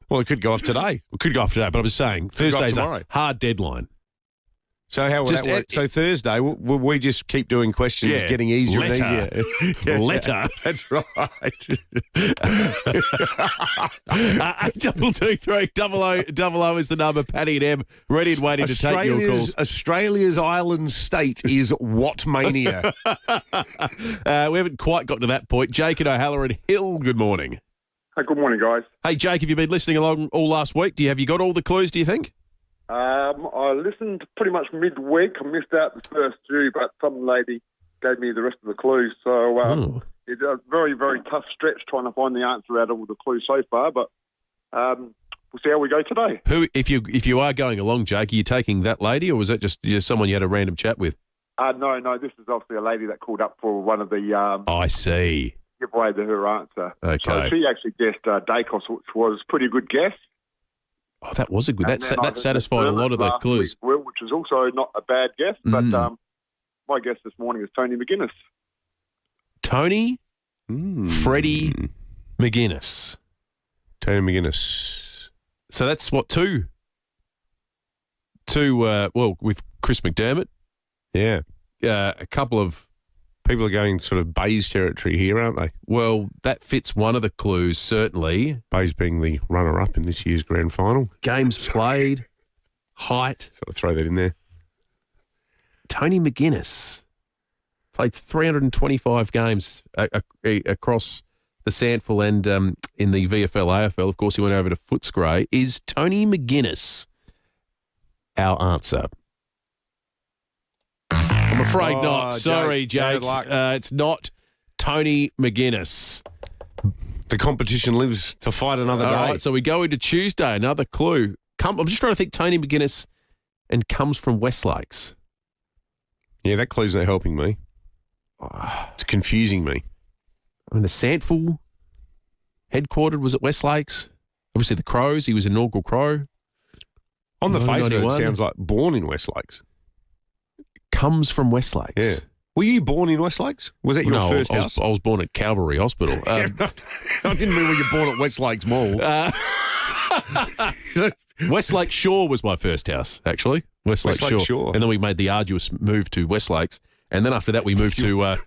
Well, it could go off today. It could go off today, but I'm just saying Thursday's a hard deadline. So how will that work? So Thursday, will we just kekeep doing questions, getting easier and easier? Letter. That's right. 8223 0000 is the number. Paddy and Em ready and waiting to take your calls. Australia's island state is what mania? We haven't quite got to that point. Jake and O'Halloran Hill, good morning. Hey, good morning, guys. Hey, Jake, have you been listening along all last week? Have you got all the clues, do you think? I listened pretty much midweek. I missed out the first 2, but some lady gave me the rest of the clues. So it's a very, very tough stretch trying to find the answer out of all the clues so far, but we'll see how we go today. If you are going along, Jake, are you taking that lady, or was that just someone you had a random chat with? No, this is obviously a lady that called up for one of the... I see. Give away her answer. Okay. So she actually guessed Dacos, which was a pretty good guess. Oh, that was a good. That satisfied a lot of the clues. Which is also not a bad guess, but my guess this morning is Tony McGuinness. Tony Freddie McGuinness. Tony McGuinness. So that's what, 2? With Chris McDermott. Yeah. A couple of... People are going sort of Bays territory here, aren't they? Well, that fits one of the clues, certainly. Bays being the runner-up in this year's grand final. Games played, height. Sort of throw that in there. Tony McGuinness played 325 games across the SANFL and in the VFL, AFL. Of course, he went over to Footscray. Is Tony McGuinness our answer? I'm afraid not. Sorry, Jake. It's not Tony McGuinness. The competition lives to fight another day. All right, so we go into Tuesday. Another clue. I'm just trying to think Tony McGuinness and comes from Westlakes. Yeah, that clue's not helping me. It's confusing me. I mean, the SANFL headquartered was at Westlakes. Obviously, the Crows. He was an inaugural Crow. On the face of it, it sounds like born in Westlakes. Comes from Westlakes. Yeah. Were you born in Westlakes? Was that your first house? I was born at Calvary Hospital. I didn't mean when you were born at Westlakes Mall. Westlake Shore was my first house, actually. Westlake Shore. And then we made the arduous move to Westlakes. And then after that, we moved to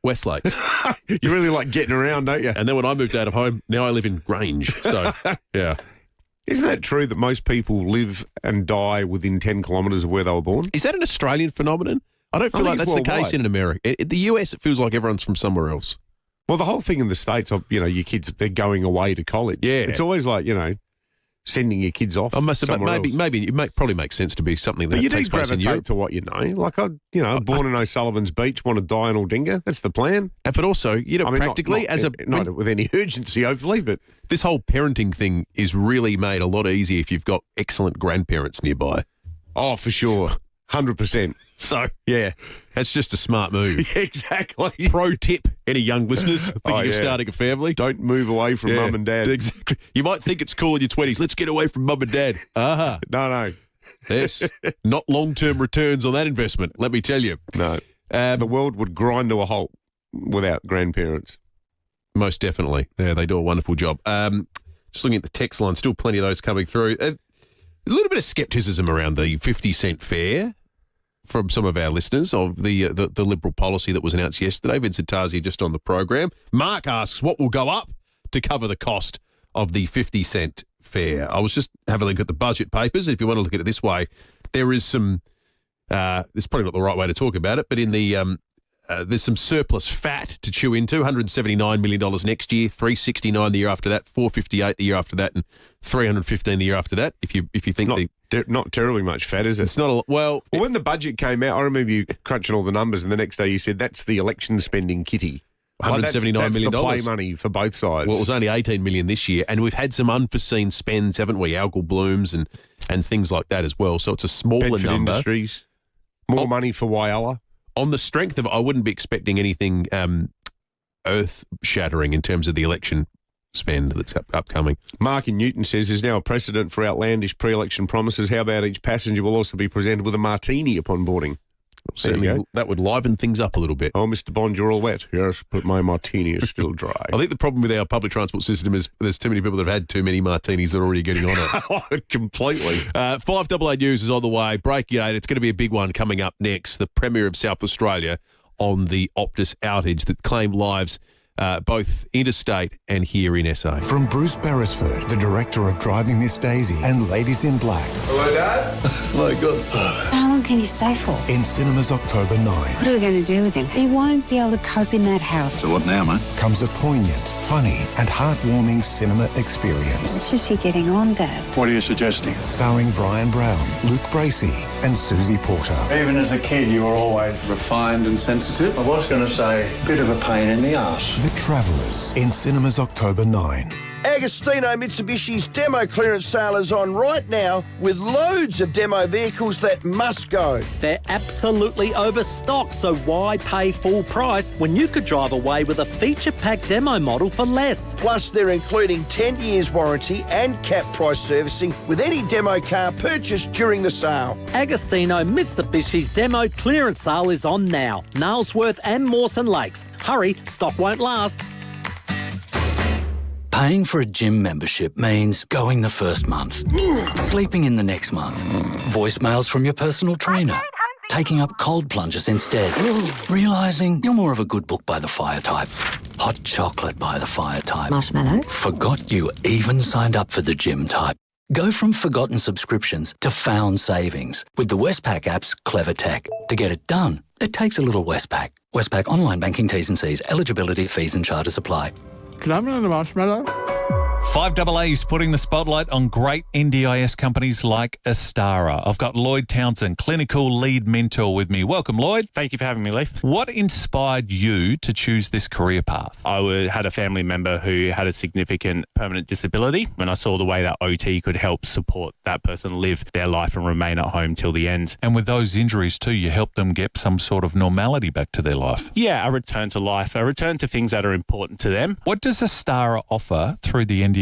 Westlakes. You really like getting around, don't you? And then when I moved out of home, now I live in Grange. So, yeah. Isn't that true that most people live and die within 10 kilometres of where they were born? Is that an Australian phenomenon? I don't feel like that's the case in America. In the US, it feels like everyone's from somewhere else. Well, the whole thing in the States, your kids, they're going away to college. Yeah. It's always like, sending your kids off. Maybe it probably makes sense to be something that takes place in Europe. To what you know. Like, born in O'Sullivan's Beach, want to die in Aldinga. That's the plan. But also, practically not with any urgency, hopefully, but this whole parenting thing is really made a lot easier if you've got excellent grandparents nearby. Oh, for sure. 100%. So, Yeah. that's just a smart move. Exactly. Pro tip, any young listeners thinking of starting a family. Don't move away from mum and dad. Exactly. You might think it's cool in your 20s. Let's get away from mum and dad. No. Yes. Not long-term returns on that investment, let me tell you. No. The world would grind to a halt without grandparents. Most definitely. Yeah, they do a wonderful job. Just looking at the text line, still plenty of those coming through. A little bit of scepticism around the 50-cent fare from some of our listeners of the Liberal policy that was announced yesterday. Vincent Tarzia just on the program. Mark asks, what will go up to cover the cost of the 50-cent fare? I was just having a look at the budget papers. If you want to look at it this way, there is some, it's probably not the right way to talk about it, but in the there's some surplus fat to chew into. $179 million next year, $369 the year after that, $458 the year after that, and $315 the year after that. If you think not terribly much fat, is it? It's not a well. When the budget came out, I remember you crunching all the numbers, and the next day you said that's the election spending kitty. $179 million. The play money for both sides. Well, it was only $18 million this year, and we've had some unforeseen spends, haven't we? Algal blooms and things like that as well. So it's a smaller Bedford number. Industries, more money for Whyalla. On the strength of it, I wouldn't be expecting anything earth-shattering in terms of the election spend that's upcoming. Mark in Newton says there's now a precedent for outlandish pre-election promises. How about each passenger will also be presented with a martini upon boarding? Certainly, that would liven things up a little bit. Oh, Mr. Bond, you're all wet. Yes, but my martini is still dry. I think the problem with our public transport system is there's too many people that have had too many martinis that are already getting on it. Completely. 5AA News is on the way. Breaking 8. It's going to be a big one coming up next. The Premier of South Australia on the Optus outage that claimed lives both interstate and here in SA. From Bruce Beresford, the director of Driving Miss Daisy and Ladies in Black. Hello, Dad. My Godfather. How long can you stay for? In cinemas October 9. What are we going to do with him? He won't be able to cope in that house. So what now, mate? Comes a poignant, funny and heartwarming cinema experience. It's just you getting on, Dad. What are you suggesting? Starring Brian Brown, Luke Bracey and Susie Porter. Even as a kid, you were always refined and sensitive. I was going to say, bit of a pain in the arse. The Travellers in cinemas October 9. Agostino Mitsubishi's demo clearance sale is on right now with loads of demo vehicles that must go. They're absolutely overstocked, so why pay full price when you could drive away with a feature-packed demo model for less? Plus, they're including 10 years warranty and cap price servicing with any demo car purchased during the sale. Agostino Mitsubishi's demo clearance sale is on now. Nailsworth and Mawson Lakes. Hurry, stock won't last. Paying for a gym membership means going the first month, sleeping in the next month, voicemails from your personal trainer, taking up cold plunges instead, realising you're more of a good book by the fire type, hot chocolate by the fire type, marshmallow, forgot you even signed up for the gym type. Go from forgotten subscriptions to found savings with the Westpac app's clever tech. To get it done, it takes a little Westpac. Westpac online banking T's and C's, eligibility, fees and charges apply. Can I have another marshmallow? 5AA is putting the spotlight on great NDIS companies like Astara. I've got Lloyd Townsend, clinical lead mentor, with me. Welcome, Lloyd. Thank you for having me, Leif. What inspired you to choose this career path? I had a family member who had a significant permanent disability. When I saw the way that OT could help support that person live their life and remain at home till the end. And with those injuries too, you helped them get some sort of normality back to their life. Yeah, a return to life, a return to things that are important to them. What does Astara offer through the NDIS?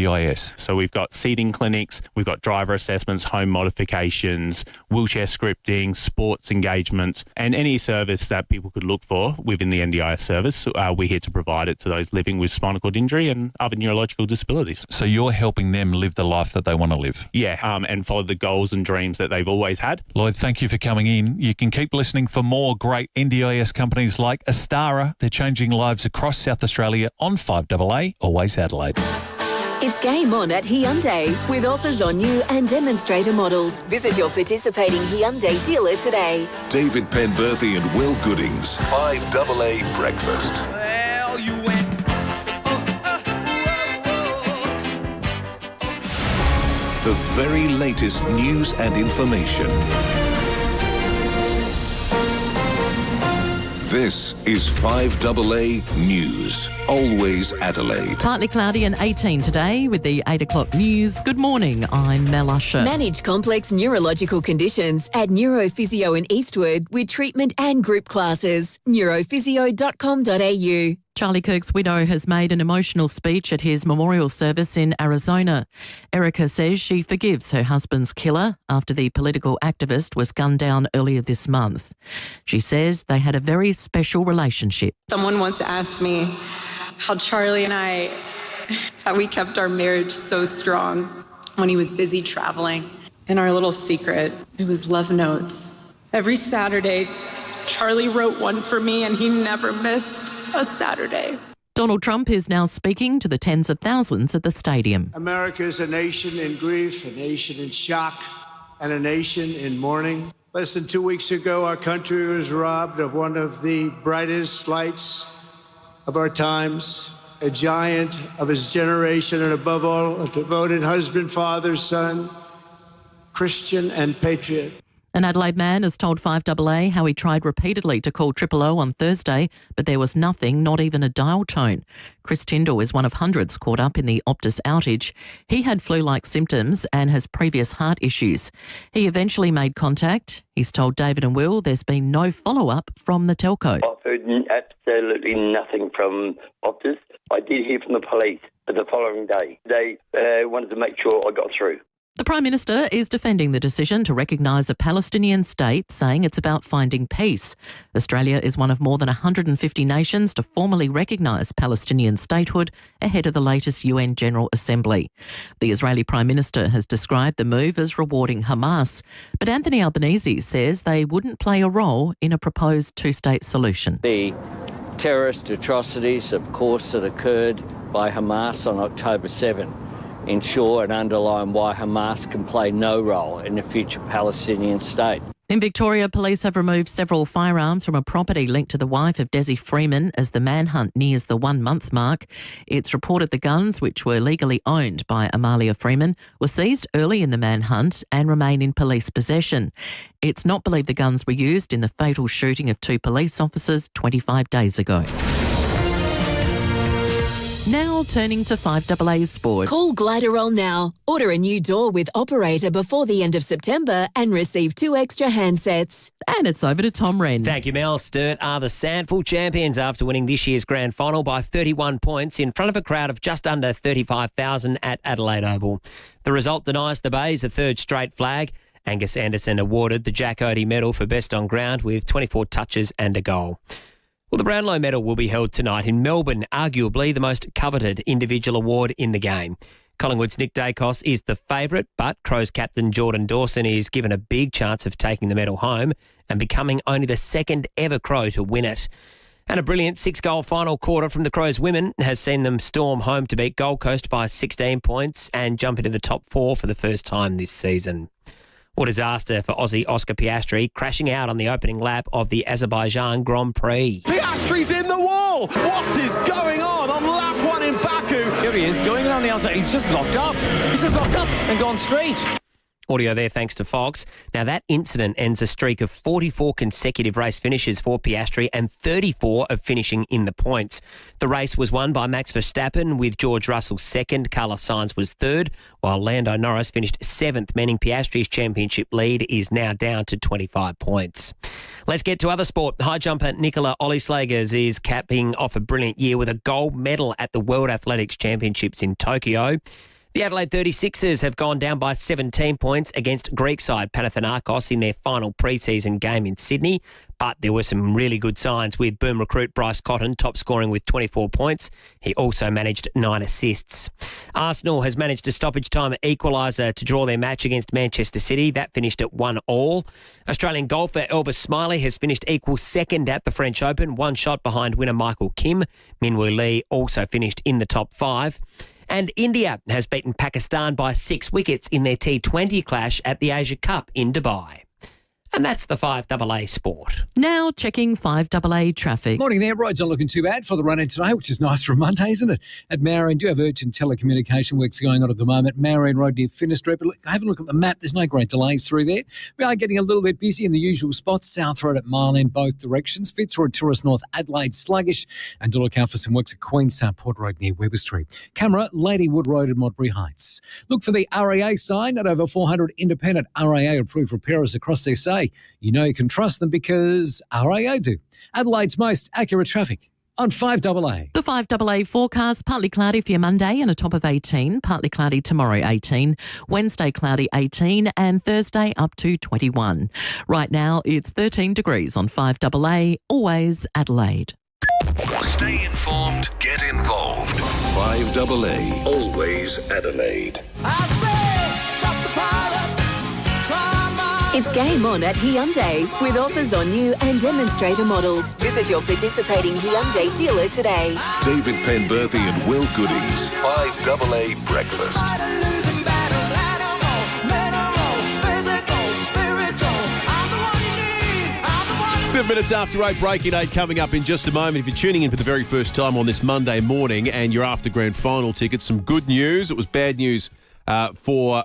So we've got seating clinics, we've got driver assessments, home modifications, wheelchair scripting, sports engagements, and any service that people could look for within the NDIS service. We're here to provide it to those living with spinal cord injury and other neurological disabilities. So you're helping them live the life that they want to live? Yeah, and follow the goals and dreams that they've always had. Lloyd, thank you for coming in. You can keep listening for more great NDIS companies like Astara. They're changing lives across South Australia on 5AA, always Adelaide. It's game on at Hyundai with offers on new and demonstrator models. Visit your participating Hyundai dealer today. David Penberthy and Will Goodings, 5AA Breakfast. Well, you went. The very latest news and information. This is 5AA News. Always Adelaide. Partly cloudy and 18 today with the 8 o'clock news. Good morning, I'm Mel Usher. Manage complex neurological conditions at Neurophysio in Eastwood with treatment and group classes. neurophysio.com.au. Charlie Kirk's widow has made an emotional speech at his memorial service in Arizona. Erica says she forgives her husband's killer after the political activist was gunned down earlier this month. She says they had a very special relationship. Someone once asked me how Charlie and I, how we kept our marriage so strong when he was busy traveling. And our little secret, it was love notes. Every Saturday, Charlie wrote one for me and he never missed a Saturday. Donald Trump is now speaking to the tens of thousands at the stadium. America is a nation in grief, a nation in shock, and a nation in mourning. Less than 2 weeks ago, our country was robbed of one of the brightest lights of our times, a giant of his generation, and above all, a devoted husband, father, son, Christian and patriot. An Adelaide man has told 5AA how he tried repeatedly to call 000 on Thursday, but there was nothing, not even a dial tone. Chris Tyndall is one of hundreds caught up in the Optus outage. He had flu-like symptoms and has previous heart issues. He eventually made contact. He's told David and Will there's been no follow-up from the telco. I've heard absolutely nothing from Optus. I did hear from the police the following day. They wanted to make sure I got through. The Prime Minister is defending the decision to recognise a Palestinian state, saying it's about finding peace. Australia is one of more than 150 nations to formally recognise Palestinian statehood ahead of the latest UN General Assembly. The Israeli Prime Minister has described the move as rewarding Hamas, but Anthony Albanese says they wouldn't play a role in a proposed two-state solution. The terrorist atrocities, of course, that occurred by Hamas on October 7 ensure and underline why Hamas can play no role in a future Palestinian state. In Victoria, police have removed several firearms from a property linked to the wife of Desi Freeman as the manhunt nears the 1 month mark. It's reported the guns, which were legally owned by Amalia Freeman, were seized early in the manhunt and remain in police possession. It's not believed the guns were used in the fatal shooting of 2 police officers 25 days ago. Now turning to 5AA Sport. Call Gliderol now. Order a new door with Operator before the end of September and receive 2 extra handsets. And it's over to Tom Wren. Thank you, Mel. Sturt are the Sandful champions after winning this year's grand final by 31 points in front of a crowd of just under 35,000 at Adelaide Oval. The result denies the Bays a third straight flag. Angus Anderson awarded the Jack Odie medal for best on ground with 24 touches and a goal. Well, the Brownlow medal will be held tonight in Melbourne, arguably the most coveted individual award in the game. Collingwood's Nick Dacos is the favourite, but Crows captain Jordan Dawson is given a big chance of taking the medal home and becoming only the second ever Crow to win it. And a brilliant 6-goal final quarter from the Crows women has seen them storm home to beat Gold Coast by 16 points and jump into the top 4 for the first time this season. Well, disaster for Aussie Oscar Piastri, crashing out on the opening lap of the Azerbaijan Grand Prix. Piastri's in the wall! What is going on lap 1 in Baku? Here he is, going on the outside. He's just locked up. He's just locked up and gone straight. Audio there thanks to Fox. Now, that incident ends a streak of 44 consecutive race finishes for Piastri and 34 of finishing in the points. The race was won by Max Verstappen with George Russell second. Carlos Sainz was third, while Lando Norris finished 7th, meaning Piastri's championship lead is now down to 25 points. Let's get to other sport. High jumper Nicola Ollislagers is capping off a brilliant year with a gold medal at the World Athletics Championships in Tokyo. The Adelaide 36ers have gone down by 17 points against Greek side Panathinaikos in their final pre-season game in Sydney. But there were some really good signs with boom recruit Bryce Cotton top scoring with 24 points. He also managed 9 assists. Arsenal has managed a stoppage time equaliser to draw their match against Manchester City. That finished at 1-1. Australian golfer Elvis Smiley has finished equal second at the French Open, 1 shot behind winner Michael Kim. Minwoo Lee also finished in the top 5. And India has beaten Pakistan by 6 wickets in their T20 clash at the Asia Cup in Dubai. And that's the 5AA Sport. Now checking 5AA traffic. Morning there. Roads aren't looking too bad for the run-in today, which is nice for a Monday, isn't it? At Marion, do have urgent telecommunication works going on at the moment. Marion Road near Finisterre, but have a look at the map. There's no great delays through there. We are getting a little bit busy in the usual spots. South Road at Mile End, both directions. Fitzroy, Tourist North, Adelaide, sluggish. And do look out for some works at Queenstown Port Road near Weber Street. Camera, Ladywood Road at Modbury Heights. Look for the RAA sign at over 400 independent RAA-approved repairers across their say. You know you can trust them because RAA do. Adelaide's most accurate traffic on 5AA. The 5AA forecast, partly cloudy for your Monday and a top of 18, partly cloudy tomorrow 18, Wednesday cloudy 18 and Thursday up to 21. Right now it's 13 degrees on 5AA, always Adelaide. Stay informed, get involved. 5AA, always Adelaide. It's game on at Hyundai with offers on new and demonstrator models. Visit your participating Hyundai dealer today. David Penberthy and Will Goodings, 5AA Breakfast. 7 minutes after 8, breaking 8 coming up in just a moment. If you're tuning in for the very first time on this Monday morning and you're after grand final tickets, some good news. It was bad news for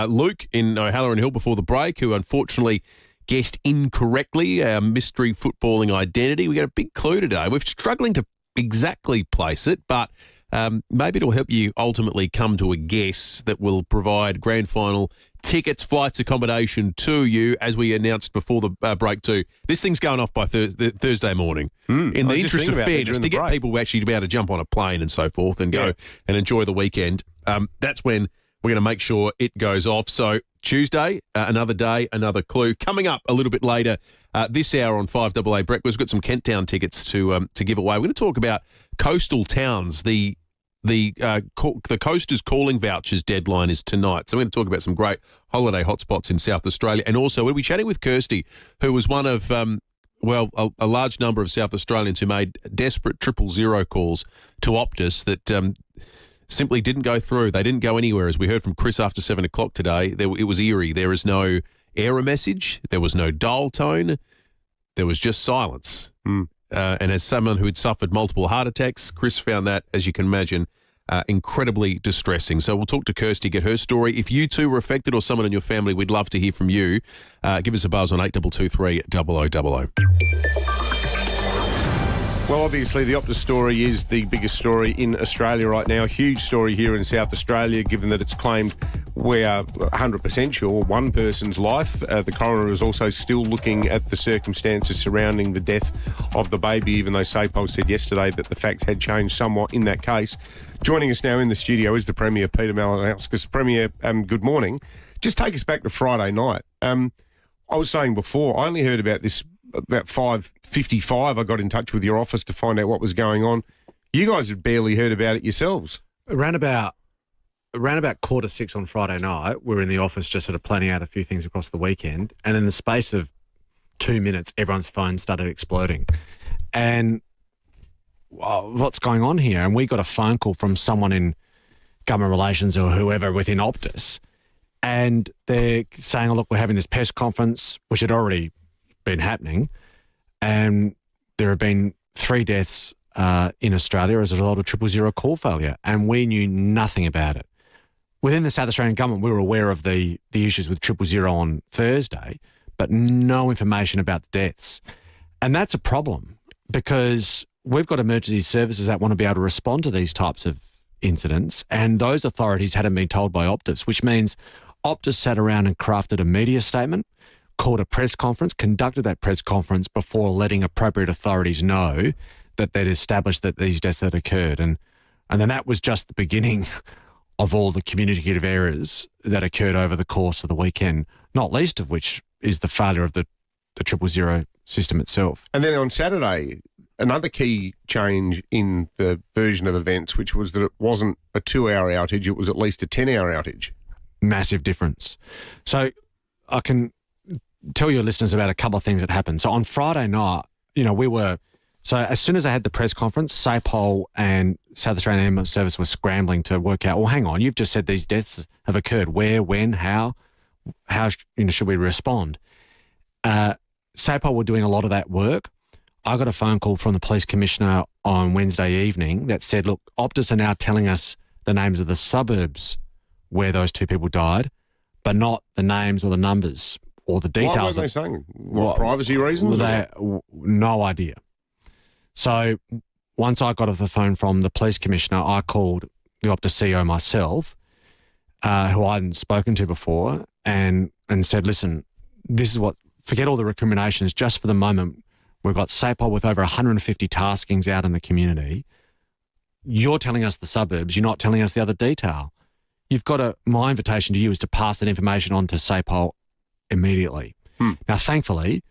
Luke in O'Halloran Hill before the break, who unfortunately guessed incorrectly our mystery footballing identity. We got a big clue today. We're struggling to exactly place it, but maybe it'll help you ultimately come to a guess that will provide grand final tickets, flights, accommodation to you, as we announced before the break too. This thing's going off by Thursday morning. In the interest of fairness, to get people actually to be able to jump on a plane and so forth and go and enjoy the weekend, that's when we're going to make sure it goes off. So Tuesday, another day, another clue. Coming up a little bit later this hour on 5AA Breakfast, we've got some Kent Town tickets to give away. We're going to talk about coastal towns. The Coasters Calling Vouchers deadline is tonight. So we're going to talk about some great holiday hotspots in South Australia. And also we'll be chatting with Kirsty, who was one of, a large number of South Australians who made desperate 000 calls to Optus that simply didn't go through. They didn't go anywhere. As we heard from Chris after 7 o'clock today, it was eerie. There is no error message. There was no dial tone. There was just silence. And as someone who had suffered multiple heart attacks, Chris found that, as you can imagine, incredibly distressing. So we'll talk to Kirsty, get her story. If you too were affected or someone in your family, we'd love to hear from you. Give us a buzz on 8223 0000. Well, obviously, the Optus story is the biggest story in Australia right now. Huge story here in South Australia, given that it's claimed we are 100% sure one person's life. The coroner is also still looking at the circumstances surrounding the death of the baby, even though SAPOL said yesterday that the facts had changed somewhat in that case. Joining us now in the studio is the Premier, Peter Malinauskas. Premier, good morning. Just take us back to Friday night. I was saying before, I only heard about this about 5:55. I got in touch with your office to find out what was going on. You guys had barely heard about it yourselves. Around about 5:45 on Friday night, we were in the office just sort of planning out a few things across the weekend, and in the space of 2 minutes, everyone's phone started exploding. And what's going on here? And we got a phone call from someone in government relations or whoever within Optus, and they're saying, oh, look, we're having this press conference, which had already been happening, and there have been 3 deaths in Australia as a result of 000 call failure, and we knew nothing about it. Within the South Australian government, we were aware of the issues with 000 on Thursday, but no information about the deaths. And that's a problem because we've got emergency services that want to be able to respond to these types of incidents, and those authorities hadn't been told by Optus, which means Optus sat around and crafted a media statement, called a press conference, conducted that press conference before letting appropriate authorities know that they'd established that these deaths had occurred. And then that was just the beginning of all the communicative errors that occurred over the course of the weekend, not least of which is the failure of the 000 system itself. And then on Saturday, another key change in the version of events, which was that it wasn't a 2-hour outage, it was at least a 10-hour outage. Massive difference. So I can tell your listeners about a couple of things that happened. So on Friday night, so as soon as I had the press conference, SAPOL and South Australian Ambulance Service were scrambling to work out, well, hang on, you've just said these deaths have occurred. Where, when, how should we respond? SAPOL were doing a lot of that work. I got a phone call from the police commissioner on Wednesday evening that said, look, Optus are now telling us the names of the suburbs where those two people died, but not the names or the numbers or the details. Why weren't they saying? What, privacy reasons? No idea. So once I got off the phone from the police commissioner, I called the Optus CEO myself, who I hadn't spoken to before, and said, listen, this is what, forget all the recriminations, just for the moment, we've got SAPOL with over 150 taskings out in the community. You're telling us the suburbs, you're not telling us the other detail. You've got to, my invitation to you is to pass that information on to SAPOL immediately. Now, thankfully,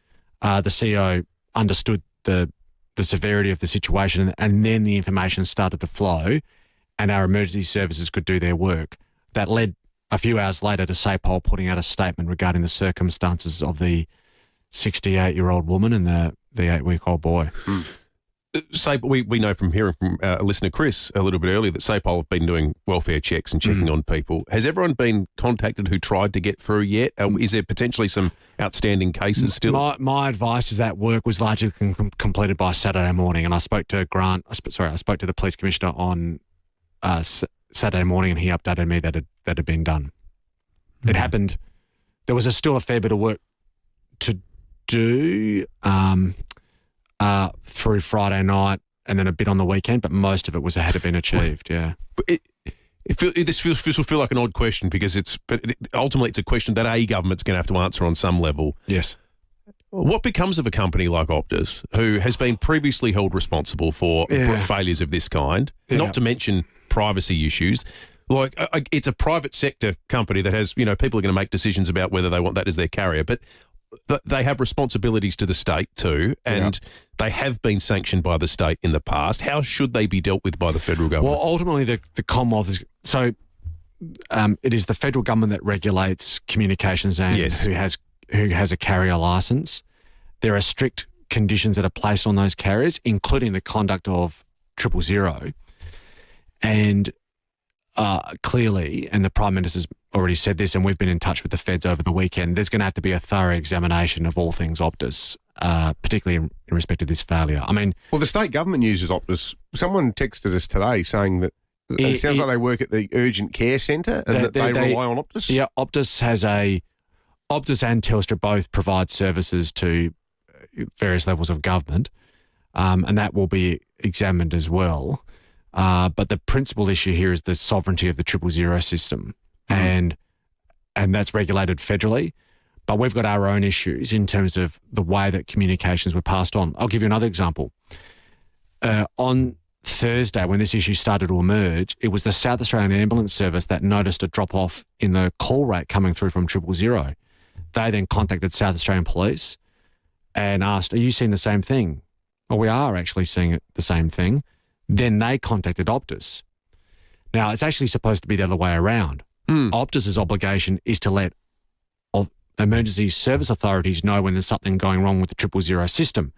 the CEO understood the severity of the situation, and then the information started to flow and our emergency services could do their work. That led a few hours later to SAPOL putting out a statement regarding the circumstances of the 68-year-old woman and the 8-week-old boy. We know from hearing from listener Chris a little bit earlier that SAPOL have been doing welfare checks and checking on people. Has everyone been contacted who tried to get through yet? Is there potentially some outstanding cases still? My advice is that work was largely completed by Saturday morning, and I spoke to I spoke to the police commissioner on Saturday morning, and he updated me that it had been done. It happened. There was still a fair bit of work to do through Friday night and then a bit on the weekend, but most of it had been achieved, yeah. But this will feel like an odd question because ultimately it's a question that a government's going to have to answer on some level. Yes. What becomes of a company like Optus, who has been previously held responsible for failures of this kind, not to mention privacy issues? Like, it's a private sector company that has, people are going to make decisions about whether they want that as their carrier, but they have responsibilities to the state too, and they have been sanctioned by the state in the past. How should they be dealt with by the federal government? Well, ultimately, the Commonwealth is... So it is the federal government that regulates communications and who has a carrier licence. There are strict conditions that are placed on those carriers, including the conduct of 000. And clearly, and the Prime Minister's already said this, and we've been in touch with the feds over the weekend, there's going to have to be a thorough examination of all things Optus, particularly in respect to this failure. Well, the state government uses Optus. Someone texted us today saying that it sounds like they work at the urgent care centre and that they rely on Optus. Yeah, Optus and Telstra both provide services to various levels of government, and that will be examined as well. But the principal issue here is the sovereignty of the 000 system, and that's regulated federally. But we've got our own issues in terms of the way that communications were passed on. I'll give you another example. On Thursday, when this issue started to emerge, it was the South Australian Ambulance Service that noticed a drop-off in the call rate coming through from 000. They then contacted South Australian Police and asked, are you seeing the same thing? Well, we are actually seeing the same thing. Then they contacted Optus. Now, it's actually supposed to be the other way around. Optus's obligation is to let emergency service authorities know when there's something going wrong with the 000 system.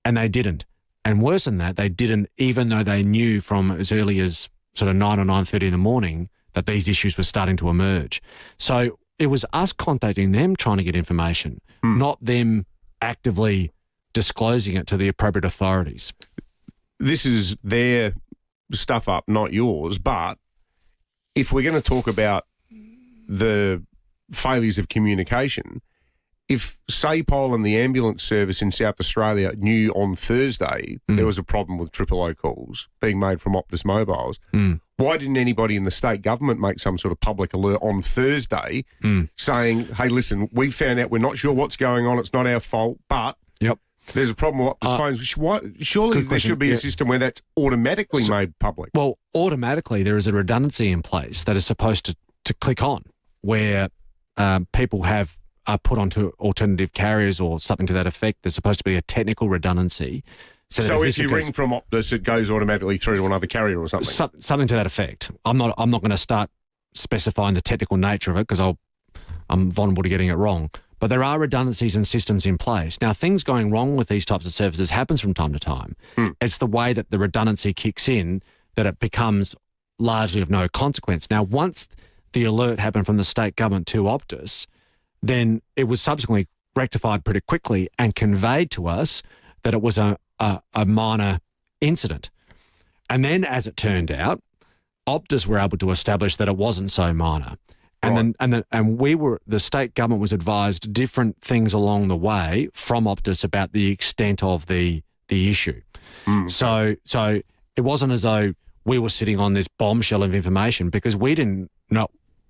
And they didn't. And worse than that, they didn't, even though they knew from as early as sort of 9 or 9:30 in the morning that these issues were starting to emerge. So it was us contacting them trying to get information, not them actively disclosing it to the appropriate authorities. This is their stuff up, not yours. But if we're going to talk about the failures of communication, if SAPOL and the ambulance service in South Australia knew on Thursday there was a problem with 000 calls being made from Optus mobiles, why didn't anybody in the state government make some sort of public alert on Thursday saying, hey, listen, we found out, we're not sure what's going on, it's not our fault, but there's a problem with Optus phones. Surely there should be a system where that's automatically made public. Well, automatically there is a redundancy in place that is supposed to click on where people are put onto alternative carriers or something to that effect. There's supposed to be a technical redundancy. So if you ring from Optus, it goes automatically through to another carrier or something? Something to that effect. I'm not going to start specifying the technical nature of it because I'm vulnerable to getting it wrong. But there are redundancies and systems in place. Now, things going wrong with these types of services happens from time to time. It's the way that the redundancy kicks in that it becomes largely of no consequence. Now, once the alert happened from the state government to Optus, then it was subsequently rectified pretty quickly and conveyed to us that it was a minor incident. And then, as it turned out, Optus were able to establish that it wasn't so minor. And the state government was advised different things along the way from Optus about the extent of the issue. So it wasn't as though we were sitting on this bombshell of information, because we didn't know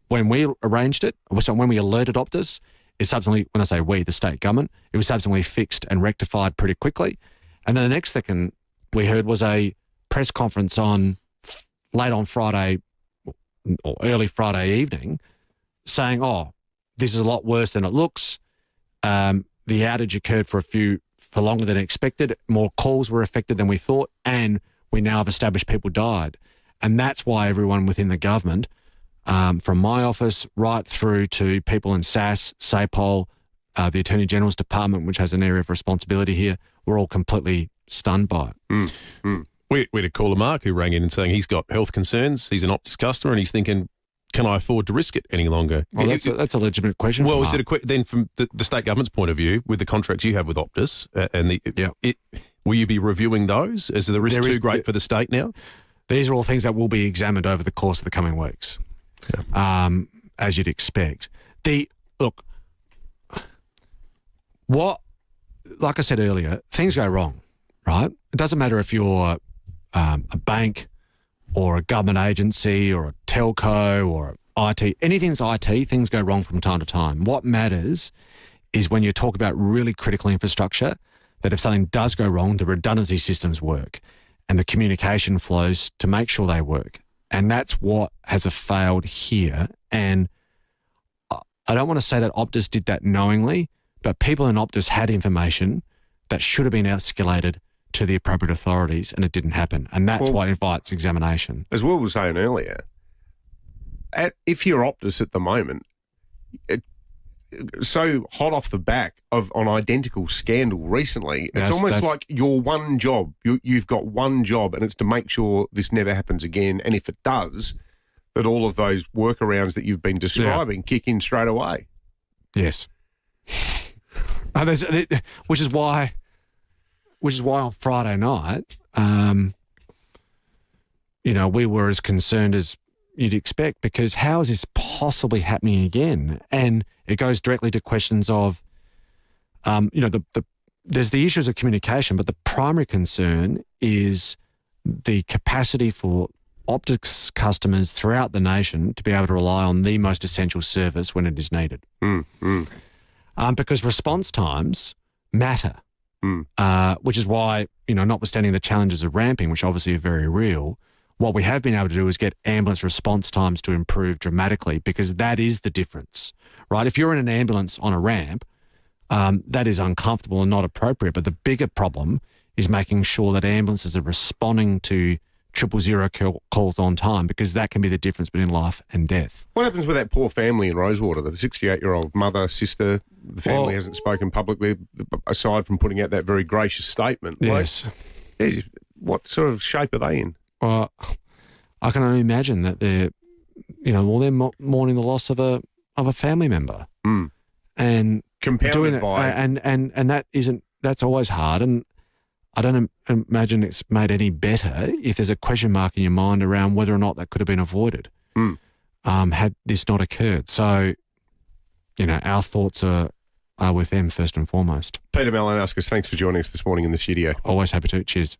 when we arranged it. So when we alerted Optus, it subsequently, when I say we, the state government, it was subsequently fixed and rectified pretty quickly. And then the next thing we heard was a press conference late on Friday or early Friday evening saying, this is a lot worse than it looks. The outage occurred for longer than expected. More calls were affected than we thought, and we now have established people died. And that's why everyone within the government, from my office right through to people in SAS, SAPOL, the Attorney General's Department, which has an area of responsibility here, we're all completely stunned by it. We had a caller, Mark, who rang in and saying he's got health concerns. He's an Optus customer, and he's thinking, can I afford to risk it any longer? Well, that's a legitimate question. Well, is it then from the state government's point of view, with the contracts you have with Optus, will you be reviewing those? Is the risk too great for the state now? These are all things that will be examined over the course of the coming weeks, as you'd expect. Like I said earlier, things go wrong, right? It doesn't matter if you're a bank or a government agency or a telco or IT. Anything's IT, things go wrong from time to time. What matters is when you talk about really critical infrastructure, that if something does go wrong, the redundancy systems work and the communication flows to make sure they work. And that's what has failed here. And I don't want to say that Optus did that knowingly, but people in Optus had information that should have been escalated to the appropriate authorities, and it didn't happen. And that's why it invites examination. As Will was saying earlier, if you're Optus at the moment, so hot off the back of an identical scandal recently, it's almost like your one job. You've got one job, and it's to make sure this never happens again. And if it does, that all of those workarounds that you've been describing kick in straight away. Yes. Which is why on Friday night, we were as concerned as you'd expect, because how is this possibly happening again? And it goes directly to questions of, there's the issues of communication, but the primary concern is the capacity for Optus customers throughout the nation to be able to rely on the most essential service when it is needed. Because response times matter. Which is why, notwithstanding the challenges of ramping, which obviously are very real, what we have been able to do is get ambulance response times to improve dramatically, because that is the difference, right? If you're in an ambulance on a ramp, that is uncomfortable and not appropriate. But the bigger problem is making sure that ambulances are responding to 000 calls on time, because that can be the difference between life and death. What happens with that poor family in Rosewater, the 68-year-old mother, sister? The family hasn't spoken publicly, aside from putting out that very gracious statement. Yes. What sort of shape are they in? Well, I can only imagine that they're mourning the loss of a family member, and compounded by, and that's always hard. And I don't imagine it's made any better if there's a question mark in your mind around whether or not that could have been avoided had this not occurred. So, our thoughts are with them first and foremost. Peter Malinauskas, thanks for joining us this morning in the studio. Always happy to. Cheers.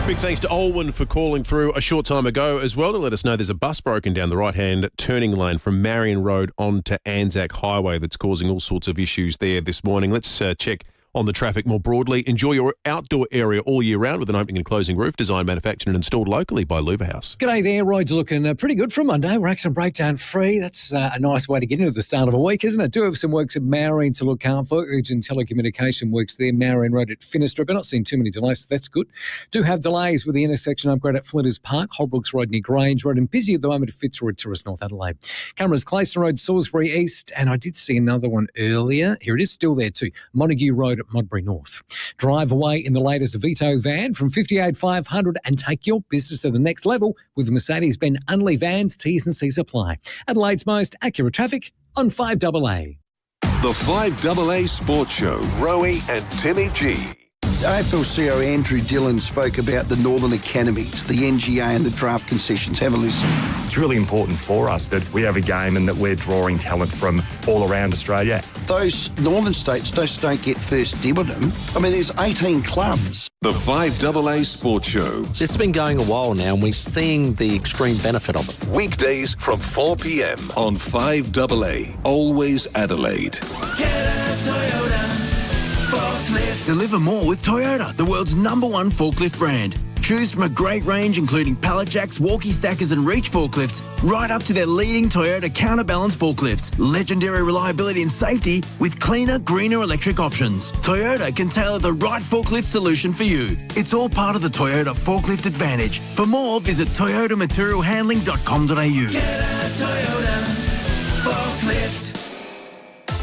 Big thanks to Olwen for calling through a short time ago as well to let us know there's a bus broken down the right-hand turning lane from Marion Road onto Anzac Highway that's causing all sorts of issues there this morning. Let's check on the traffic more broadly. Enjoy your outdoor area all year round with an opening and closing roof, designed, manufactured and installed locally by Louva House. G'day there. Roads are looking pretty good for Monday. We're accident breakdown free. That's a nice way to get into the start of a week, isn't it? Do have some works at Marion to look out for. Urgent telecommunication works there. Marion Road at Finisterre, but not seeing too many delays, so that's good. Do have delays with the intersection upgrade at Flinders Park, Holbrooks Road near Grange Road, and busy at the moment at Fitzroy Tourist, North Adelaide. Cameras, Clayson Road, Salisbury East, and I did see another one earlier. Here it is, still there too. Montague Road at Modbury North. Drive away in the latest Vito van from 58,500 and take your business to the next level with the Mercedes-Benz Unley vans. T's and C's apply. Adelaide's most accurate traffic on 5AA. The FiveAA Sports Show. Rowie and Timmy G. AFL CEO Andrew Dillon spoke about the Northern Academies, the NGA and the draft concessions. Have a listen. It's really important for us that we have a game and that we're drawing talent from all around Australia. Those northern states just don't get first dib on them. I mean, there's 18 clubs. The FiveAA Sports Show. It's been going a while now and we're seeing the extreme benefit of it. Weekdays from 4 p.m. on 5AA. Always Adelaide. Deliver more with Toyota, the world's #1 forklift brand. Choose from a great range including pallet jacks, walkie stackers and reach forklifts, right up to their leading Toyota counterbalance forklifts. Legendary reliability and safety with cleaner, greener electric options. Toyota can tailor the right forklift solution for you. It's all part of the Toyota Forklift Advantage. For more, visit toyotamaterialhandling.com.au. Get a Toyota forklift.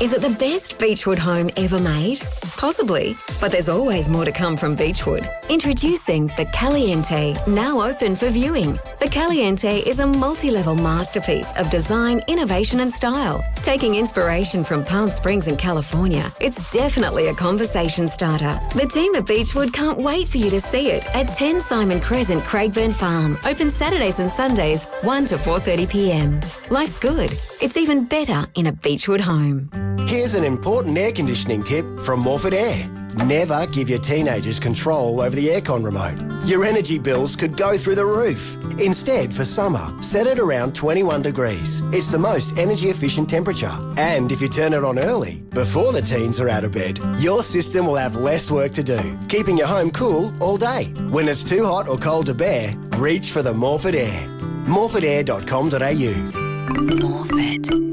Is it the best Beechwood home ever made? Possibly, but there's always more to come from Beechwood. Introducing the Caliente, now open for viewing. The Caliente is a multi-level masterpiece of design, innovation and style. Taking inspiration from Palm Springs in California, it's definitely a conversation starter. The team at Beechwood can't wait for you to see it at 10 Simon Crescent, Craigburn Farm. Open Saturdays and Sundays, 1 to 4:30 p.m. Life's good. It's even better in a Beechwood home. Here's an important air conditioning tip from Morford Air. Never give your teenagers control over the aircon remote. Your energy bills could go through the roof. Instead, for summer, set it around 21 degrees. It's the most energy efficient temperature. And if you turn it on early, before the teens are out of bed, your system will have less work to do, keeping your home cool all day. When it's too hot or cold to bear, reach for the Morford Air. morfordair.com.au. Morford.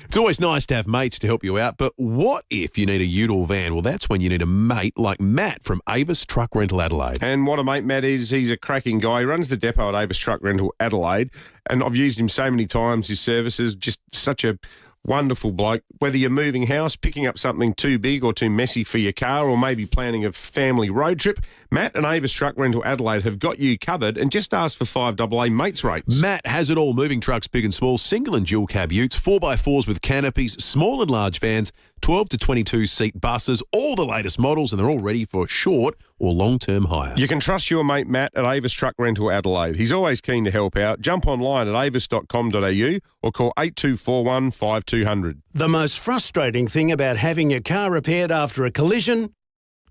It's always nice to have mates to help you out, but what if you need a ute or van? Well, that's when you need a mate like Matt from Avis Truck Rental Adelaide. And what a mate Matt is, he's a cracking guy. He runs the depot at Avis Truck Rental Adelaide, and I've used him so many times, his services, just such a wonderful bloke. Whether you're moving house, picking up something too big or too messy for your car, or maybe planning a family road trip, Matt and Avis Truck Rental Adelaide have got you covered, and just ask for 5AA mates rates. Matt has it all: moving trucks big and small, single and dual cab utes, 4x4s with canopies, small and large vans, 12 to 22 seat buses, all the latest models, and they're all ready for short or long-term hire. You can trust your mate Matt at Avis Truck Rental Adelaide. He's always keen to help out. Jump online at avis.com.au or call 8241 5200. The most frustrating thing about having your car repaired after a collision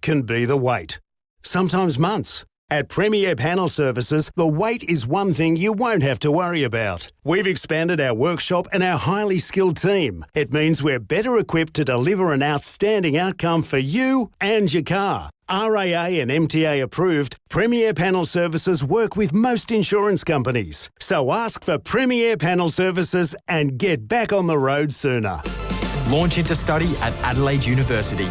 can be the wait. Sometimes months. At Premier Panel Services, the wait is one thing you won't have to worry about. We've expanded our workshop and our highly skilled team. It means we're better equipped to deliver an outstanding outcome for you and your car. RAA and MTA approved, Premier Panel Services work with most insurance companies. So ask for Premier Panel Services and get back on the road sooner. Launch into study at Adelaide University.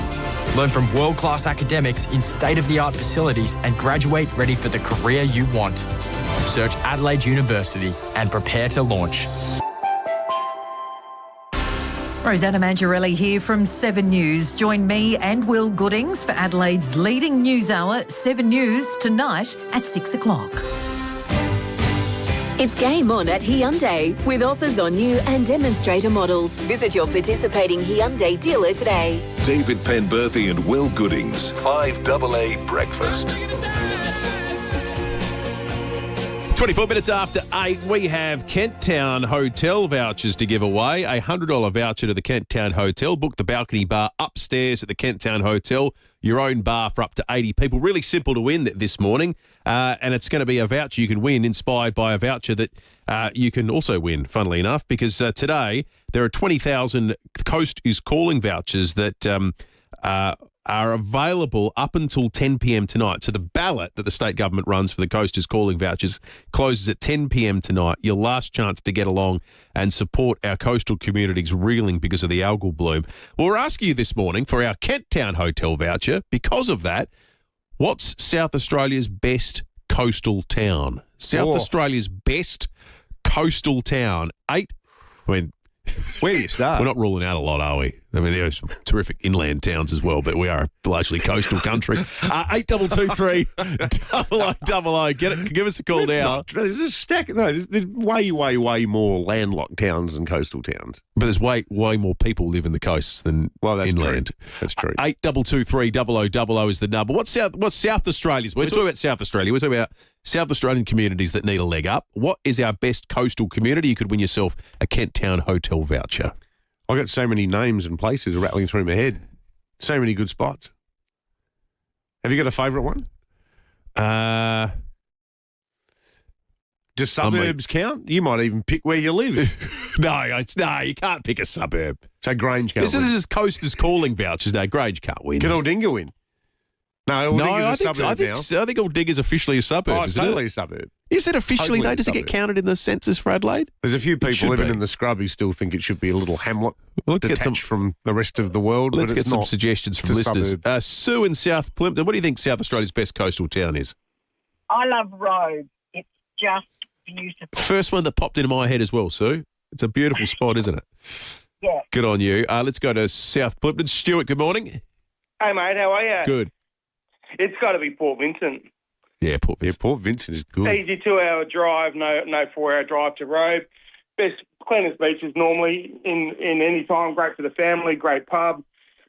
Learn from world-class academics in state-of-the-art facilities and graduate ready for the career you want. Search Adelaide University and prepare to launch. Rosanna Mangiarelli here from 7 News. Join me and Will Goodings for Adelaide's leading news hour, 7 News, tonight at 6 o'clock. It's game on at Hyundai with offers on new and demonstrator models. Visit your participating Hyundai dealer today. David Penberthy and Will Goodings, 5AA Breakfast. 24 minutes after 8, we have Kent Town Hotel vouchers to give away. A $100 voucher to the Kent Town Hotel. Book the balcony bar upstairs at the Kent Town Hotel. Your own bar for up to 80 people. Really simple to win this morning. And it's going to be a voucher you can win inspired by a voucher that you can also win, funnily enough, because today there are 20,000 Coast is Calling vouchers that are available up until 10 p.m. tonight. So the ballot that the state government runs for the Coast is Calling vouchers closes at 10 p.m. tonight. Your last chance to get along and support our coastal communities reeling because of the algal bloom. Well, we're asking you this morning for our Kent Town Hotel voucher. Because of that, what's South Australia's best coastal town? South Australia's best coastal town. Where do you start? We're not ruling out a lot, are we? I mean, there are some terrific inland towns as well, but we are a largely coastal country. 8223 0000. Give us a call now. There's a stack. No, there's way more landlocked towns than coastal towns. But there's way more people live in the coasts than inland. True. That's true. 8223 0000 is the number. What's South Australia's? We're talking about South Australia. We're talking about South Australian communities that need a leg up. What is our best coastal community? You could win yourself a Kent Town hotel voucher. I got so many names and places rattling through my head. So many good spots. Have you got a favourite one? Do suburbs count? You might even pick where you live. No, you can't pick a suburb. So Grange can't win. This is Coasters calling vouchers. No, Grange can't win. Can Aldinga win? No, Aldinga's a suburb now. I think Aldinga's officially a suburb. Oh, it's totally a suburb. Is it officially, though? Does it get counted in the census for Adelaide? There's a few people living in the scrub who still think it should be a little hamlet detached from the rest of the world. Let's get some suggestions from listeners. Sue in South Plympton, what do you think South Australia's best coastal town is? I love Robe. It's just beautiful. First one that popped into my head as well, Sue. It's a beautiful spot, isn't it? Yeah. Good on you. Let's go to South Plympton. Stuart, good morning. Hey, mate, how are you? Good. It's got to be Port Vincent. Yeah, Port Vincent. Yeah, Port Vincent is good. Easy 2-hour drive, no 4-hour drive to Robe. Best, cleanest beaches normally in any time. Great for the family, great pub.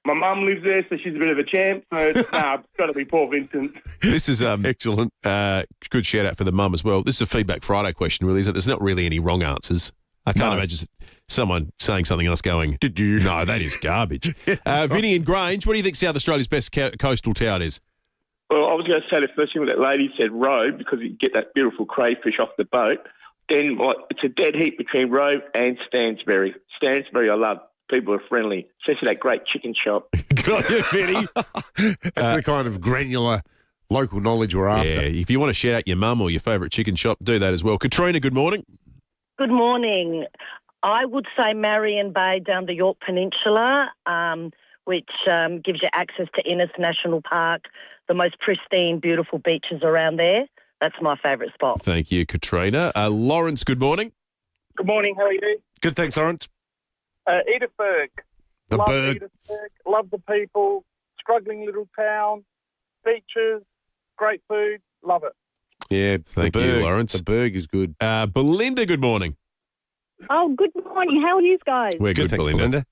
My mum lives there, so she's a bit of a champ. So it's got to be Port Vincent. This is excellent. Good shout out for the mum as well. This is a Feedback Friday question, really, isn't it? There's not really any wrong answers. I can't imagine someone saying something else going, did you? No, that is garbage. Vinny and Grange, what do you think South Australia's best coastal town is? Well, I was going to say the first thing that lady said, Robe, because you get that beautiful crayfish off the boat. Then it's a dead heat between Robe and Stansbury. Stansbury, I love. People are friendly, especially that great chicken shop. Good on you, Vinny. That's the kind of granular local knowledge we're after. Yeah, if you want to shout out your mum or your favourite chicken shop, do that as well. Katrina, good morning. Good morning. I would say Marion Bay down the York Peninsula, which gives you access to Innes National Park, the most pristine, beautiful beaches around there. That's my favourite spot. Thank you, Katrina. Lawrence, good morning. Good morning. How are you? Good, thanks, Lawrence. Edithburg. Love Berg. Edithburg. Love the people. Struggling little town. Beaches. Great food. Love it. Yeah, thank you, Lawrence. The Berg is good. Belinda, good morning. Oh, good morning. How are you guys? We're good, thanks, Belinda.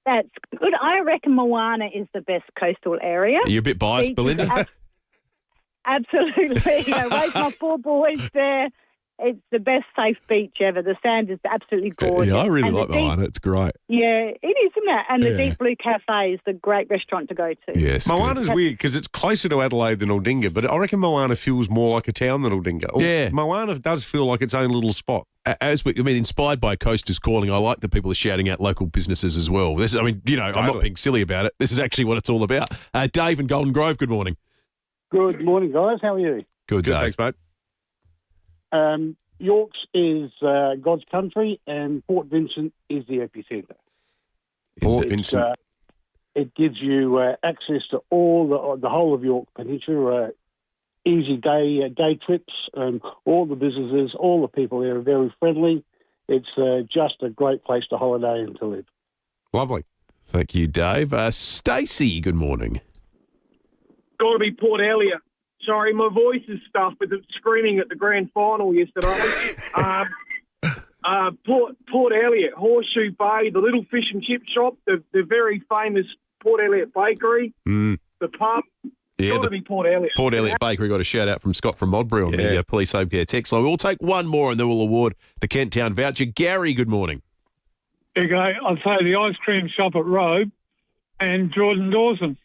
That's good. I reckon Moana is the best coastal area. Are you a bit biased, Belinda? Absolutely. I raised my 4 boys there. It's the best safe beach ever. The sand is absolutely gorgeous. Yeah, I really like Moana. Moana. It's great. Yeah, it is, isn't it? And the Yeah. Deep Blue Cafe is the great restaurant to go to. Yes. Moana's weird because it's closer to Adelaide than Aldinga, but I reckon Moana feels more like a town than Aldinga. Yeah. Moana does feel like its own little spot. Inspired by Coasters Calling, I like that people are shouting out local businesses as well. I'm not being silly about it. This is actually what it's all about. Dave in Golden Grove, good morning. Good morning, guys. How are you? Good, Dave. Thanks, mate. Yorks is God's country, and Port Vincent is the epicentre. Port Vincent. It gives you access to all the whole of York Peninsula. Easy day trips. All the businesses, all the people there are very friendly. It's just a great place to holiday and to live. Lovely. Thank you, Dave. Stacey, good morning. Got to be Port Elliot. Sorry, my voice is stuffed with screaming at the grand final yesterday. Port Elliot, Horseshoe Bay, the little fish and chip shop, the very famous Port Elliot Bakery, the pub. Yeah, got to be Port Elliot. Port Elliot Bakery got a shout out from Scott from Modbury on the Police Home Care text line. We'll take one more and then we'll award the Kent Town voucher. Gary, good morning. Okay, I'd say the ice cream shop at Robe and Jordan Dawson.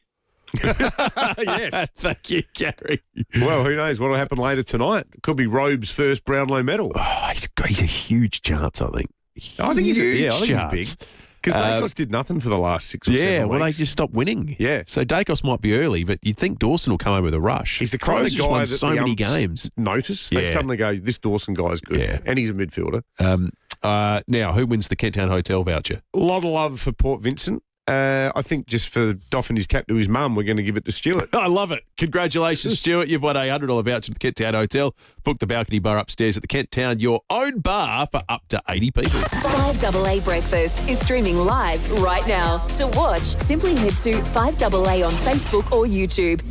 Yes. Thank you, Gary. Well, who knows what will happen later tonight? Could be Robe's first Brownlow medal. Oh, he's a huge chance, I think. I think he's chance. big. Because Dacos did nothing for the last 6 or 7 weeks. Yeah, well, they just stopped winning. Yeah. So Dacos might be early, but you'd think Dawson will come home with a rush. He's the kind of guy won that so the many umps games. Notice. They suddenly go, this Dawson guy's good. Yeah. And he's a midfielder. Now, who wins the Kent Town Hotel voucher? A lot of love for Port Vincent. I think just for doffing his cap to his mum, we're going to give it to Sturt. I love it. Congratulations, Sturt. You've won a $100 voucher to the Kent Town Hotel. Book the balcony bar upstairs at the Kent Town, your own bar for up to 80 people. FiveAA Breakfast is streaming live right now. To watch, simply head to FiveAA on Facebook or YouTube.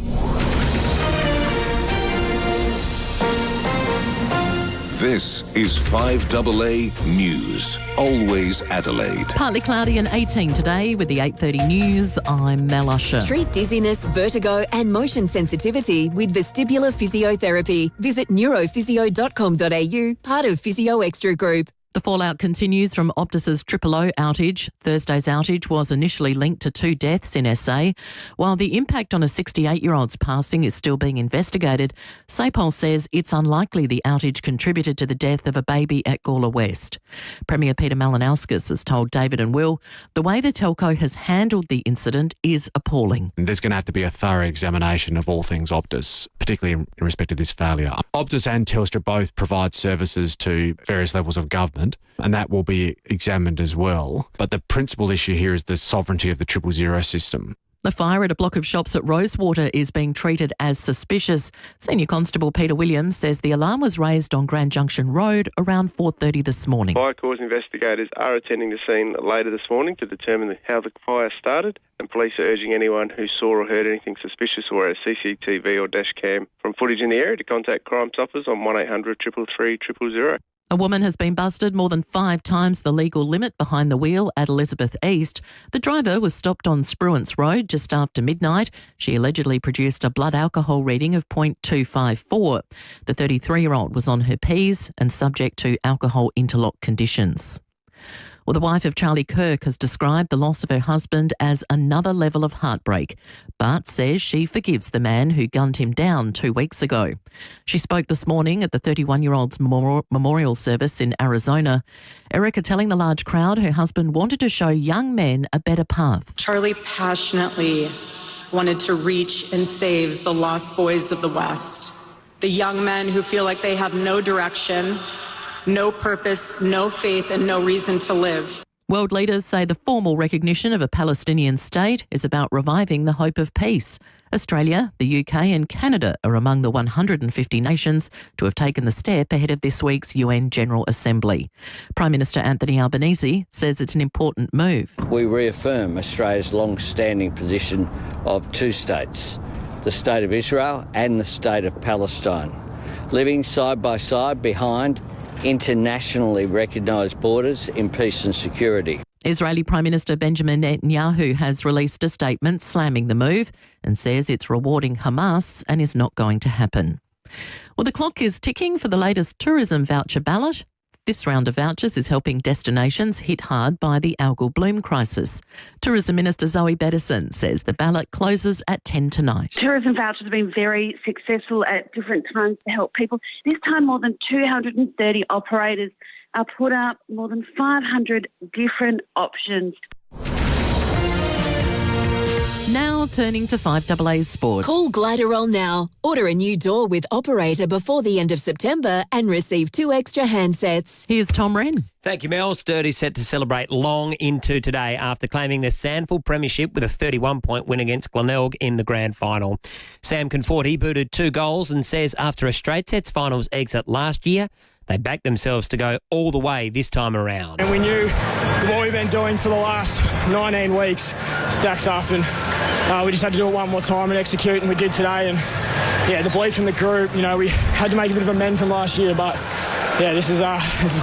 This is FiveAA News. Always Adelaide. Partly cloudy and 18 today with the 8:30 news. I'm Mel Usher. Treat dizziness, vertigo and motion sensitivity with vestibular physiotherapy. Visit neurophysio.com.au, part of Physio Extra Group. The fallout continues from Optus's FiVEAA outage. Thursday's outage was initially linked to 2 deaths in SA. While the impact on a 68-year-old's passing is still being investigated, SAPOL says it's unlikely the outage contributed to the death of a baby at Gawler West. Premier Peter Malinauskas has told David and Will the way the telco has handled the incident is appalling. There's going to have to be a thorough examination of all things Optus, particularly in respect to this failure. Optus and Telstra both provide services to various levels of government, and that will be examined as well. But the principal issue here is the sovereignty of the 000 system. The fire at a block of shops at Rosewater is being treated as suspicious. Senior Constable Peter Williams says the alarm was raised on Grand Junction Road around 4:30 this morning. Fire cause investigators are attending the scene later this morning to determine how the fire started, and police are urging anyone who saw or heard anything suspicious or a CCTV or dash cam from footage in the area to contact Crime Stoppers on 1800 333 000. A woman has been busted more than 5 times the legal limit behind the wheel at Elizabeth East. The driver was stopped on Spruance Road just after midnight. She allegedly produced a blood alcohol reading of 0.254. The 33-year-old was on her P's and subject to alcohol interlock conditions. Well, the wife of Charlie Kirk has described the loss of her husband as another level of heartbreak, but says she forgives the man who gunned him down 2 weeks ago. She spoke this morning at the 31-year-old's memorial service in Arizona. Erica telling the large crowd her husband wanted to show young men a better path. Charlie passionately wanted to reach and save the lost boys of the West, the young men who feel like they have no direction, no purpose, no faith, and no reason to live. World leaders say the formal recognition of a Palestinian state is about reviving the hope of peace. Australia, the UK and Canada are among the 150 nations to have taken the step ahead of this week's UN General Assembly. Prime Minister Anthony Albanese says it's an important move. We reaffirm Australia's long-standing position of 2 states, the state of Israel and the state of Palestine, living side by side behind internationally recognised borders in peace and security. Israeli Prime Minister Benjamin Netanyahu has released a statement slamming the move and says it's rewarding Hamas and is not going to happen. Well, the clock is ticking for the latest tourism voucher ballot. This round of vouchers is helping destinations hit hard by the algal bloom crisis. Tourism Minister Zoe Beddison says the ballot closes at 10 tonight. Tourism vouchers have been very successful at different times to help people. This time more than 230 operators are put up more than 500 different options. Now turning to FiveAA Sport. Call Gliderol now. Order a new door with Operator before the end of September and receive 2 extra handsets. Here's Tom Wren. Thank you, Mel. Sturt is set to celebrate long into today after claiming the Sandful premiership with a 31-point win against Glenelg in the grand final. Sam Conforti booted 2 goals and says after a straight sets finals exit last year, they backed themselves to go all the way this time around. And we knew what we've been doing for the last 19 weeks stacks up, and we just had to do it one more time and execute, and we did today. And yeah, the belief from the group, we had to make a bit of amend from last year, but yeah, this is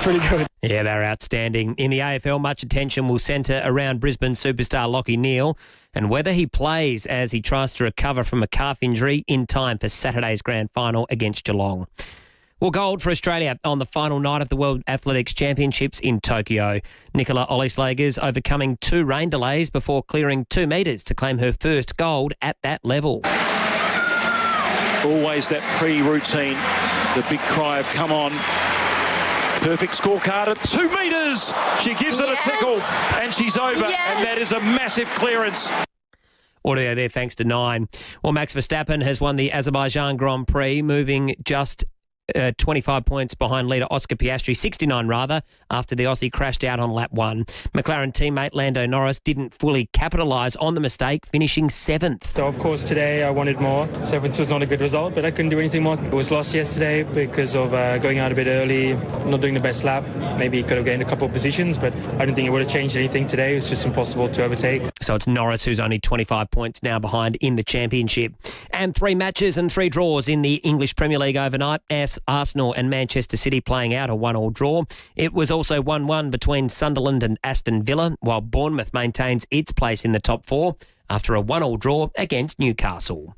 pretty good. Yeah, they're outstanding. In the AFL, much attention will centre around Brisbane superstar Lachie Neale and whether he plays as he tries to recover from a calf injury in time for Saturday's grand final against Geelong. Well, gold for Australia on the final night of the World Athletics Championships in Tokyo. Nicola Ollislagers overcoming 2 rain delays before clearing 2 metres to claim her first gold at that level. Always that pre-routine, the big cry of come on. Perfect scorecard at 2 metres. She gives it a tickle and she's over. And that is a massive clearance. Audio there thanks to 9. Well, Max Verstappen has won the Azerbaijan Grand Prix, moving just 25 points behind leader Oscar Piastri, 69 rather, after the Aussie crashed out on lap 1. McLaren teammate Lando Norris didn't fully capitalise on the mistake, finishing 7th. So, of course, today I wanted more. 7th was not a good result, but I couldn't do anything more. It was lost yesterday because of going out a bit early, not doing the best lap. Maybe could have gained a couple of positions, but I don't think it would have changed anything today. It was just impossible to overtake. So it's Norris who's only 25 points now behind in the championship. And 3 matches and 3 draws in the English Premier League overnight. Arsenal and Manchester City playing out a 1-1 draw. It was also 1-1 between Sunderland and Aston Villa, while Bournemouth maintains its place in the top 4 after a 1-1 draw against Newcastle.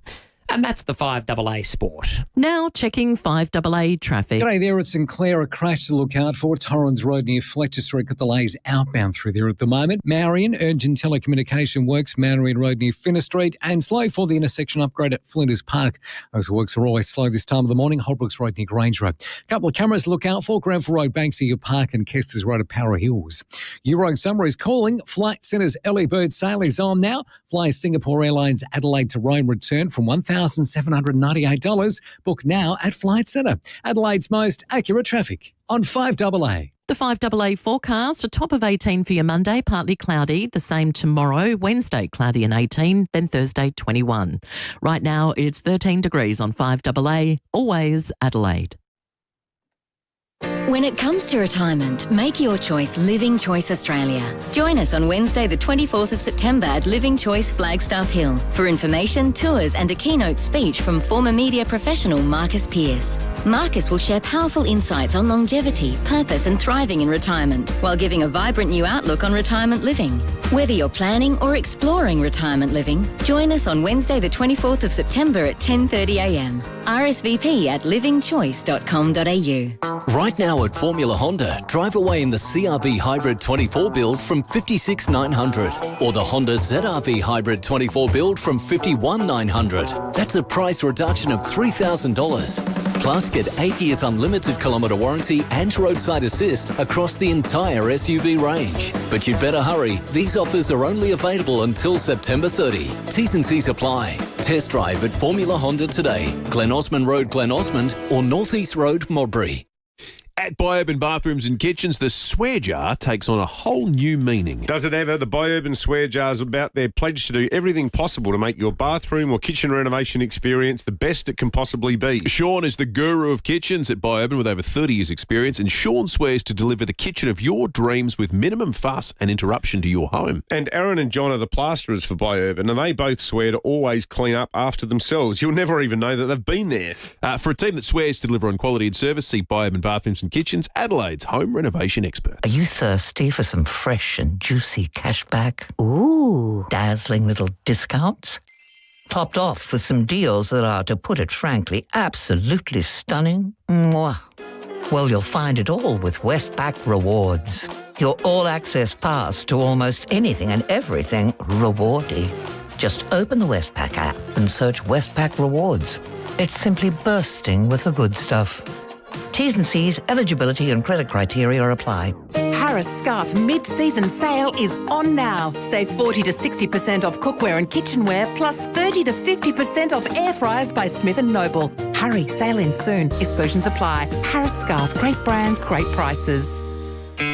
And that's the 5AA Sport. Now checking 5AA traffic. G'day there, it's Sinclair. A crash to look out for. Torrens Road near Fletcher Street got delays outbound through there at the moment. Marion, urgent telecommunication works, Marion Road near Finner Street, and slow for the intersection upgrade at Flinders Park. Those works are always slow this time of the morning. Holbrooks Road near Grange Road. A couple of cameras to look out for. Grenfell Road, Banksy Park, and Kester's Road at Para Hills. Euro Summer is calling. Flight Centre's early bird sale is on now. Fly Singapore Airlines Adelaide to Rome return from $1,798. Book now at Flight Centre. Adelaide's most accurate traffic on 5AA. The 5AA forecast, a top of 18 for your Monday, partly cloudy. The same tomorrow, Wednesday cloudy and 18, then Thursday 21. Right now it's 13 degrees on 5AA, always Adelaide. When it comes to retirement, make your choice Living Choice Australia. Join us on Wednesday the 24th of September at Living Choice Flagstaff Hill for information, tours and a keynote speech from former media professional Marcus Pearce. Marcus will share powerful insights on longevity, purpose and thriving in retirement while giving a vibrant new outlook on retirement living. Whether you're planning or exploring retirement living, join us on Wednesday the 24th of September at 10:30am. RSVP at livingchoice.com.au. Right now at Formula Honda, drive away in the CR-V Hybrid 24 build from $56,900 or the Honda ZR-V Hybrid 24 build from $51,900. That's a price reduction of $3,000. Plus, get 8 years unlimited kilometre warranty and roadside assist across the entire SUV range. But you'd better hurry. These offers are only available until September 30. T's and C's apply. Test drive at Formula Honda today. Glen Osmond Road, Glen Osmond or North East Road, Modbury. At Biourban Bathrooms and Kitchens, the swear jar takes on a whole new meaning. Does it ever? The Biourban swear jar is about their pledge to do everything possible to make your bathroom or kitchen renovation experience the best it can possibly be. Sean is the guru of kitchens at Biourban with over 30 years' experience, and Sean swears to deliver the kitchen of your dreams with minimum fuss and interruption to your home. And Aaron and John are the plasterers for Biourban, and they both swear to always clean up after themselves. You'll never even know that they've been there. For a team that swears to deliver on quality and service, see Biourban Bathrooms and Kitchens, Adelaide's home renovation experts. Are you thirsty for some fresh and juicy cashback? Ooh, dazzling little discounts? Topped off with some deals that are, to put it frankly, absolutely stunning? Mwah. Well, you'll find it all with Westpac Rewards. Your all-access pass to almost anything and everything rewardy. Just open the Westpac app and search Westpac Rewards. It's simply bursting with the good stuff. T's and C's, eligibility and credit criteria apply. Harris Scarf mid-season sale is on now. Save 40 to 60% off cookware and kitchenware, plus 30 to 50% off air fryers by Smith & Noble. Hurry, sale ends soon. Exclusions apply. Harris Scarf, great brands, great prices.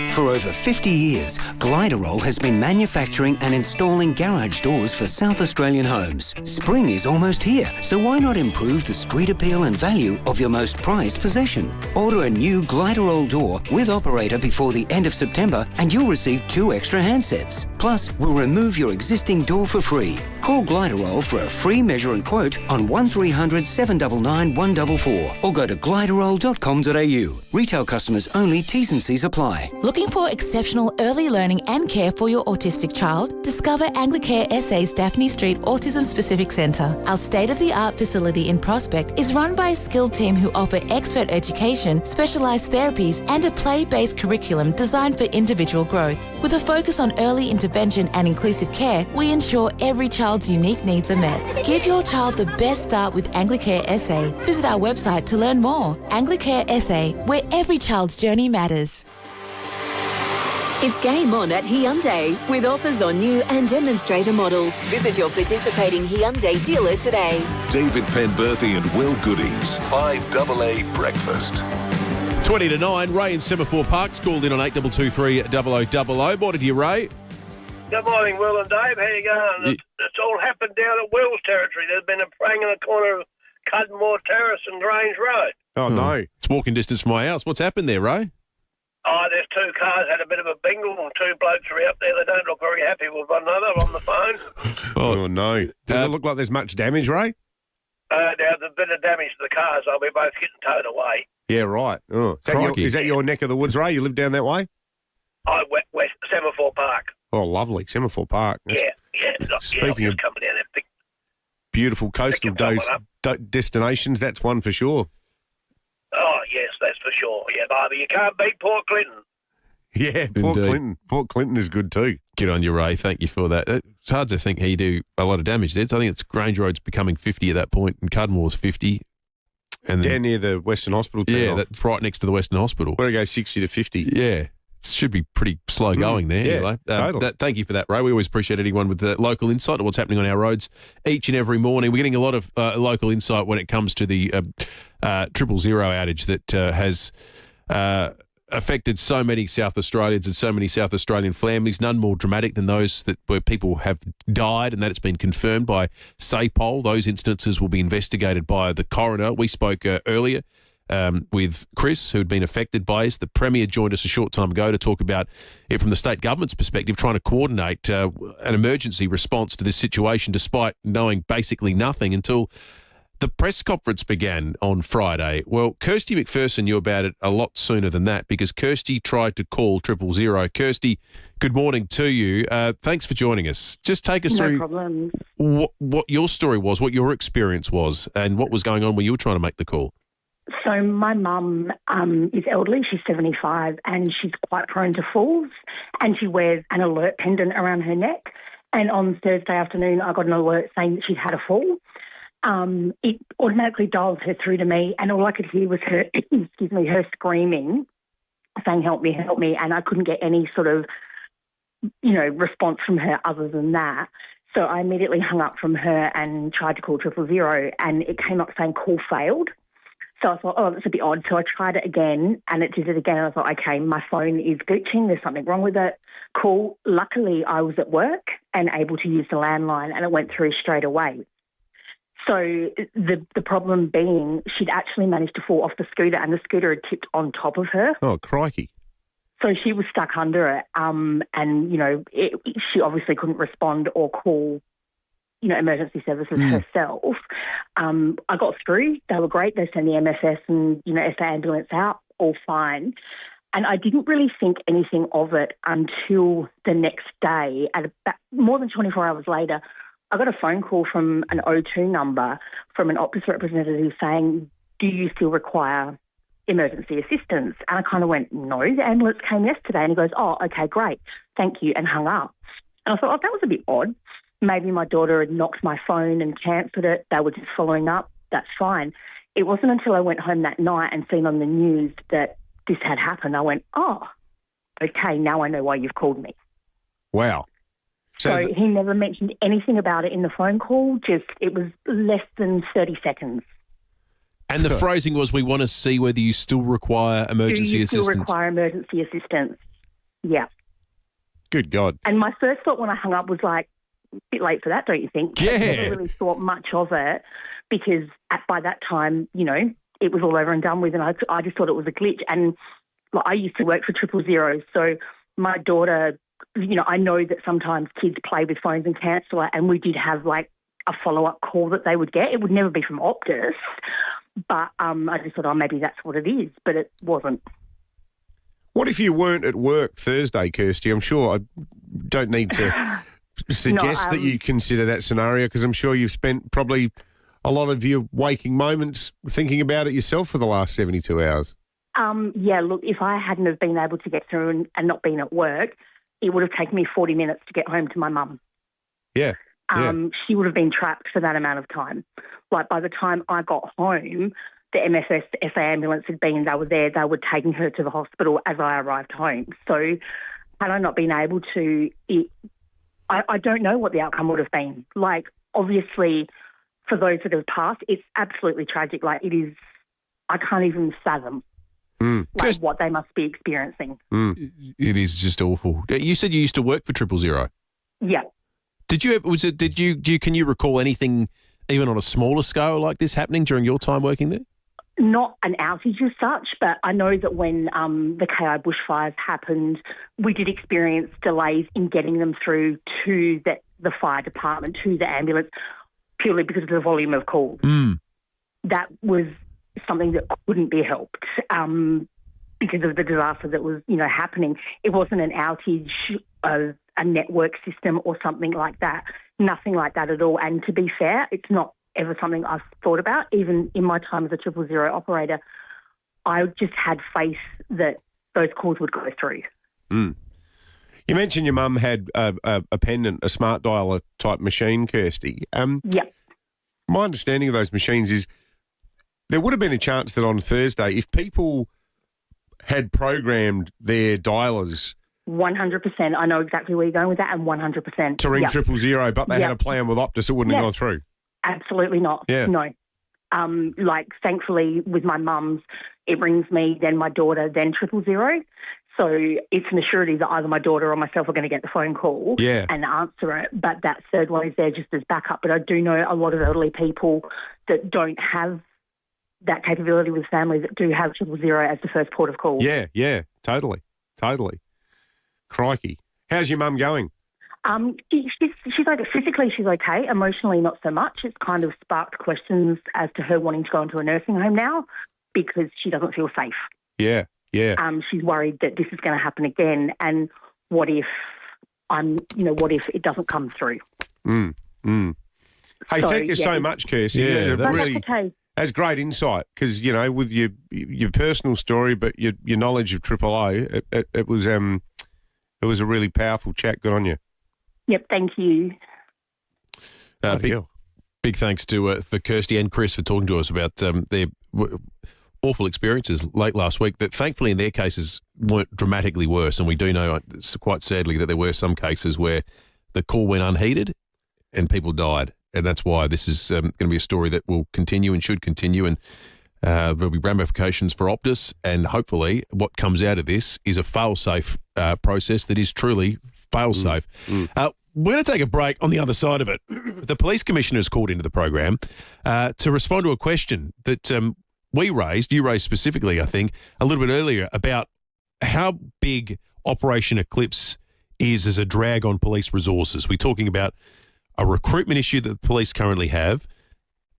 For over 50 years, Gliderol has been manufacturing and installing garage doors for South Australian homes. Spring is almost here, so why not improve the street appeal and value of your most prized possession? Order a new Gliderol door with operator before the end of September and you'll receive 2 extra handsets. Plus, we'll remove your existing door for free. Call Gliderol for a free measure and quote on 1300 799 144 or go to gliderol.com.au. Retail customers only, T's and C's apply. Looking for exceptional early learning and care for your autistic child? Discover Anglicare SA's Daphne Street Autism Specific Centre. Our state-of-the-art facility in Prospect is run by a skilled team who offer expert education, specialised therapies and a play-based curriculum designed for individual growth. With a focus on early intervention and inclusive care, we ensure every child's unique needs are met. Give your child the best start with Anglicare SA. Visit our website to learn more. Anglicare SA, where every child's journey matters. It's game on at Hyundai with offers on new and demonstrator models. Visit your participating Hyundai dealer today. David Penberthy and Will Goodings, 5AA Breakfast. 20 to 9, Ray in Semaphore Park's called in on 8223 0000. Morning to you, Ray. Good morning, Will and Dave. How you going? It's all happened down at Will's territory. There's been a prang in the corner of Cudmore Terrace and Grange Road. Oh, no. It's walking distance from my house. What's happened there, Ray? Oh, there's two cars had a bit of a bingle and two blokes are out there. They don't look very happy with one another on the phone. Oh, no. Does it look like there's much damage, Ray? There's a bit of damage to the cars. They'll be both getting towed away. Yeah, right. Oh. Is that your neck of the woods, Ray? You live down that way? West Semaphore Park. Oh, lovely. Semaphore Park. Yeah. Speaking of coming down there. Beautiful coastal destinations, that's one for sure. Oh, yes, that's for sure. Yeah, Barbie, you can't beat Port Clinton. Yeah, Port Clinton is good too. Good on you, Ray. Thank you for that. It's hard to think how you do a lot of damage there. I think it's Grange Road's becoming 50 at that point, and Cudmore's 50. And down near the Western Hospital. Yeah, that's right next to the Western Hospital. Where it goes 60 to 50. Yeah. It should be pretty slow going there. Yeah, anyway. totally. Thank you for that, Ray. We always appreciate anyone with the local insight on what's happening on our roads each and every morning. We're getting a lot of local insight when it comes to the 000 outage that has affected so many South Australians and so many South Australian families, none more dramatic than those where people have died, and that it's been confirmed by SAPOL. Those instances will be investigated by the coroner. We spoke earlier with Chris, who had been affected by this. The Premier joined us a short time ago to talk about it from the state government's perspective, trying to coordinate an emergency response to this situation despite knowing basically nothing until the press conference began on Friday. Well, Kirsty McPherson knew about it a lot sooner than that because Kirsty tried to call 000. Kirsty, good morning to you. Thanks for joining us. Just take us through what your story was, what your experience was, and what was going on when you were trying to make the call. So my mum is elderly. She's 75 and she's quite prone to falls, and she wears an alert pendant around her neck. And on Thursday afternoon, I got an alert saying that she'd had a fall. It automatically dials her through to me, and all I could hear was her, her screaming, saying, help me, and I couldn't get any sort of, response from her other than that. So I immediately hung up from her and tried to call 000, and it came up saying call failed. So I thought, that's a bit odd. So I tried it again, and it did it again. I thought, okay, my phone is glitching. There's something wrong with it. Cool. Luckily, I was at work and able to use the landline, and it went through straight away. So the problem being she'd actually managed to fall off the scooter, and the scooter had tipped on top of her. Oh, crikey. So she was stuck under it, and, she obviously couldn't respond or call emergency services herself. I got through. They were great. They sent the MSS and, SA ambulance out, all fine. And I didn't really think anything of it until the next day. At about more than 24 hours later, I got a phone call from an O2 number from an Optus representative saying, do you still require emergency assistance? And I kind of went, no, the ambulance came yesterday. And he goes, oh, okay, great. Thank you, and hung up. And I thought, that was a bit odd. Maybe my daughter had knocked my phone and cancelled it. They were just following up. That's fine. It wasn't until I went home that night and seen on the news that this had happened. I went, oh, okay, now I know why you've called me. Wow. So he never mentioned anything about it in the phone call. It was less than 30 seconds. And the phrasing was, we want to see whether you still require emergency assistance. Do you still require emergency assistance? Yeah. Good God. And my first thought when I hung up was like, a bit late for that, don't you think? Yeah. I never really thought much of it because by that time, it was all over and done with, and I just thought it was a glitch. And I used to work for 000, so my daughter, I know that sometimes kids play with phones and cancel it, and we did have like a follow-up call that they would get. It would never be from Optus, but I just thought, maybe that's what it is, but it wasn't. What if you weren't at work Thursday, Kirsty? I'm sure I don't need to suggest that you consider that scenario, because I'm sure you've spent probably a lot of your waking moments thinking about it yourself for the last 72 hours. Yeah, look, if I hadn't have been able to get through and not been at work, it would have taken me 40 minutes to get home to my mum. Yeah. She would have been trapped for that amount of time. Like, by the time I got home, the MSS, SA ambulance had been, they were there, they were taking her to the hospital as I arrived home. So had I not been able to, I don't know what the outcome would have been. Like, obviously, for those that have passed, it's absolutely tragic. Like, it is, I can't even fathom what they must be experiencing. It is just awful. You said you used to work for 000. Yeah. Can you recall anything even on a smaller scale like this happening during your time working there? Not an outage as such, but I know that when the KI bushfires happened, we did experience delays in getting them through to the fire department, to the ambulance, purely because of the volume of calls. That was something that couldn't be helped because of the disaster that was, happening. It wasn't an outage of a network system or something like that. Nothing like that at all. And to be fair, it's not ever something I've thought about. Even in my time as a 000 operator, I just had faith that those calls would go through. You mentioned your mum had a pendant, a smart dialer type machine, Kirsty. Yeah. My understanding of those machines is there would have been a chance that on Thursday, if people had programmed their dialers 100%. I know exactly where you're going with that, and 100%. to ring 000, but they had a plan with Optus, it wouldn't have gone through. Absolutely not. Yeah. No. Thankfully, with my mum's, it rings me, then my daughter, then 000. So it's an assurity that either my daughter or myself are going to get the phone call and answer it. But that third one is there just as backup. But I do know a lot of elderly people that don't have that capability with families that do have 000 as the first port of call. Yeah, totally. Crikey. How's your mum going? She's like, physically she's okay, emotionally not so much. It's kind of sparked questions as to her wanting to go into a nursing home now because she doesn't feel safe. Yeah. She's worried that this is going to happen again, and what if it doesn't come through? Hey, thank you so much, Kirsty. Yeah, that's great insight because, with your personal story, but your knowledge of FIVEAA, it was a really powerful chat. Good on you. Yep, thank you. Big thanks for Kirsty and Chris for talking to us about their awful experiences late last week that thankfully in their cases weren't dramatically worse. And we do know, quite sadly, that there were some cases where the call went unheeded and people died. And that's why this is going to be a story that will continue and should continue. And there'll be ramifications for Optus. And hopefully what comes out of this is a fail-safe process that is truly fail-safe. We're going to take a break. On the other side of it, the police commissioner is called into the program to respond to a question that you raised specifically, I think, a little bit earlier about how big Operation Eclipse is as a drag on police resources. We're talking about a recruitment issue that the police currently have,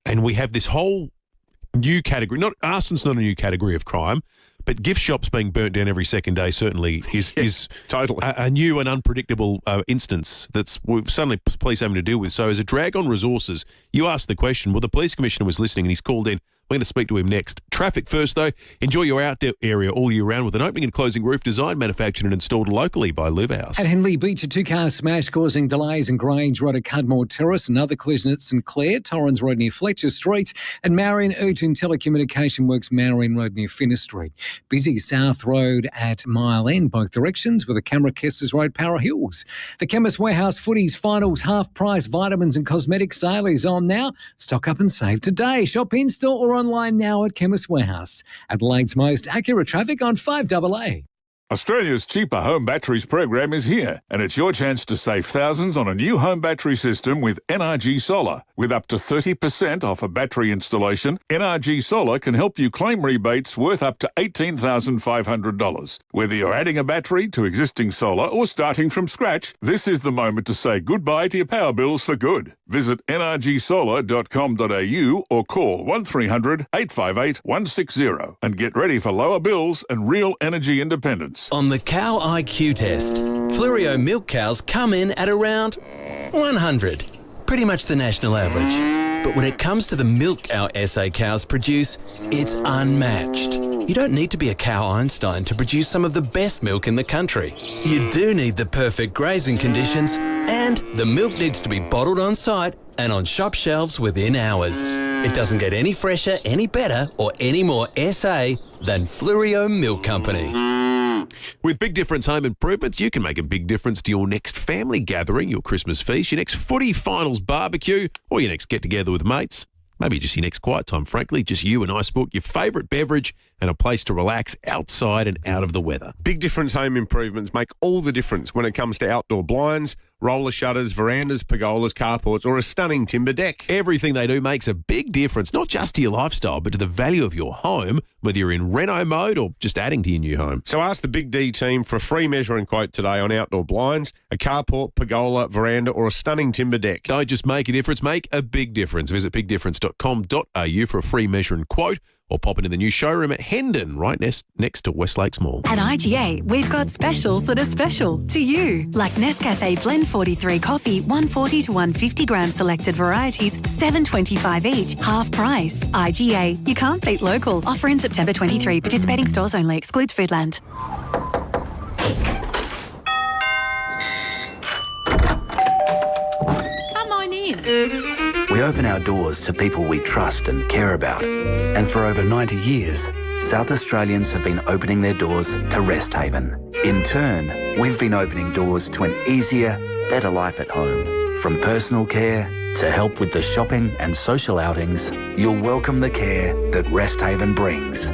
and we have this whole new category. Arson's not a new category of crime, but gift shops being burnt down every second day certainly is totally a new and unpredictable instance that's suddenly police having to deal with. So as a drag on resources, you asked the question. Well, the police commissioner was listening and he's called in. We're going to speak to him next. Traffic first, though. Enjoy your outdoor area all year round with an opening and closing roof designed, manufactured and installed locally by FiveAA. At Henley Beach, a two-car smash causing delays in Grange Road at Cudmore Terrace, another collision at St Clair, Torrens Road near Fletcher Street, and Marion Urgent Telecommunication Works, Marion Road near Finner Street. Busy South Road at Mile End, both directions, with a camera Kessers Road, Para Hills. The Chemist Warehouse Footy's finals half-price vitamins and cosmetic sale is on now. Stock up and save today. Shop in-store or online now at Chemist Warehouse. Adelaide's most accurate traffic on 5AA. Australia's cheaper home batteries program is here, and it's your chance to save thousands on a new home battery system with NRG Solar. With up to 30% off a battery installation, NRG Solar can help you claim rebates worth up to $18,500. Whether you're adding a battery to existing solar or starting from scratch, this is the moment to say goodbye to your power bills for good. Visit nrgsolar.com.au or call 1300 858 160 and get ready for lower bills and real energy independence. On the Cow IQ test, Fluorio milk cows come in at around 100, pretty much the national average. But when it comes to the milk our SA cows produce, it's unmatched. You don't need to be a cow Einstein to produce some of the best milk in the country. You do need the perfect grazing conditions, and the milk needs to be bottled on site and on shop shelves within hours. It doesn't get any fresher, any better, or any more SA than Fluorio Milk Company. With Big Difference Home Improvements, you can make a big difference to your next family gathering, your Christmas feast, your next footy finals barbecue, or your next get-together with mates. Maybe just your next quiet time, frankly. Just you and ice book, your favourite beverage, and a place to relax outside and out of the weather. Big Difference Home Improvements make all the difference when it comes to outdoor blinds, roller shutters, verandas, pergolas, carports, or a stunning timber deck. Everything they do makes a big difference, not just to your lifestyle, but to the value of your home, whether you're in reno mode or just adding to your new home. So ask the Big D team for a free measuring quote today on outdoor blinds, a carport, pergola, veranda, or a stunning timber deck. Don't just make a difference, make a big difference. Visit bigdifference.com.au for a free measuring quote, or pop into the new showroom at Hendon, right next to West Lakes Mall. At IGA, we've got specials that are special to you. Like Nescafe Blend 43 coffee, 140 to 150 gram selected varieties, $7.25 each, half price. IGA, you can't beat local. Offer in September 23. Participating stores only. Excludes Foodland. Come on in. We open our doors to people we trust and care about. And for over 90 years, South Australians have been opening their doors to Rest Haven. In turn, we've been opening doors to an easier, better life at home. From personal care to help with the shopping and social outings, you'll welcome the care that Rest Haven brings.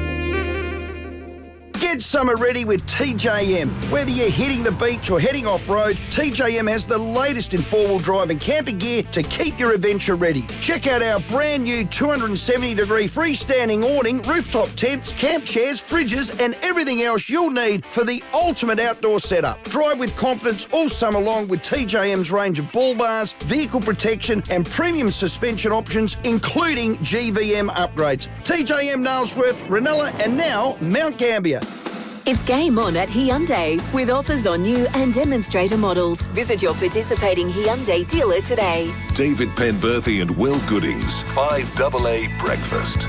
Get summer ready with TJM. Whether you're hitting the beach or heading off-road, TJM has the latest in four-wheel drive and camping gear to keep your adventure ready. Check out our brand new 270-degree freestanding awning, rooftop tents, camp chairs, fridges and everything else you'll need for the ultimate outdoor setup. Drive with confidence all summer long with TJM's range of bull bars, vehicle protection and premium suspension options, including GVM upgrades. TJM Nailsworth, Ranella and now Mount Gambier. It's game on at Hyundai with offers on new and demonstrator models. Visit your participating Hyundai dealer today. David Penberthy and Will Goodings, FiveAA Breakfast.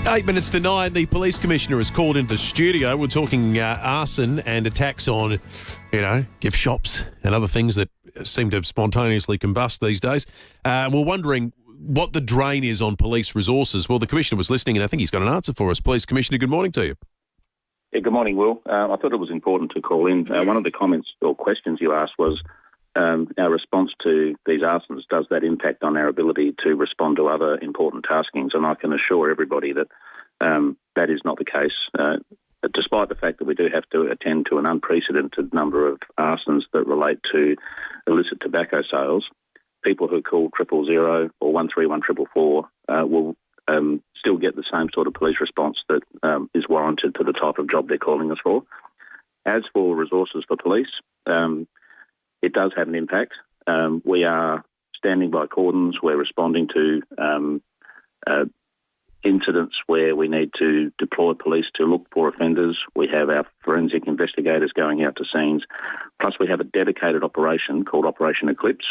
8 minutes to 9, the police commissioner is called into the studio. We're talking arson and attacks on, gift shops and other things that seem to spontaneously combust these days. We're wondering what the drain is on police resources. Well, the Commissioner was listening and I think he's got an answer for us. Please, Commissioner, good morning to you. Yeah, good morning, Will. I thought it was important to call in. One of the comments or questions you asked was our response to these arsons, does that impact on our ability to respond to other important taskings? And I can assure everybody that that is not the case. Despite the fact that we do have to attend to an unprecedented number of arsons that relate to illicit tobacco sales, people who call 000 or 131 444 will still get the same sort of police response that is warranted for the type of job they're calling us for. As for resources for police, it does have an impact. We are standing by cordons. We're responding to incidents where we need to deploy police to look for offenders. We have our forensic investigators going out to scenes. Plus, we have a dedicated operation called Operation Eclipse,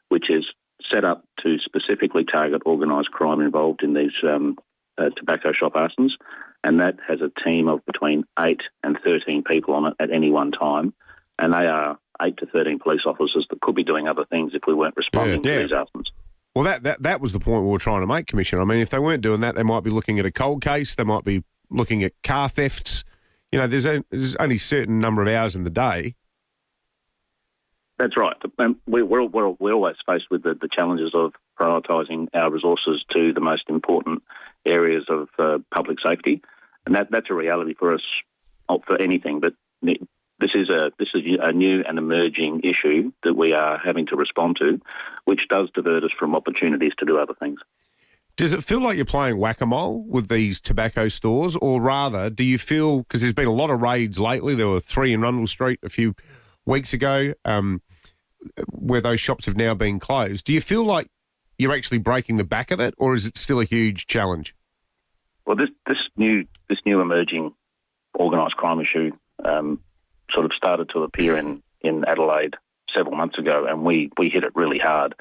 which is set up to specifically target organised crime involved in these tobacco shop arsons. And that has a team of between 8 and 13 people on it at any one time. And they are 8 to 13 police officers that could be doing other things if we weren't responding to these arsons. Well, that was the point we were trying to make, Commissioner. I mean, if they weren't doing that, they might be looking at a cold case. They might be looking at car thefts. There's only a certain number of hours in the day. That's right. We're always faced with the challenges of prioritising our resources to the most important areas of public safety, and that's a reality for us, not for anything. But this is a new and emerging issue that we are having to respond to, which does divert us from opportunities to do other things. Does it feel like you're playing whack-a-mole with these tobacco stores, or rather, do you feel, because there's been a lot of raids lately, there were 3 in Rundle Street a few weeks ago, where those shops have now been closed. Do you feel like you're actually breaking the back of it, or is it still a huge challenge? Well, this new emerging organised crime issue sort of started to appear in Adelaide several months ago, and we hit it really hard,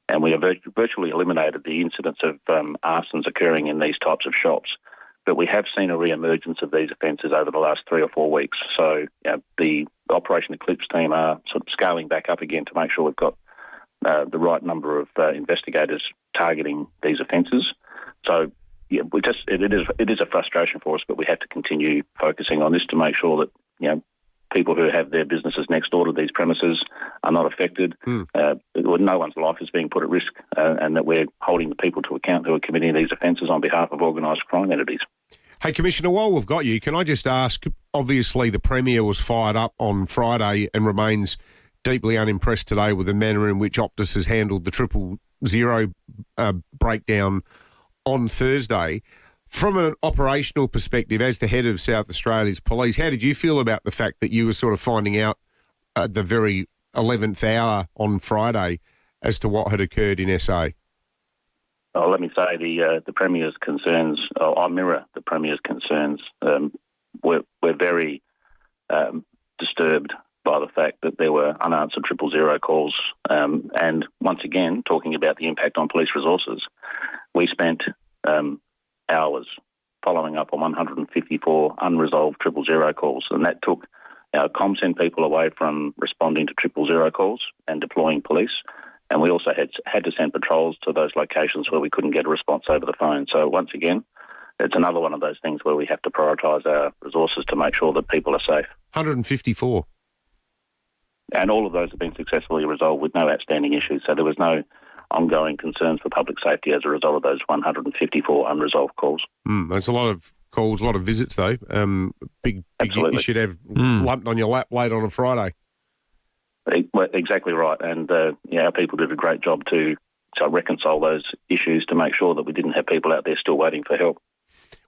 and we have virtually eliminated the incidence of arsons occurring in these types of shops. But we have seen a re-emergence of these offences over the last 3 or 4 weeks. So the Operation Eclipse team are sort of scaling back up again to make sure we've got the right number of investigators targeting these offences. So, it is a frustration for us, but we have to continue focusing on this to make sure that people who have their businesses next door to these premises are not affected. No one's life is being put at risk, and that we're holding the people to account who are committing these offences on behalf of organised crime entities. Hey, Commissioner, while we've got you, can I just ask, obviously the Premier was fired up on Friday and remains deeply unimpressed today with the manner in which Optus has handled the 000 breakdown on Thursday. From an operational perspective, as the head of South Australia's police, how did you feel about the fact that you were sort of finding out at the very 11th hour on Friday as to what had occurred in SA? Oh, let me say the Premier's concerns, I mirror the Premier's concerns. We're very disturbed by the fact that there were unanswered 000 calls. And once again, talking about the impact on police resources, we spent hours following up on 154 unresolved 000 calls, and that took our ComSend people away from responding to 000 calls and deploying police. And we also had to send patrols to those locations where we couldn't get a response over the phone. So once again, it's another one of those things where we have to prioritise our resources to make sure that people are safe. 154. And all of those have been successfully resolved with no outstanding issues. So there was no ongoing concerns for public safety as a result of those 154 unresolved calls. There's a lot of calls, a lot of visits though. Big Absolutely. You should have lumped on your lap late on a Friday. Exactly right. And our people did a great job to reconcile those issues to make sure that we didn't have people out there still waiting for help.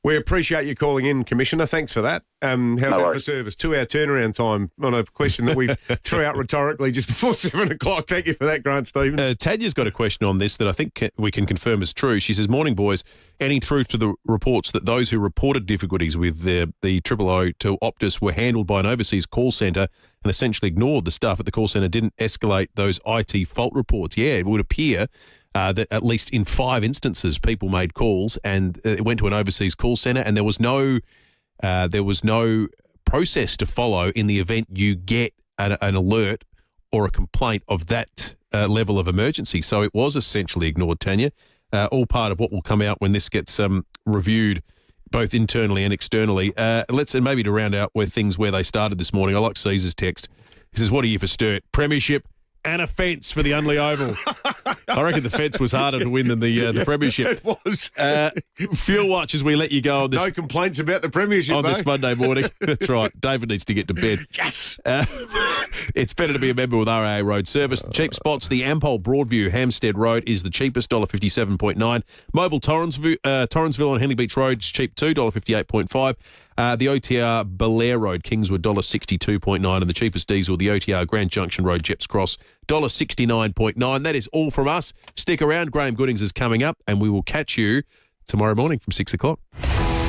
We appreciate you calling in, Commissioner. Thanks for that. How's that for service? 2-hour turnaround time on a question that we threw out rhetorically just before 7 o'clock. Thank you for that, Grant Stevens. Tanya's got a question on this that I think we can confirm is true. She says, morning, boys. Any truth to the reports that those who reported difficulties with the 000 to Optus were handled by an overseas call centre and essentially ignored the staff at the call centre, didn't escalate those IT fault reports? Yeah, it would appear that at least in 5 instances, people made calls and it went to an overseas call centre, and there was no process to follow in the event you get an alert or a complaint of that level of emergency. So it was essentially ignored, Tanya. All part of what will come out when this gets reviewed, both internally and externally. Let's maybe to round out where they started this morning. I like Caesar's text. He says, "What are you for Sturt? Premiership and a fence for the Unley Oval." I reckon the fence was harder to win than the premiership. It was. Fuel watch as we let you go on this. No complaints about the premiership on this Monday morning. That's right. David needs to get to bed. Yes. It's better to be a member with RAA Road Service. The cheap spots, the Ampol Broadview Hampstead Road is the cheapest, $1.57.9. Mobile Torrensville on Henley Beach Road is cheap too, $1.58.5. The OTR Belair Road, Kingswood, $1.62.9, and the cheapest diesel, the OTR Grand Junction Road, Jeps Cross, $1.69.9. That is all from us. Stick around. Graham Goodings is coming up, and we will catch you tomorrow morning from 6 o'clock.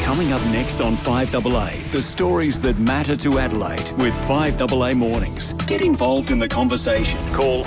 Coming up next on 5AA, the stories that matter to Adelaide with 5AA Mornings. Get involved in the conversation. Call